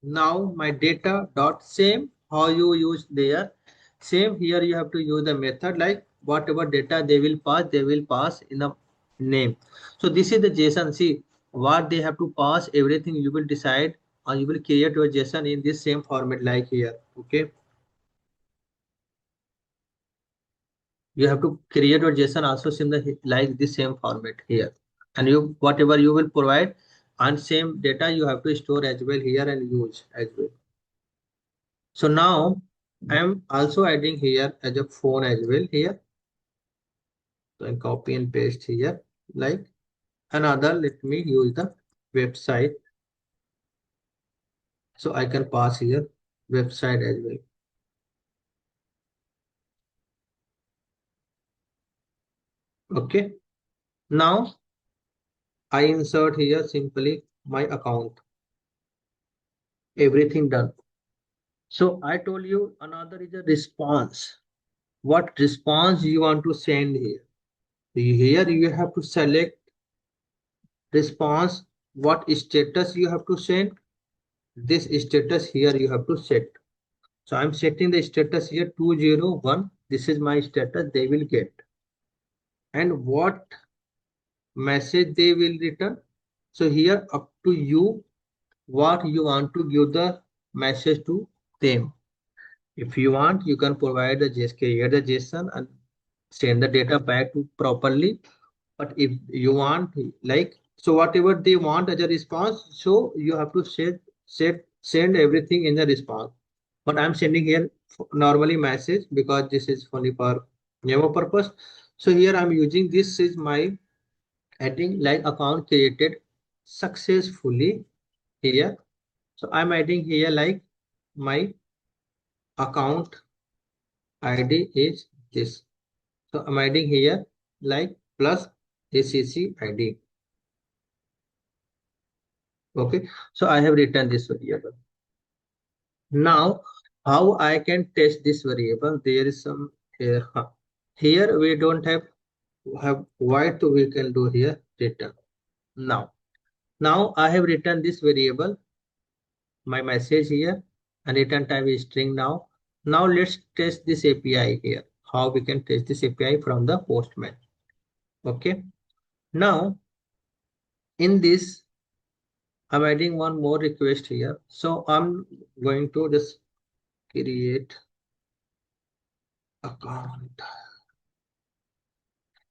Speaker 1: Now my data dot same how you use there. Same here you have to use the method like whatever data they will pass in the name. So this is the JSON. See what they have to pass, everything you will decide or you will create your JSON in this same format like here. Okay. You have to create your JSON also similar like this same format here, and you whatever you will provide and same data you have to store as well here and use as well. So now I am also adding here as a phone as well here. So I copy and paste here like another. Let me use the website. So I can pass here website as well. Okay. Now I insert here simply my account. Everything done. So I told you another is a response. What response you want to send here? Here you have to select response. What status you have to send? This status here you have to set. So I'm setting the status here 201. This is my status they will get. And what message they will return? So here up to you what you want to give the message to them. If you want, you can provide the JSON, create the JSON and send the data back to properly. But if you want like so whatever they want as a response, so you have to send everything in the response. But I'm sending here normally message because this is only for demo purpose. So here I'm using this is my adding like account created successfully here. So I'm adding here like my account ID is this. So I'm adding here like plus ACC ID. Okay. So I have written this variable. Now, how I can test this variable? There is some here. Here we don't have what we can do here return. Now I have written this variable, my message here, and return type is string now. Now let's test this API here. How we can test this API from the Postman. Okay. Now in this, I'm adding one more request here. So I'm going to just create account.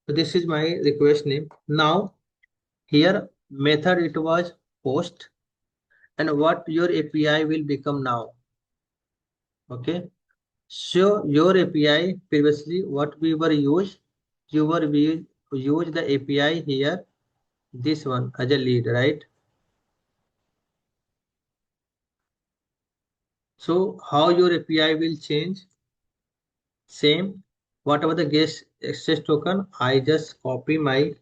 Speaker 1: So this is my request name. Now here method it was post and what your API will become now. Okay. So your API previously what we were used, we use the API here, this one as a lead, right? So how your API will change? Same, whatever the guest access token, I just copy my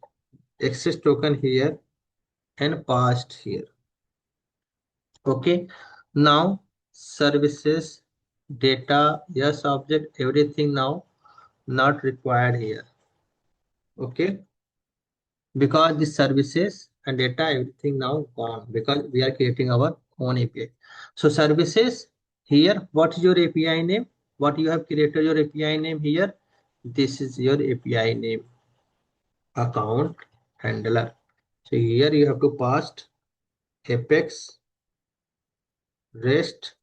Speaker 1: access token here and passed here. Okay. Now services, data, yes object, everything now not required here. Okay. Because the services and data everything now gone because we are creating our own API. So services here, what is your API name? What you have created your API name here? This is your API name, account handler. So here you have to pass apex rest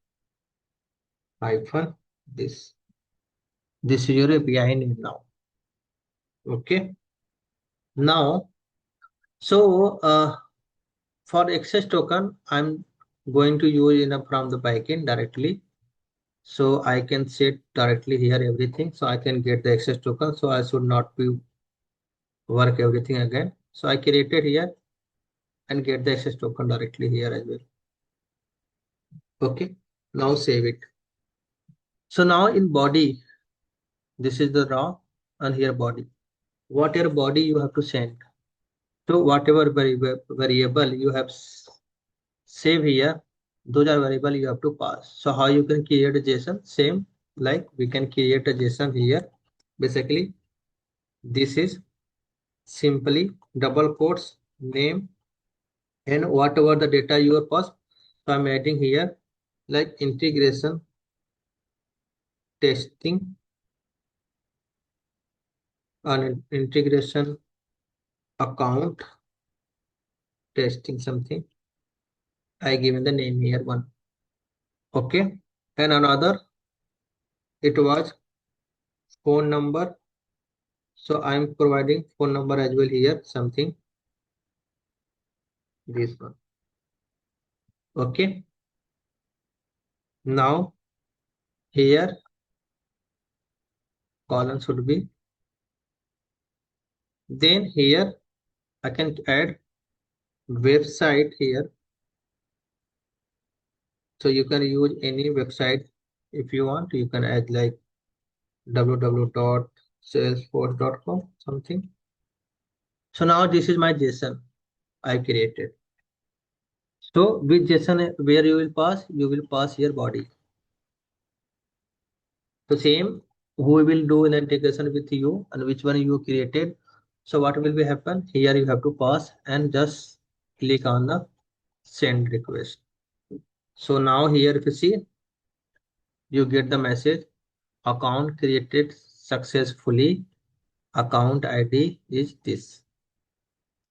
Speaker 1: hyphen this. This is your API name now. Okay. Now, so for access token, I'm going to use from the backend directly. So I can set directly here everything. So I can get the access token. So I should not be work everything again. So I created here and get the access token directly here as well. Okay. Now save it. So now in body, this is the raw and here body. Whatever body you have to send. So whatever variable you have save here, those are variable you have to pass. So how you can create a JSON? Same like we can create a JSON here. Basically, this is simply double quotes name and whatever the data you are passed. So I'm adding here like integration testing and integration account testing something. I given the name here one. Okay. And another it was phone number. So I'm providing phone number as well here something this one. Okay. Now here column should be. Then here I can add website here. So you can use any website if you want. You can add like www.salesforce.com something. So now this is my JSON I created. So with JSON where you will pass your body. So same who will do an integration with you and which one you created. So what will be happen here? You have to pass and just click on the send request. So now here if you see you get the message account created successfully, account ID is this,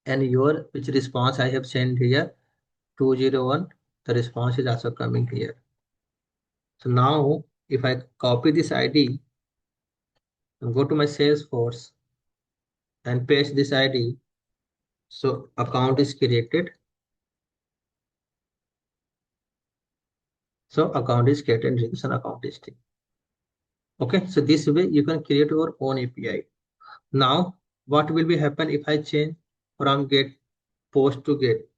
Speaker 1: and your which response I have sent here 201, the response is also coming here. So now if I copy this ID and go to my Salesforce and paste this ID, so account is created. So account is created and revision account is still. Okay, so this way you can create your own API. Now what will be happen if I change from get post to get?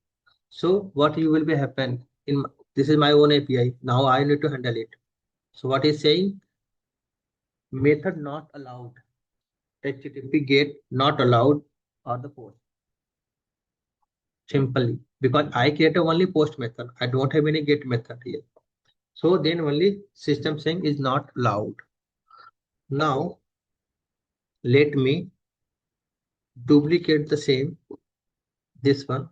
Speaker 1: So what you will be happen in this is my own API. Now I need to handle it. So what is saying? Method not allowed. HTTP get not allowed or the post. Simply because I create only post method. I don't have any get method here. So then only system saying is not allowed. Now let me duplicate the same this one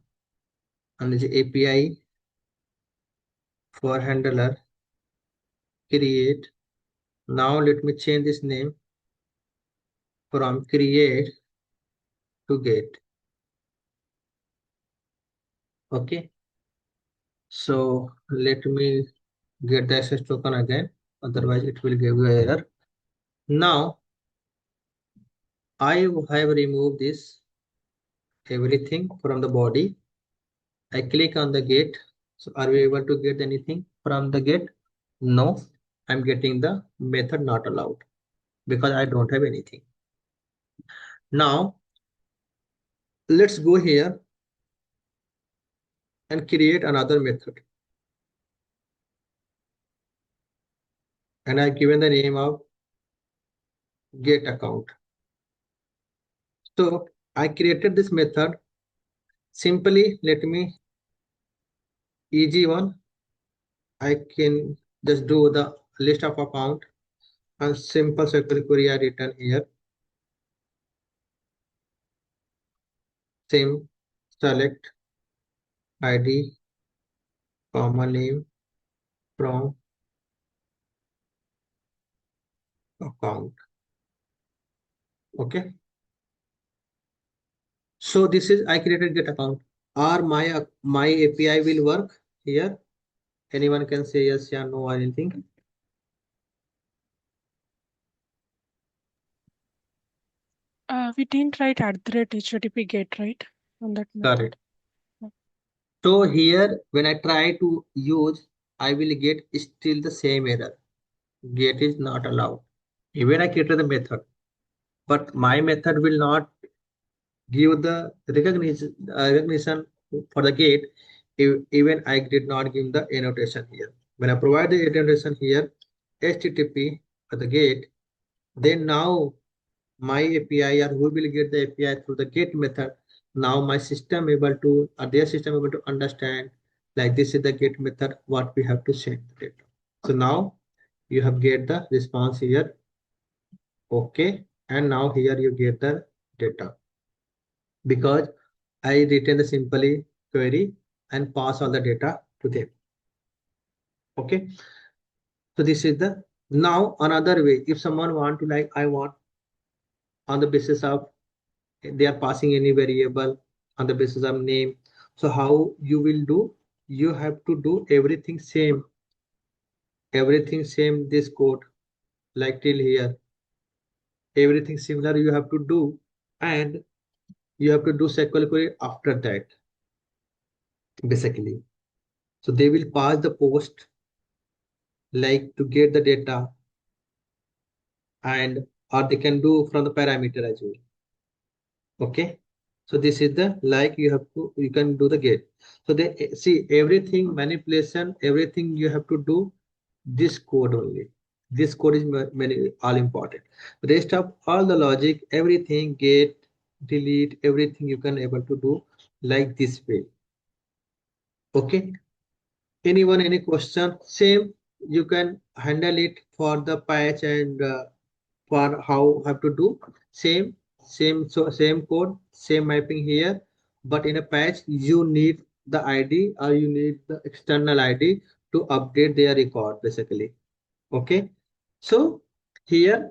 Speaker 1: and the API for handler create. Now let me change this name from create to get. Okay, so let me get the access token again, otherwise it will give you error. Now I have removed this everything from the body. I click on the get. So are we able to get anything from the get? No, I'm getting the method not allowed because I don't have anything. Now let's go here and create another method. And I've given the name of get account. So I created this method. Simply let me easy one. I can just do the list of account and simple SQL query I written here. Same select ID, comma name from account. Okay. So this is I created get account. Or my API will work here. Anyone can say yes, yeah, no, or anything.
Speaker 3: We didn't write at the rate HTTP get, right? On that method.
Speaker 1: Correct. So here when I try to use, I will get still the same error. Get is not allowed. Even I created the method, but my method will not give the recognition for the gate. Even I did not give the annotation here. When I provide the annotation here, HTTP for the gate, then now my API or who will get the API through the get method. Now my system able to or their system able to understand like this is the get method what we have to send the data. So now you have get the response here. Okay, and now here you get the data because I written the simply query and pass all the data to them. Okay, so this is the now another way. If someone want to like I want on the basis of they are passing any variable on the basis of name. So how you will do? You have to do everything same this code like till here. Everything similar you have to do, and you have to do SQL query after that basically. So they will pass the post like to get the data, and or they can do from the parameter as well. Okay, so this is the like you have to you can do the get. So they see everything manipulation, everything you have to do this code only. This code is many all important. Rest of all the logic, everything get, delete, everything you can able to do like this way. Okay, anyone any question? Same you can handle it for the patch and for how have to do same code, same mapping here, but in a patch you need the ID or you need the external ID to update their record basically. Okay, so here,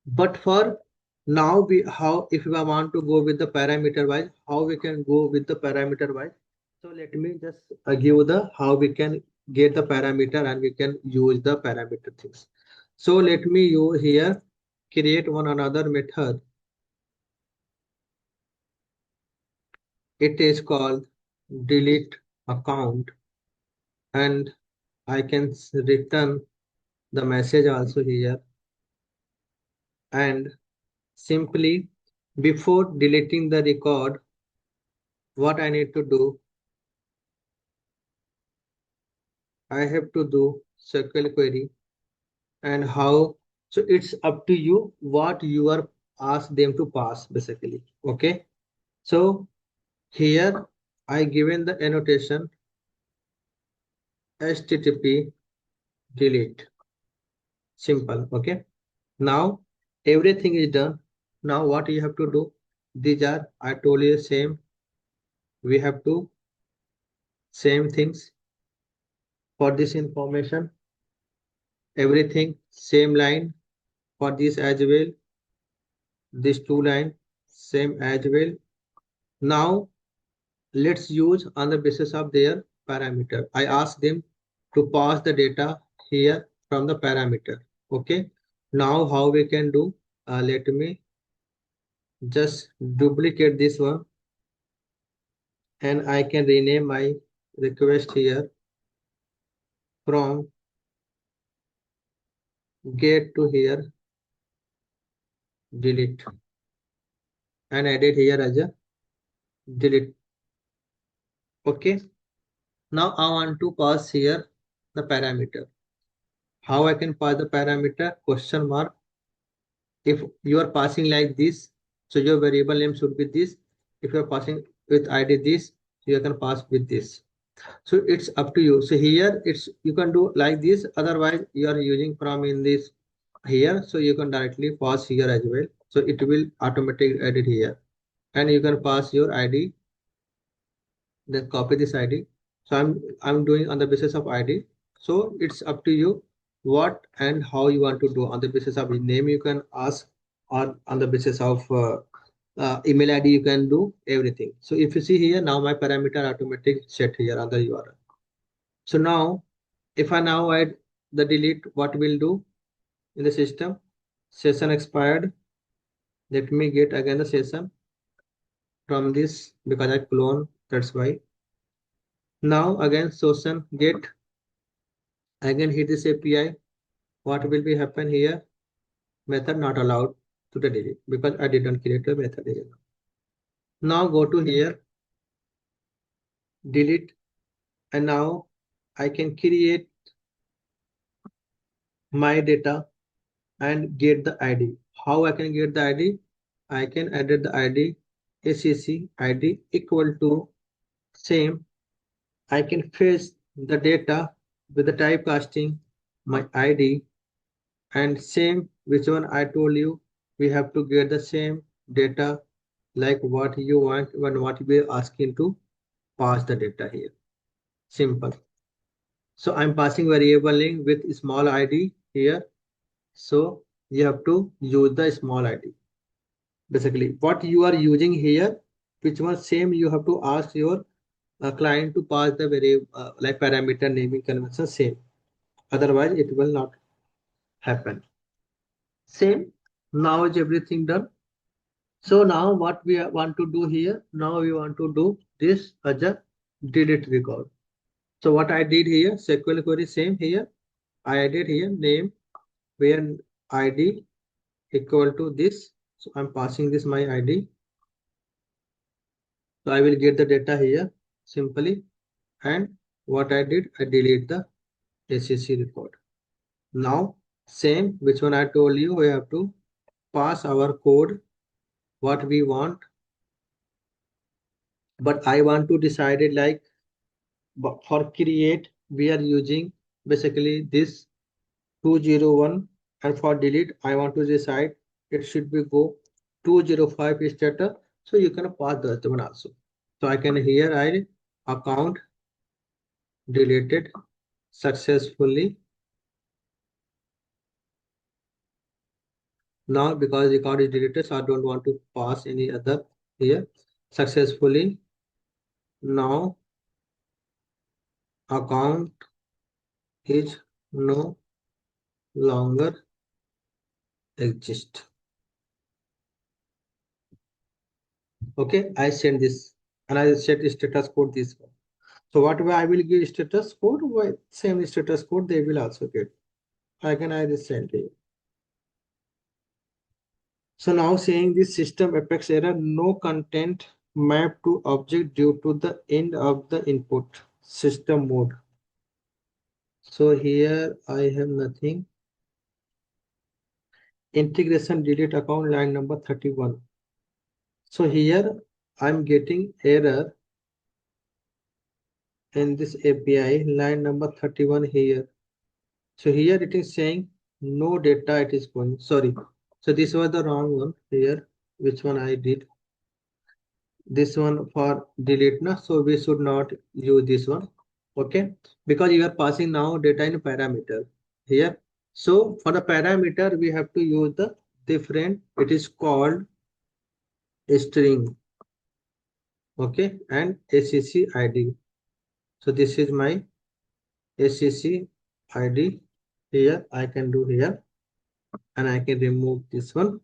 Speaker 1: but for now we how if we want to go with the parameter wise, how we can go with the parameter wise. So let me just give the how we can get the parameter and we can use the parameter things. So let me you here create one another method. It is called delete account, and I can return the message also here. And simply before deleting the record, what I need to do, I have to do SQL query and how. So it's up to you what you are asked them to pass basically. Okay. So here I given the annotation HTTP delete. Simple. Okay. Now everything is done. Now what you have to do? These are I told you same. We have to same things for this information. Everything same line for this as well. This two line same as well. Now let's use on the basis of their parameter. I ask them to pass the data here from the parameter. Okay. Now how we can do? Let me just duplicate this one and I can rename my request here from get to here delete and add it here as a delete. Okay. Now I want to pass here the parameter. How I can pass the parameter? Question mark. If you are passing like this, so your variable name should be this. If you are passing with ID this, you can pass with this. So it's up to you. So here it's you can do like this. Otherwise, you are using from in this here, so you can directly pass here as well. So it will automatically edit here, and you can pass your ID. Then copy this ID. So I'm doing on the basis of ID. So it's up to you what and how you want to do. On the basis of name you can ask, or on the basis of email ID you can do everything. So if you see here now my parameter automatic set here on the URL. So now if I now add the delete, what will do in the system? Session expired. Let me get again the session from this because I clone, that's why. Now again session get, again hit this API. What will be happen here? Method not allowed to the delete because I didn't create a method here. Now go to here, delete, and now I can create my data and get the ID. How I can get the ID? I can edit the ID, ACC ID equal to same. I can fetch the data with the typecasting my ID, and same which one I told you, we have to get the same data like what you want when what we are asking to pass the data here. Simple. So I'm passing variable name with small ID here. So you have to use the small ID. Basically, what you are using here, which one same you have to ask your client to pass the very like parameter naming convention same. Otherwise, it will not happen. Same. Now is everything done. So now what we want to do here? Now we want to do this as a delete record. So what I did here, SQL query same here. I added here name where ID equal to this. So I'm passing this my ID. So I will get the data here simply. And what I did, I delete the ACC record. Now same, which one I told you, we have to pass our code what we want. But I want to decide it like for create we are using basically this 201, and for delete I want to decide it should be go 205 status. So you can pass that one also. So I can here I account deleted successfully Now because record is deleted, so I don't want to pass any other here. Successfully. Now account is no longer exist. Okay, I send this and I set status code this one. So whatever I will give status code, same status code they will also get. Again, I just send it. So now saying this system apex error, no content map to object due to the end of the input system mode. So here I have nothing. Integration delete account line number 31. So here I'm getting error in this API line number 31 here. So here it is saying no data it is going. Sorry. So this was the wrong one here. Which one I did? This one for delete na. So we should not use this one. Okay. Because you are passing now data in parameter here. So for the parameter, we have to use the different. It is called string. Okay. And ACC ID. So this is my ACC ID here. I can do here. And I can remove this one.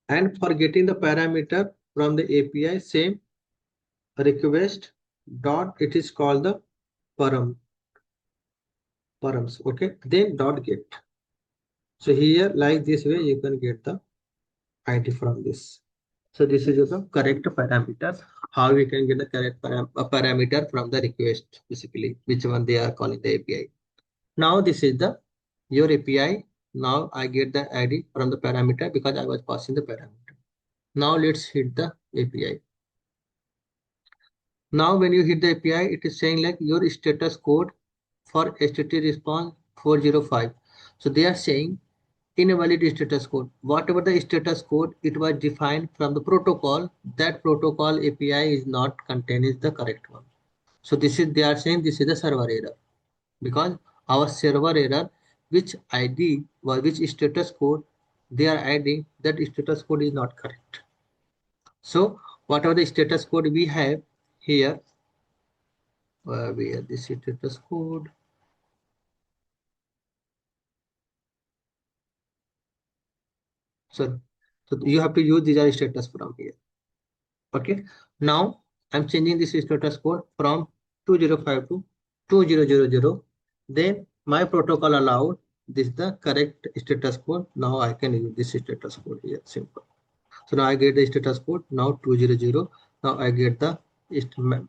Speaker 1: And for getting the parameter from the API, same request dot, it is called the params. Okay, then dot get. So here, like this way, you can get the ID from this. So this is the correct parameter. How we can get the correct parameter from the request, basically, which one they are calling the API. Now this is the your API. Now I get the ID from the parameter because I was passing the parameter. Now let's hit the API. Now when you hit the API, it is saying like your status code for HTTP response 405. So they are saying invalid status code. Whatever the status code, it was defined from the protocol. That protocol API is not contained is the correct one. So this is they are saying this is the server error because our server error, which ID or which status code they are adding, that status code is not correct. So whatever the status code we have here, where this status code. So you have to use these status from here. Okay. Now I'm changing this status code from 2005 to 2000. Then my protocol allowed this is the correct status code. Now I can use this status code here. Simple. So now I get the status code now 200. Now I get the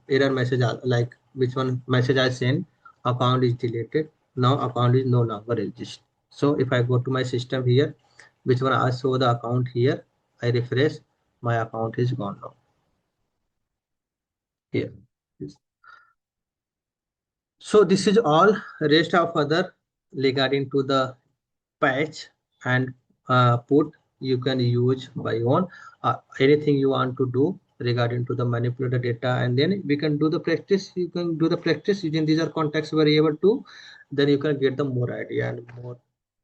Speaker 1: error message like which one message I sent. Account is deleted. Now account is no longer exist. So if I go to my system here, which one I show the account here, I refresh, my account is gone now. Here. So this is all rest of other regarding to the patch and put you can use by own anything you want to do regarding to the manipulate the data, and then we can do the practice. You can do the practice using these are context variable too. Then you can get the more idea and more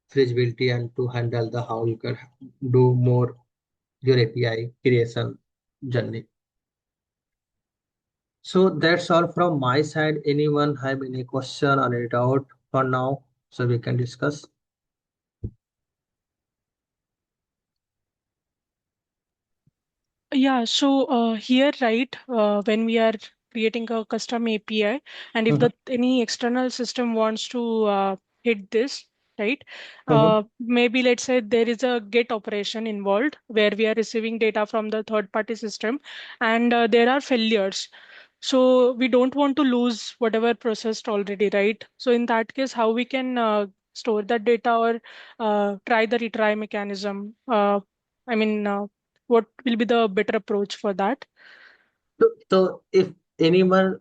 Speaker 1: feasibility and to handle the how you can do more your API creation journey. So that's all from my side. Anyone have any question or any doubt for now? So we can discuss.
Speaker 3: Yeah, so here, right, when we are creating a custom API, and if
Speaker 1: Mhm,
Speaker 3: the any external system wants to hit this, right,
Speaker 1: mhm.
Speaker 3: maybe let's say there is a get operation involved where we are receiving data from the third party system, and there are failures. So we don't want to lose whatever processed already, right? So in that case, how we can store that data or try the retry mechanism? I mean, what will be the better approach for that?
Speaker 1: So if anyone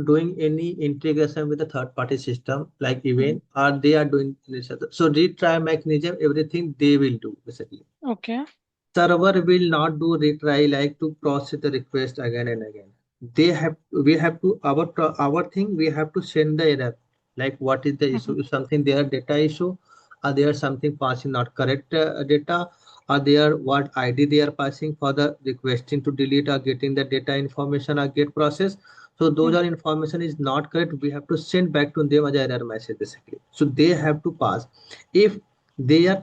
Speaker 1: doing any integration with the third party system like
Speaker 3: Mhm.
Speaker 1: event or they are doing this other, so retry mechanism everything they will do basically.
Speaker 3: Okay.
Speaker 1: Server will not do retry like to process the request again and again. They have we have to our thing we have to send the error like what is the
Speaker 3: Mhm.
Speaker 1: issue if something there data issue Are there something passing not correct data? Are there what ID they are passing for the requesting to delete or getting the data information or get process? So those are information is not correct. We have to send back to them as error message basically. So they have to pass. If they are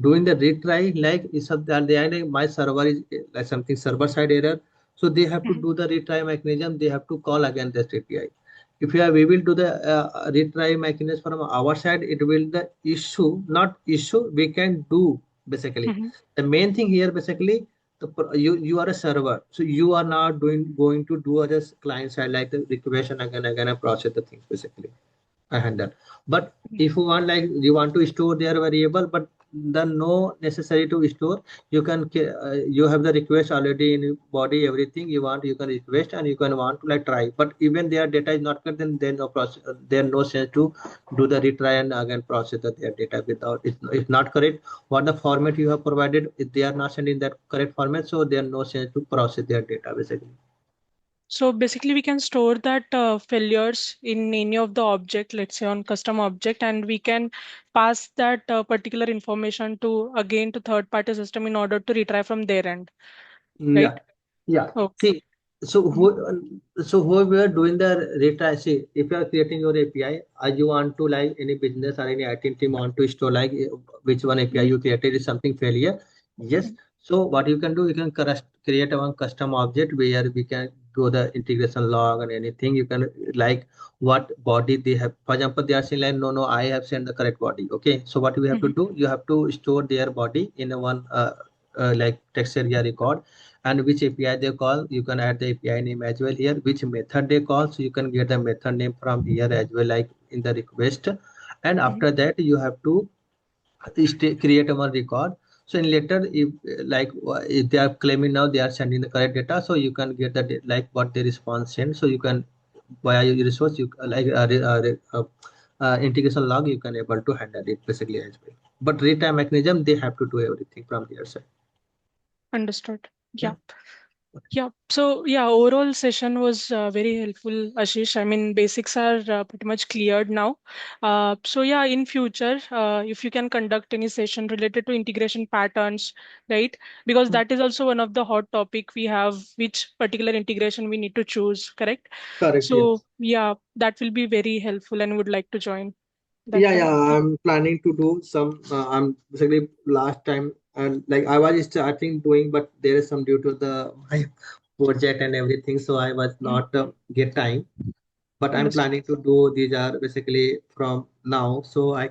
Speaker 1: doing the retry, like is they are like my server is like something server side error, so they have to
Speaker 3: Mhm.
Speaker 1: do the retry mechanism. They have to call again this API. If we will do the retry mechanism from our side, it will the issue, not issue, we can do basically.
Speaker 3: Mhm.
Speaker 1: The main thing here basically, you are a server, so you are not doing going to do other client side like the request and again and process the things basically. I handle. But if you want like you want to store their variable, but then no necessary to store. You can you have the request already in body everything you want. You can request and you can want to like try. But even their data is not correct, then there no process. There no sense to do the retry and again process their data without it's not correct. What the format you have provided, if they are not sending that correct format, so there no sense to process their data basically.
Speaker 3: So basically, we can store that failures in any of the object, let's say on custom object, and we can pass that particular information to again to third party system in order to retry from their end,
Speaker 1: Yeah,
Speaker 3: right?
Speaker 1: yeah.
Speaker 3: Okay.
Speaker 1: See, so
Speaker 3: Mhm.
Speaker 1: who we are doing the retry? See, if you are creating your API, you want to like any business or any IT team want to store like which one API
Speaker 3: Mhm.
Speaker 1: you created is something failure. Yes. So what you can do, you can create a one custom object where we can do the integration log and anything. You can like what body they have. For example, they are saying like no, I have sent the correct body. Okay. So what we have to
Speaker 3: Mhm.
Speaker 1: do, you have to store their body in a one like text area record and which API they call. You can add the API name as well here, which method they call. So you can get the method name from here as well, like in the request. And
Speaker 3: Mhm.
Speaker 1: after that, you have to create a one record. So in later, if like if they are claiming now they are sending the correct data, so you can get the like what the response sent. So you can via your resource, you like integration log, you can able to handle it basically as well. But retime mechanism, they have to do everything from their side.
Speaker 3: Understood.
Speaker 1: Yeah.
Speaker 3: Yeah. Yeah. So yeah, overall session was very helpful, Ashish. I mean, basics are pretty much cleared now. So yeah, in future, if you can conduct any session related to integration patterns, right? Because that is also one of the hot topic we have, which particular integration we need to choose, correct?
Speaker 1: Correct.
Speaker 3: So
Speaker 1: Yes.
Speaker 3: yeah, that will be very helpful and would like to join that
Speaker 1: Yeah, yeah.
Speaker 3: time.
Speaker 1: I'm planning to do some. I'm basically last time and like I was starting doing, but there is some due to the my project and everything, so I was
Speaker 3: Mhm.
Speaker 1: not get time. But I'm
Speaker 3: Understood.
Speaker 1: planning to do these are basically from now, so I